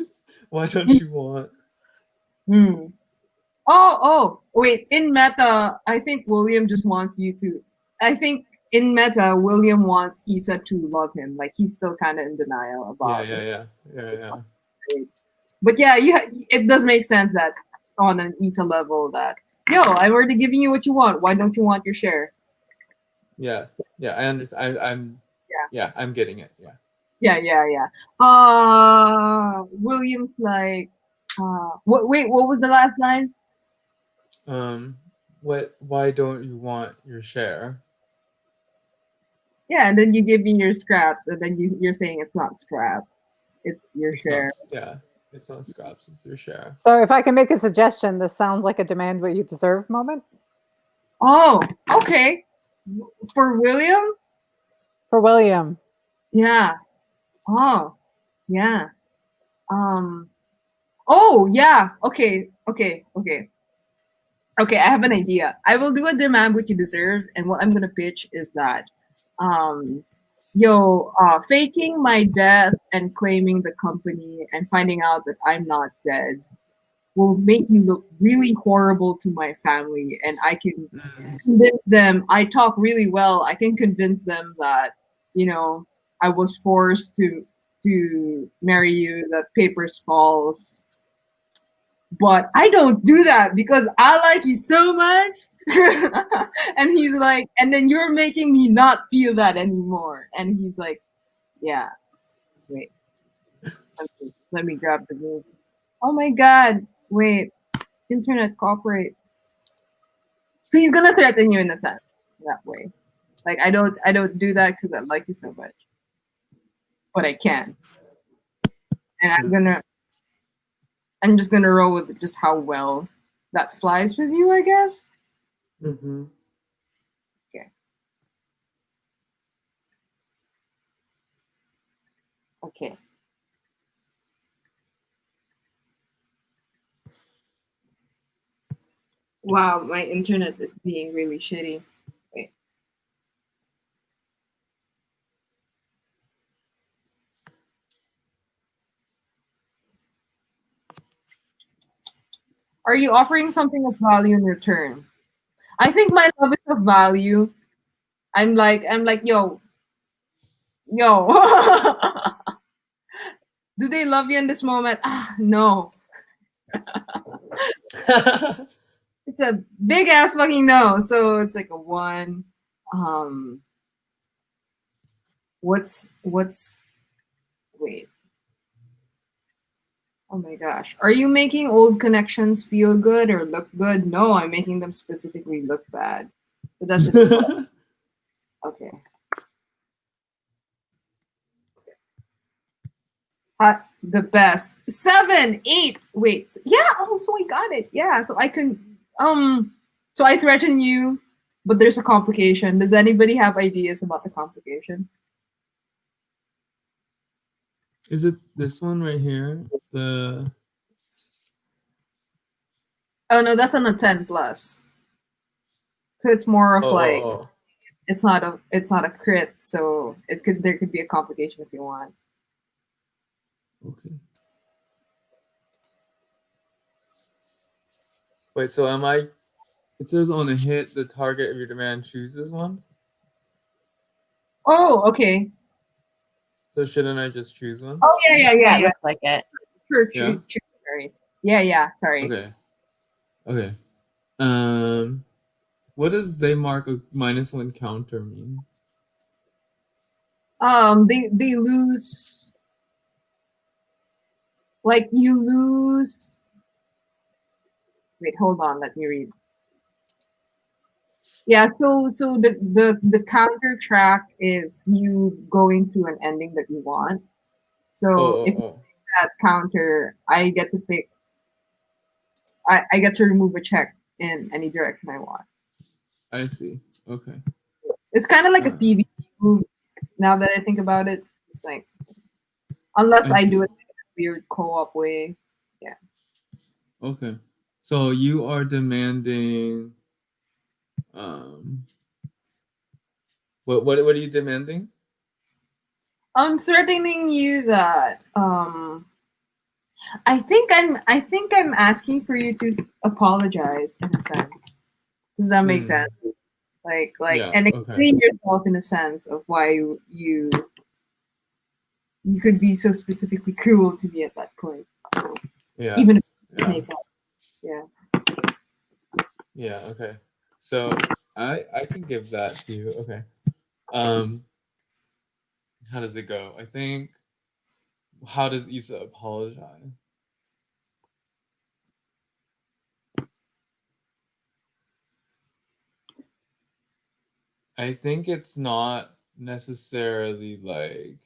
Why don't you want? Hmm. Oh, wait. In meta, I think William just wants you to. I think in meta, William wants Issa to love him. Like he's still kind of in denial Yeah, about it. yeah. But yeah, it does make sense that on an Issa level that, yo, I'm already giving you what you want. Why don't you want your share? Yeah. I understand. I'm. Yeah, I'm getting it. Yeah. Yeah. William's like, wait, what was the last line? What? Why don't you want your share? Yeah, and then you give me your scraps, and then you're saying it's not scraps, it's your It's share. not. Yeah. It's not scraps. It's your share. So, if I can make a suggestion, this sounds like a demand what you deserve moment Oh, okay. For William? for William. Yeah. Oh, yeah. Um. Oh, yeah. Okay, I have an idea. I will do a demand what you deserve, and what I'm gonna pitch is that, um, faking my death and claiming the company and finding out that I'm not dead will make you look really horrible to my family, and I can convince them. I talk really well. I can convince them that you know I was forced to marry you, that papers false, but I don't do that because I like you so much. And he's like, and then you're making me not feel that anymore. And he's like, yeah, wait, let me grab the move. Oh my god, wait, internet cooperate. So he's gonna threaten you in a sense that way. Like I don't do that because I like you so much, but I can, and I'm just gonna roll with just how well that flies with you, I guess. Mm-hmm. Okay. Okay. Wow, my internet is being really shitty. Wait. Are you offering something of value in return? I think my love is of value. I'm like, yo. Do they love you in this moment? Ah, no. It's a big ass fucking no. So it's like a one. Um, what's wait. Oh my gosh. Are you making old connections feel good or look good? No, I'm making them specifically look bad. So that's just okay. the best. 7, 8. Wait. Yeah. Oh, so I got it. Yeah. So I can. So I threaten you, but there's a complication. Does anybody have ideas about the complication? Is it this one right here? The Oh no, that's on a 10 plus. So it's more of like oh. it's not a crit. So there could be a complication if you want. Okay. Wait, so am I? It says on a hit, the target of your demand chooses one. Oh, okay. So shouldn't I just choose one? Oh yeah. Looks like it. Sure, Yeah? sorry. Yeah. Sorry. Okay. Okay. What does they mark a -1 counter mean? They lose. Like you lose. Wait, hold on. Let me read. Yeah, so the counter track is you going to an ending that you want. So if Oh. that counter, I get to pick. I get to remove a check in any direction I want. I see. Okay. It's kind of like a Uh, PvP move. Now that I think about it, it's like unless I I do see. it in a weird co-op way. Yeah. Okay. So you are demanding. Um. What are you demanding? I'm threatening you that I think I'm asking for you to apologize in a sense. Does that make Hmm. sense? Like Yeah. and Okay. explain yourself in a sense of why you could be so specifically cruel to me at that point. Yeah. Even if it's Yeah. snake eyes. Yeah. Yeah. Okay. So I can give that to you. Okay. Um. How does it go? I think. How does Issa apologize? I think it's not necessarily like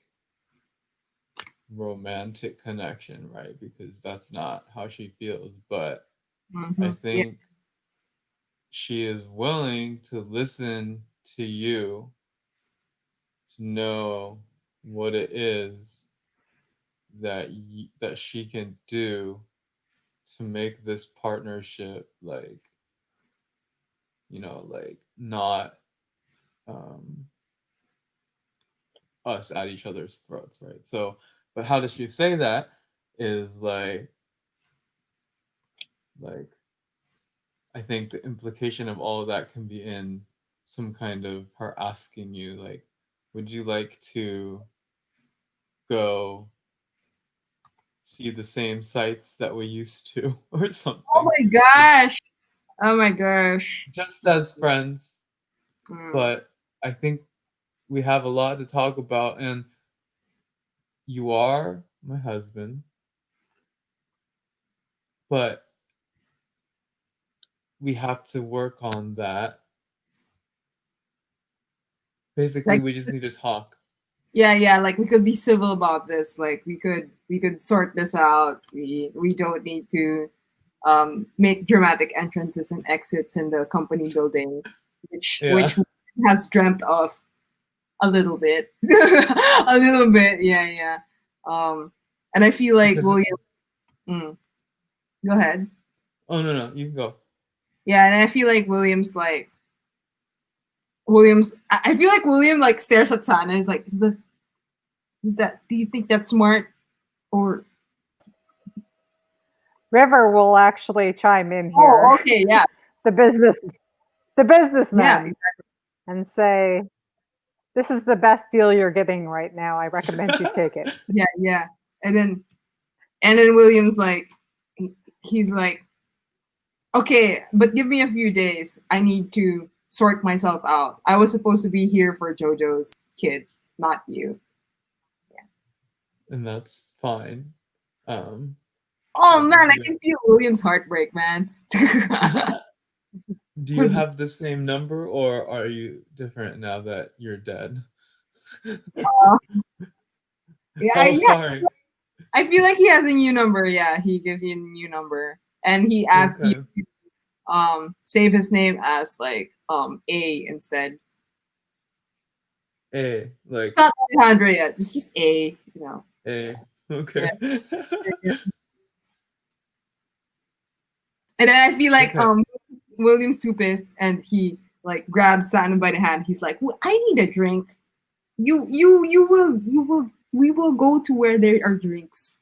romantic connection, right? Because that's not how she feels. But I Yeah. think she is willing to listen to you to know what it is that she can do to make this partnership like like not um us at each other's throats, right? So but how does she say that is like I think the implication of all of that can be in some kind of her asking you like, would you like to go see the same sights that we used to or Oh something? my gosh. Oh my gosh. Just as friends, Mm. but I think we have a lot to talk about, and you are my husband, but we have to work on that. Basically, Like we just need to talk. yeah, like we could be civil about this. Like we could sort this out. We don't need to make dramatic entrances and exits in the company building, which Yeah. has dreamt of a little bit, a little bit. Yeah. And I feel like Because William. Mm, go ahead. oh no, you can go. Yeah, and I feel like Williams. I feel like William like stares at Sana. And is like, is that? Do you think that's smart or? River will actually chime in Oh, here, okay, yeah, the business, the yeah, businessman, and say, "This is the best deal you're getting right now. I recommend you take it." yeah. And then Williams like, he's like, okay, but give me a few days. I need to sort myself out. I was supposed to be here for JoJo's kid, not you. And that's fine. Oh Like man, I can feel William's heartbreak, man. do you have the same number or are you different now that you're dead? Yeah, Oh, yeah. sorry. I feel like he has a new number. Yeah, he gives you a new number, and he asks you Okay. to save his name as like A instead. A, It's like not Alejandro yet. It's just A. You know. A. Yeah. Okay. And then I feel like Okay. William's too pissed, and he like grabs Simon by the hand. He's like, well, "I need a drink. You will. We will go to where there are drinks."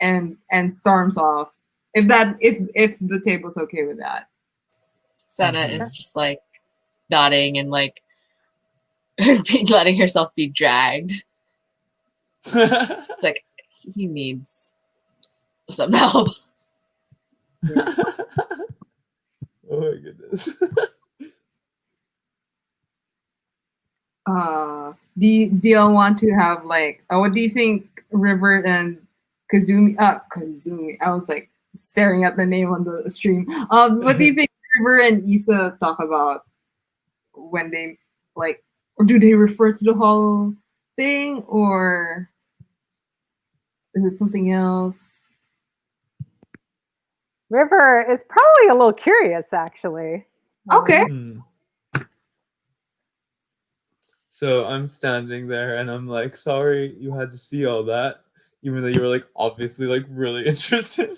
And storms off. If the table's okay with that. Senna Mhm. is just like nodding and like letting herself be dragged. It's like he needs some help. Oh my goodness. Do y'all want to have like what do you think River and Kazumi, I was like staring at the name on the stream. What do you think River and Issa talk about when they like, or do they refer to the whole thing, or is it something else? River is probably a little curious, actually. Okay. Hmm. So I'm standing there and I'm like, sorry you had to see all that, even though you were like obviously like really interested.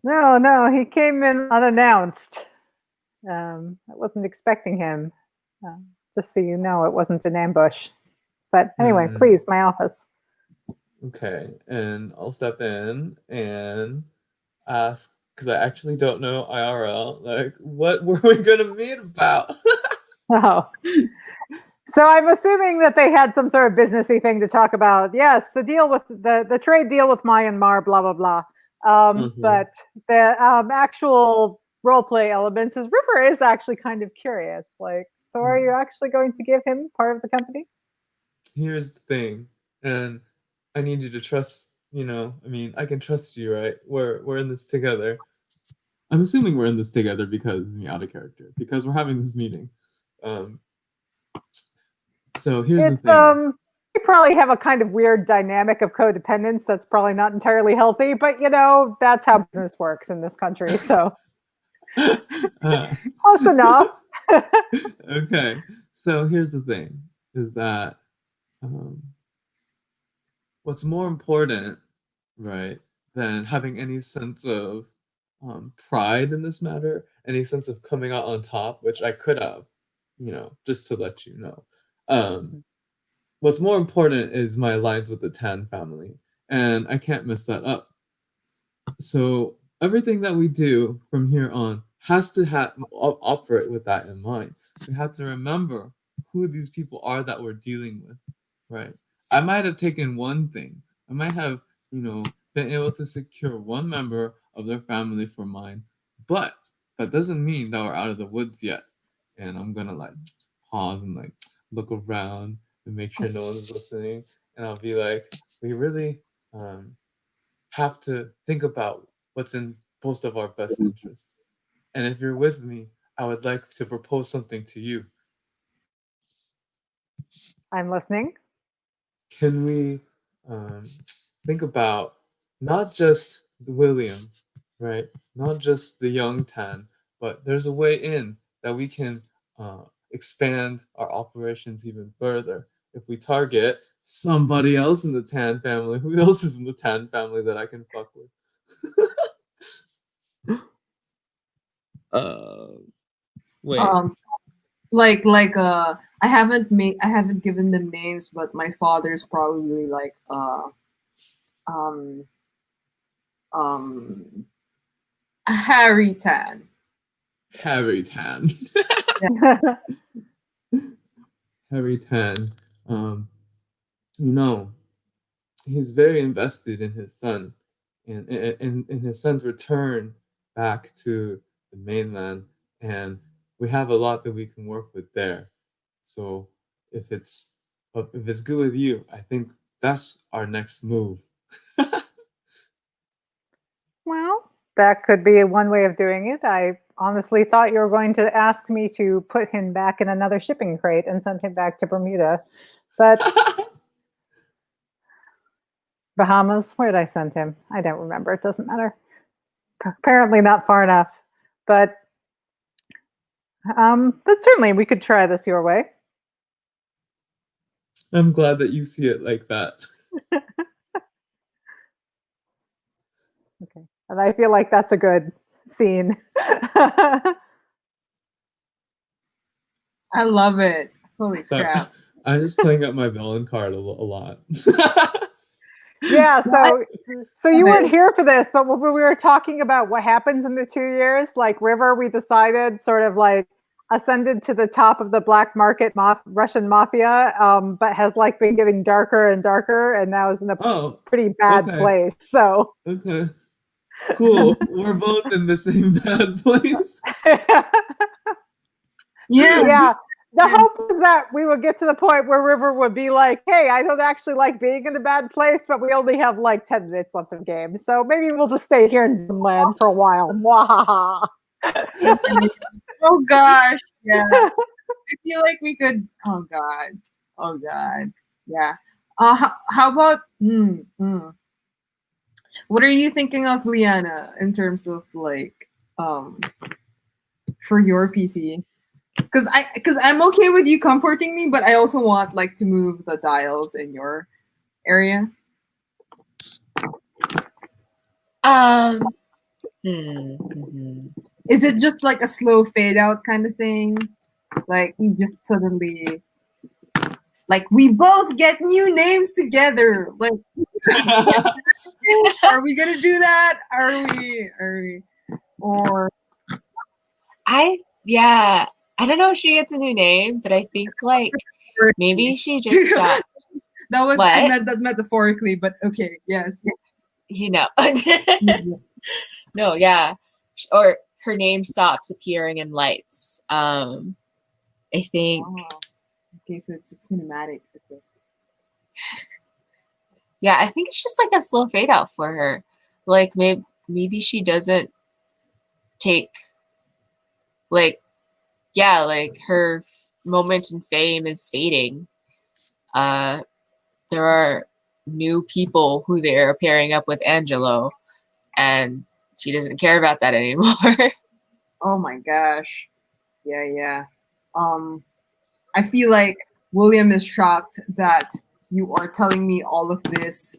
No, he came in unannounced. I wasn't expecting him. Just so you know, it wasn't an ambush. But anyway, Hmm. please, my office. Okay, and I'll step in and ask because I actually don't know IRL. Like, what were we gonna meet about? Oh. So I'm assuming that they had some sort of businessy thing to talk about. Yes, the deal with the trade deal with Myanmar, blah blah blah. Mhm. But the actual role play elements is River is actually kind of curious. Like, so are you Hmm. actually going to give him part of the company? Here's the thing, and I need you to trust. I mean, I can trust you, right? We're in this together. I'm assuming we're in this together because it's me out of character because we're having this meeting. Um, so here's the It's thing. we probably have a kind of weird dynamic of codependence that's probably not entirely healthy, but that's how business works in this country. So uh, close enough. okay, so here's the thing: is that um, what's more important, right, than having any sense of pride in this matter, any sense of coming out on top, which I could have, just to let you know. Um, what's more important is my alliance with the Tan family, and I can't mess that up. So everything that we do from here on has to operate with that in mind. We have to remember who these people are that we're dealing with, right? I might have taken one thing. I might have, been able to secure one member of their family for mine, but that doesn't mean that we're out of the woods yet. And I'm gonna like pause and like look around and make sure no one's listening. And I'll be like, we really have to think about what's in most of our best interests. And if you're with me, I would like to propose something to you. I'm listening. Can we um, think about not just William, right? Not just the young Tan, but there's a way in that we can expand our operations even further. If we target somebody else in the Tan family, who else is in the Tan family that I can fuck with? uh, wait. Um, I haven't given them names, but my father's probably like um um Harry Tan. Harry Tan. Harry Tan. Um, you know, he's very invested in his son and in his son's return back to the mainland. And we have a lot that we can work with there. So if it's if it's good with you, I think that's our next move. Well, that could be one way of doing it. I honestly thought you were going to ask me to put him back in another shipping crate and send him back to Bermuda. But Bahamas. Where did I send him? I don't remember. It doesn't matter. Apparently not far enough. But certainly we could try this your way. I'm glad that you see it like that. Okay. And I feel like that's a good scene. I love it. Holy So crap. I'm just playing up my villain card a lot. Yeah, Well, so love you weren't it. here for this, but when we were talking about what happens in the 2 years, like River, we decided sort of like ascended to the top of the black market Russian mafia, but has like been getting darker and darker, and now is in a Oh, pretty bad okay. place. So Okay. Cool. We're both in the same bad place. Yeah. yeah, the hope was that we would get to the point where River would be like, hey, I don't actually like being in a bad place, but we only have like 10 minutes left of game. So maybe we'll just stay here in Dreamland for a while. Mwahaha. Oh gosh. Yeah. I feel like we could. Oh god. Oh god. Yeah. How about? What are you thinking of, Liana, in terms of like for your PC? Because I'm okay with you comforting me, but I also want like to move the dials in your area. Mhm. Is it just like a slow fade out kind of thing? Like you just suddenly like we both get new names together. Like are we gonna do that? Are we or Yeah, I don't know if she gets a new name, but I think like maybe she just stops. that was I What? meant that metaphorically, but okay, yes. You know. Yeah. No, yeah. Or her name stops appearing in lights. I think Oh, okay, so it's a cinematic. Okay. yeah, I think it's just like a slow fade out for her. Like maybe she doesn't take like yeah, like her moment in fame is fading. There are new people who they're pairing up with Angelo, and she doesn't care about that anymore. Oh my gosh. Yeah, yeah. Um, I feel like William is shocked that you are telling me all of this.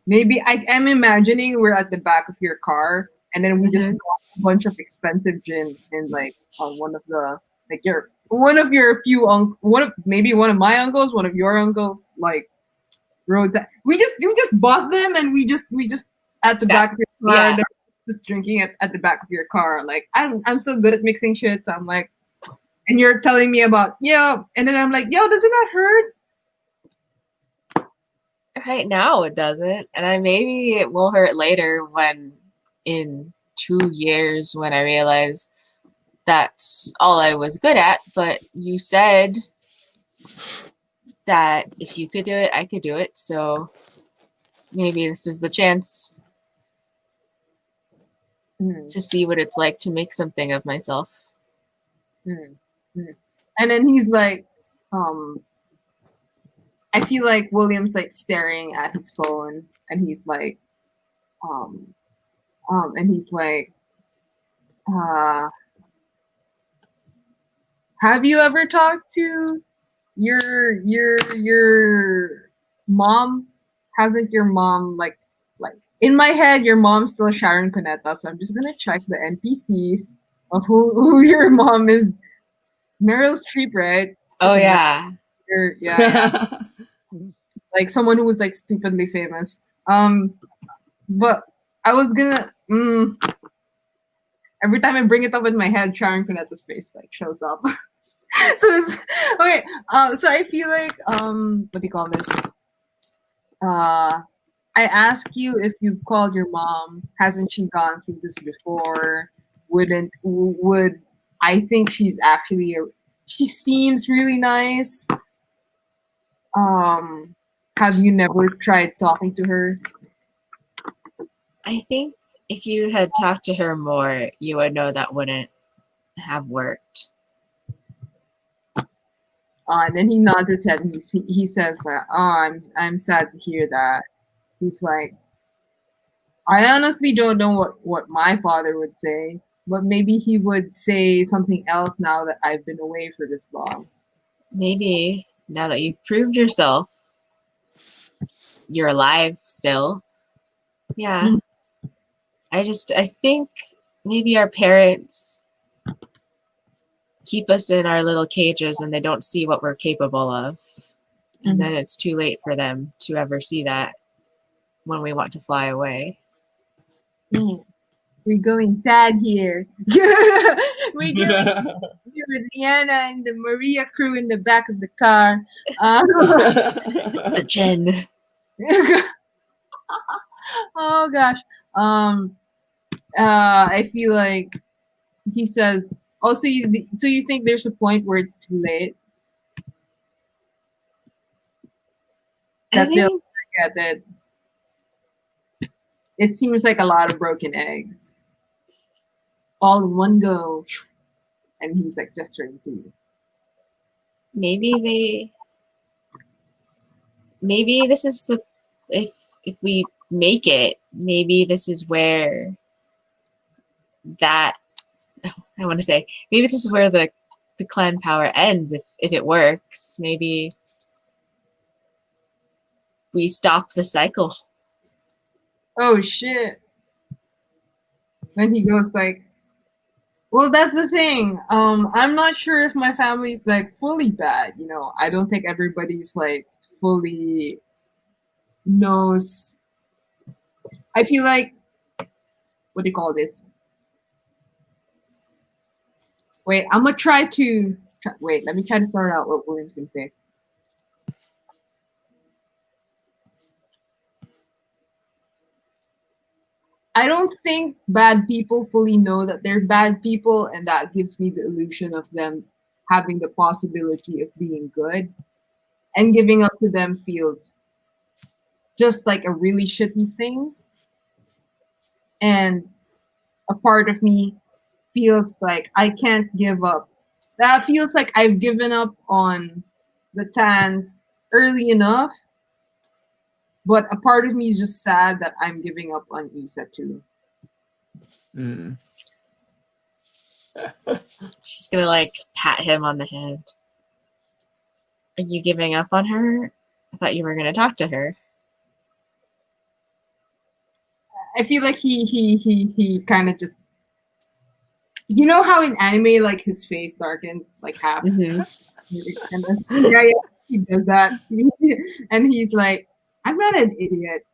Maybe I am imagining we're at the back of your car, and then we just Mhm. bought a bunch of expensive gin in like one of the like your one of your few maybe one of my uncles, one of your uncles, like roads. We just bought them, and we just at the Scott, back of your car, yeah, and just drinking it at the back of your car. Like I'm so good at mixing shit, so I'm like, and you're telling me about and then I'm like, yo, doesn't that hurt? right now it doesn't, and maybe it will hurt later when in 2 years when I realize that's all I was good at. But you said that if you could do it, I could do it. So maybe this is the chance Mm, to see what it's like to make something of myself. mm, mm. And then he's like, um, I feel like William's like staring at his phone, and he's like, um, and he's like, uh, have you ever talked to your mom? Hasn't your mom like in my head your mom's still Sharon Cuneta, so I'm just gonna check the NPCs of who your mom is. Meryl Streep, right? It's Oh like a yeah. yeah, like someone who was like stupidly famous. But I was gonna every time I bring it up in my head, Sharon Cuneta's face like shows up. So it's okay. So I feel like what do you call this? Uh, I ask you if you've called your mom. Hasn't she gone through this before? Would I think she's actually she seems really nice. Um, have you never tried talking to her? I think if you had talked to her more, you would know that wouldn't have worked. And then he nods his head and he says, "Oh, I'm sad to hear that." He's like, I honestly don't know what my father would say, but maybe he would say something else now that I've been away for this long. Maybe now that you've proved yourself, you're alive still. Yeah. Mm. I think maybe our parents keep us in our little cages and they don't see what we're capable of. And then it's too late for them to ever see that when we want to fly away. We're going sad here. We're just here with Liana and the Maria crew in the back of the car. It's the Jen. Oh gosh. I feel like he says. Also, so you think there's a point where it's too late I that they'll think forget that it seems like a lot of broken eggs, all in one go, and he's like just turning through. maybe this is the if we make it, maybe this is where that I want to say maybe this is where the clan power ends if it works. Maybe we stop the cycle. Oh shit! Then he goes like, "Well, that's the thing. I'm not sure if my family's like fully bad. You know, I don't think everybody's like fully knows. I feel like what do you call this? Wait, I'm gonna try to wait. Let me try to sort out what Williams can say. I don't think bad people fully know that they're bad people, and that gives me the illusion of them having the possibility of being good. And giving up to them feels just like a really shitty thing. And a part of me feels like I can't give up. That feels like I've given up on the Tans early enough, but a part of me is just sad that I'm giving up on Isa too. Mm. Just gonna like pat him on the head. Are you giving up on her? I thought you were gonna talk to her. I feel like he kind of just, you know how in anime like his face darkens like half. Mm-hmm. Yeah, he does that, and he's like, "I'm not an idiot.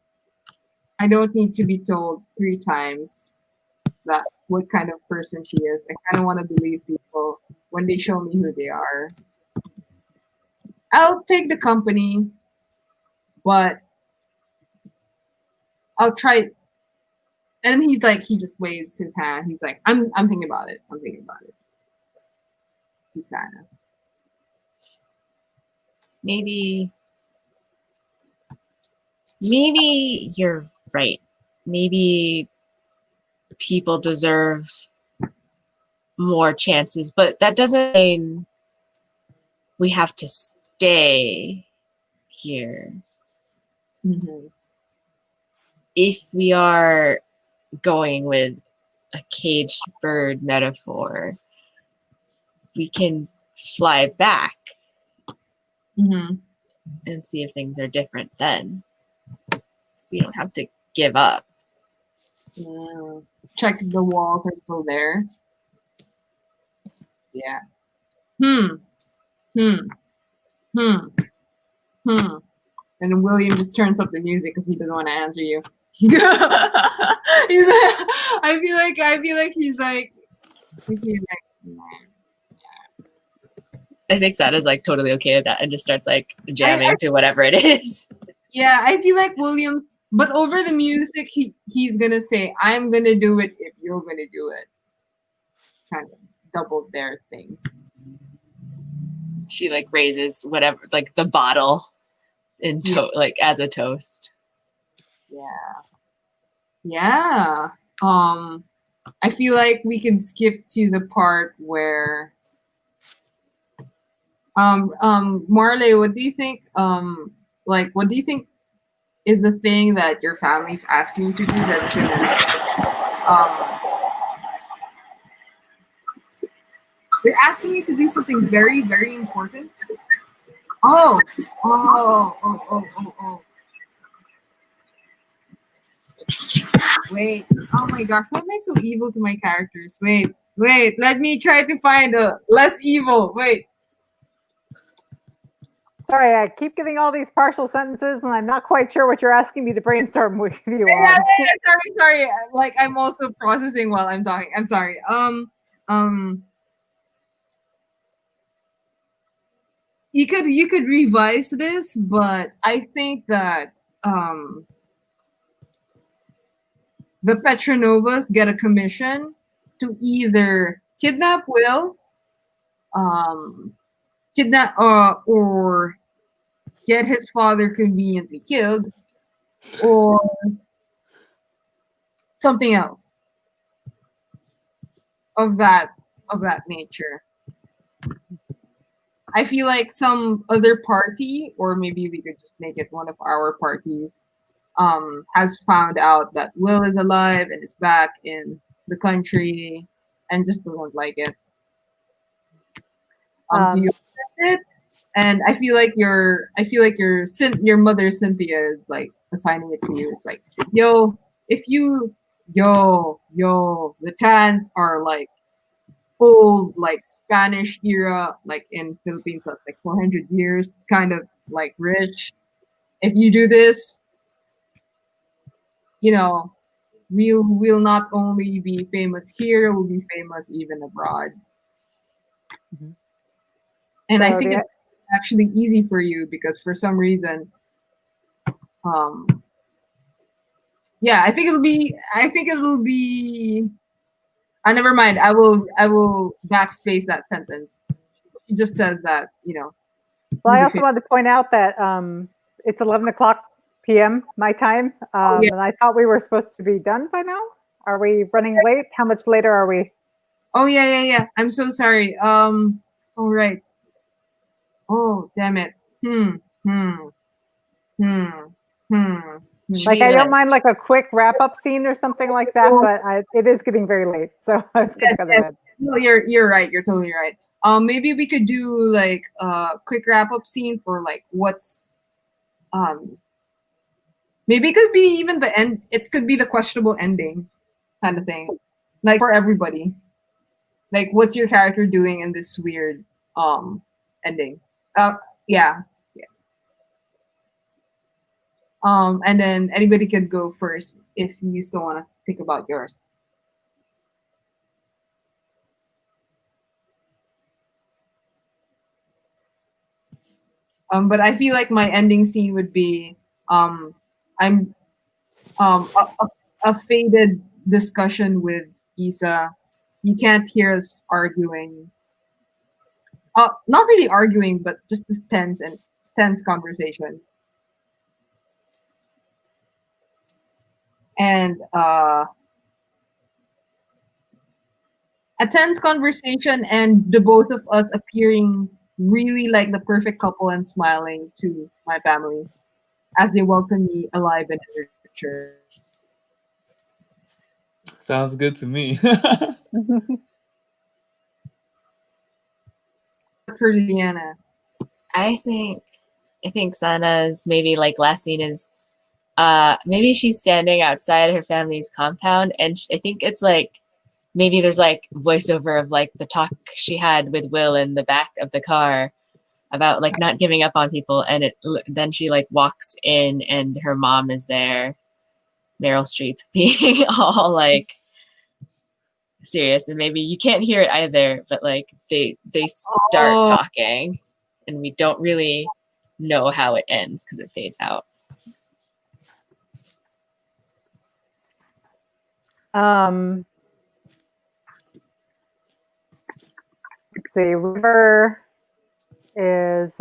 I don't need to be told 3 times that what kind of person she is. I kind of want to believe people when they show me who they are. I'll take the company, but I'll try." And he's like, he just waves his hand. He's like, I'm thinking about it. I'm thinking about it. He's sad. Maybe you're right. Maybe people deserve more chances, but that doesn't mean we have to stay here. Mm-hmm. If we are going with a caged bird metaphor, we can fly back Mm-hmm. and see if things are different then. We don't have to give up. Check if the walls are still there. Yeah. And William just turns up the music because he doesn't want to answer you. He's like, I feel like he's like, I think Sada's like totally okay with that and just starts like jamming to whatever it is. yeah, I feel like Williams, but over the music, he's gonna say, "I'm gonna do it if you're gonna do it." Kind of double their thing. She like raises whatever, like the bottle in like as a toast. Yeah. I feel like we can skip to the part where Marley, what do you think? What do you think is the thing that your family's asking you to do that's gonna um they're asking you to do something very, very important. Oh, oh. Wait. Oh my gosh, why am I so evil to my characters? Wait. Let me try to find a less evil. Wait. Sorry, I keep getting all these partial sentences, and I'm not quite sure what you're asking me to brainstorm with you Yeah, on. sorry. Like I'm also processing while I'm talking. I'm sorry. Um. You could revise this, but I think that the Petronovas get a commission to either kidnap Will, um, kidnap or get his father conveniently killed, or something else of that nature. I feel like some other party, or maybe we could just make it one of our parties, has found out that Will is alive and is back in the country and just doesn't like it. Do you Um, accept it? And I feel like your mother Cynthia is like assigning it to you. It's like, yo, if you the Tans are like old like Spanish era, like in Philippines that's like 400 years, kind of like rich. If you do this, you know, we'll not only be famous here, we'll be famous even abroad. Mhm. And I so think the it's actually easy for you because for some reason, um, yeah, I think it'll be. Never mind. I will backspace that sentence. It just says that well, you'll I be also famous. wanted to point out that it's 11 o'clock p.m. my time, Oh yeah. and I thought we were supposed to be done by now. Are we running late? How much later are we? Oh yeah. I'm so sorry. All right. Oh damn it. Hmm. Hmm. Hmm. Hmm. Should Hmm. Like, we I don't like mind like a quick wrap up scene or something like that, Oh, but it is getting very late, so I was going yes. to go to Yes. bed. No, you're right. You're totally right. Maybe we could do like a quick wrap up scene for like what's um. Maybe it could be even the end. It could be the questionable ending kind of thing, like for everybody. Like, what's your character doing in this weird ending? Uh, yeah, yeah. And then anybody could go first if you still want to think about yours. But I feel like my ending scene would be um, I'm a faded discussion with Isa. You can't hear us arguing. Not really arguing, but just this tense conversation. And a tense conversation and the both of us appearing really like the perfect couple and smiling to my family as they welcome me alive and in their church. Sounds good to me. What for Liana? I think Sana's maybe like last scene is maybe she's standing outside her family's compound and I think it's like maybe there's like voiceover of like the talk she had with Will in the back of the car about like not giving up on people and then she like walks in and her mom is there, Meryl Streep being all like serious and maybe you can't hear it either but like they start Oh, talking and we don't really know how it ends because it fades out. um, let's see. River is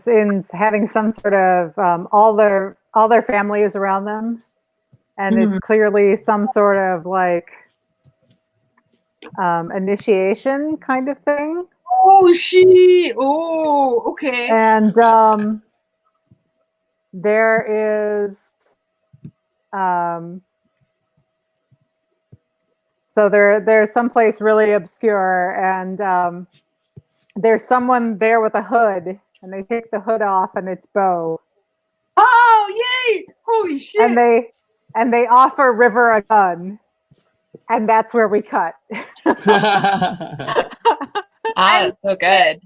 in having some sort of all their family is around them, and it's mhm. clearly some sort of like initiation kind of thing. Oh, she. Oh, okay. And there is, so there's someplace really obscure, and there's someone there with a hood, and they take the hood off, and it's Bo, Oh, yay! Holy shit! and they offer River a gun, and that's where we cut. That's so good.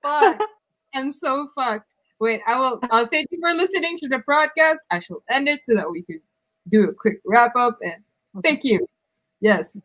Fuck. I'm so fucked. Wait, I'll thank you for listening to the broadcast. I shall end it so that we can do a quick wrap up, and thank you. Yes.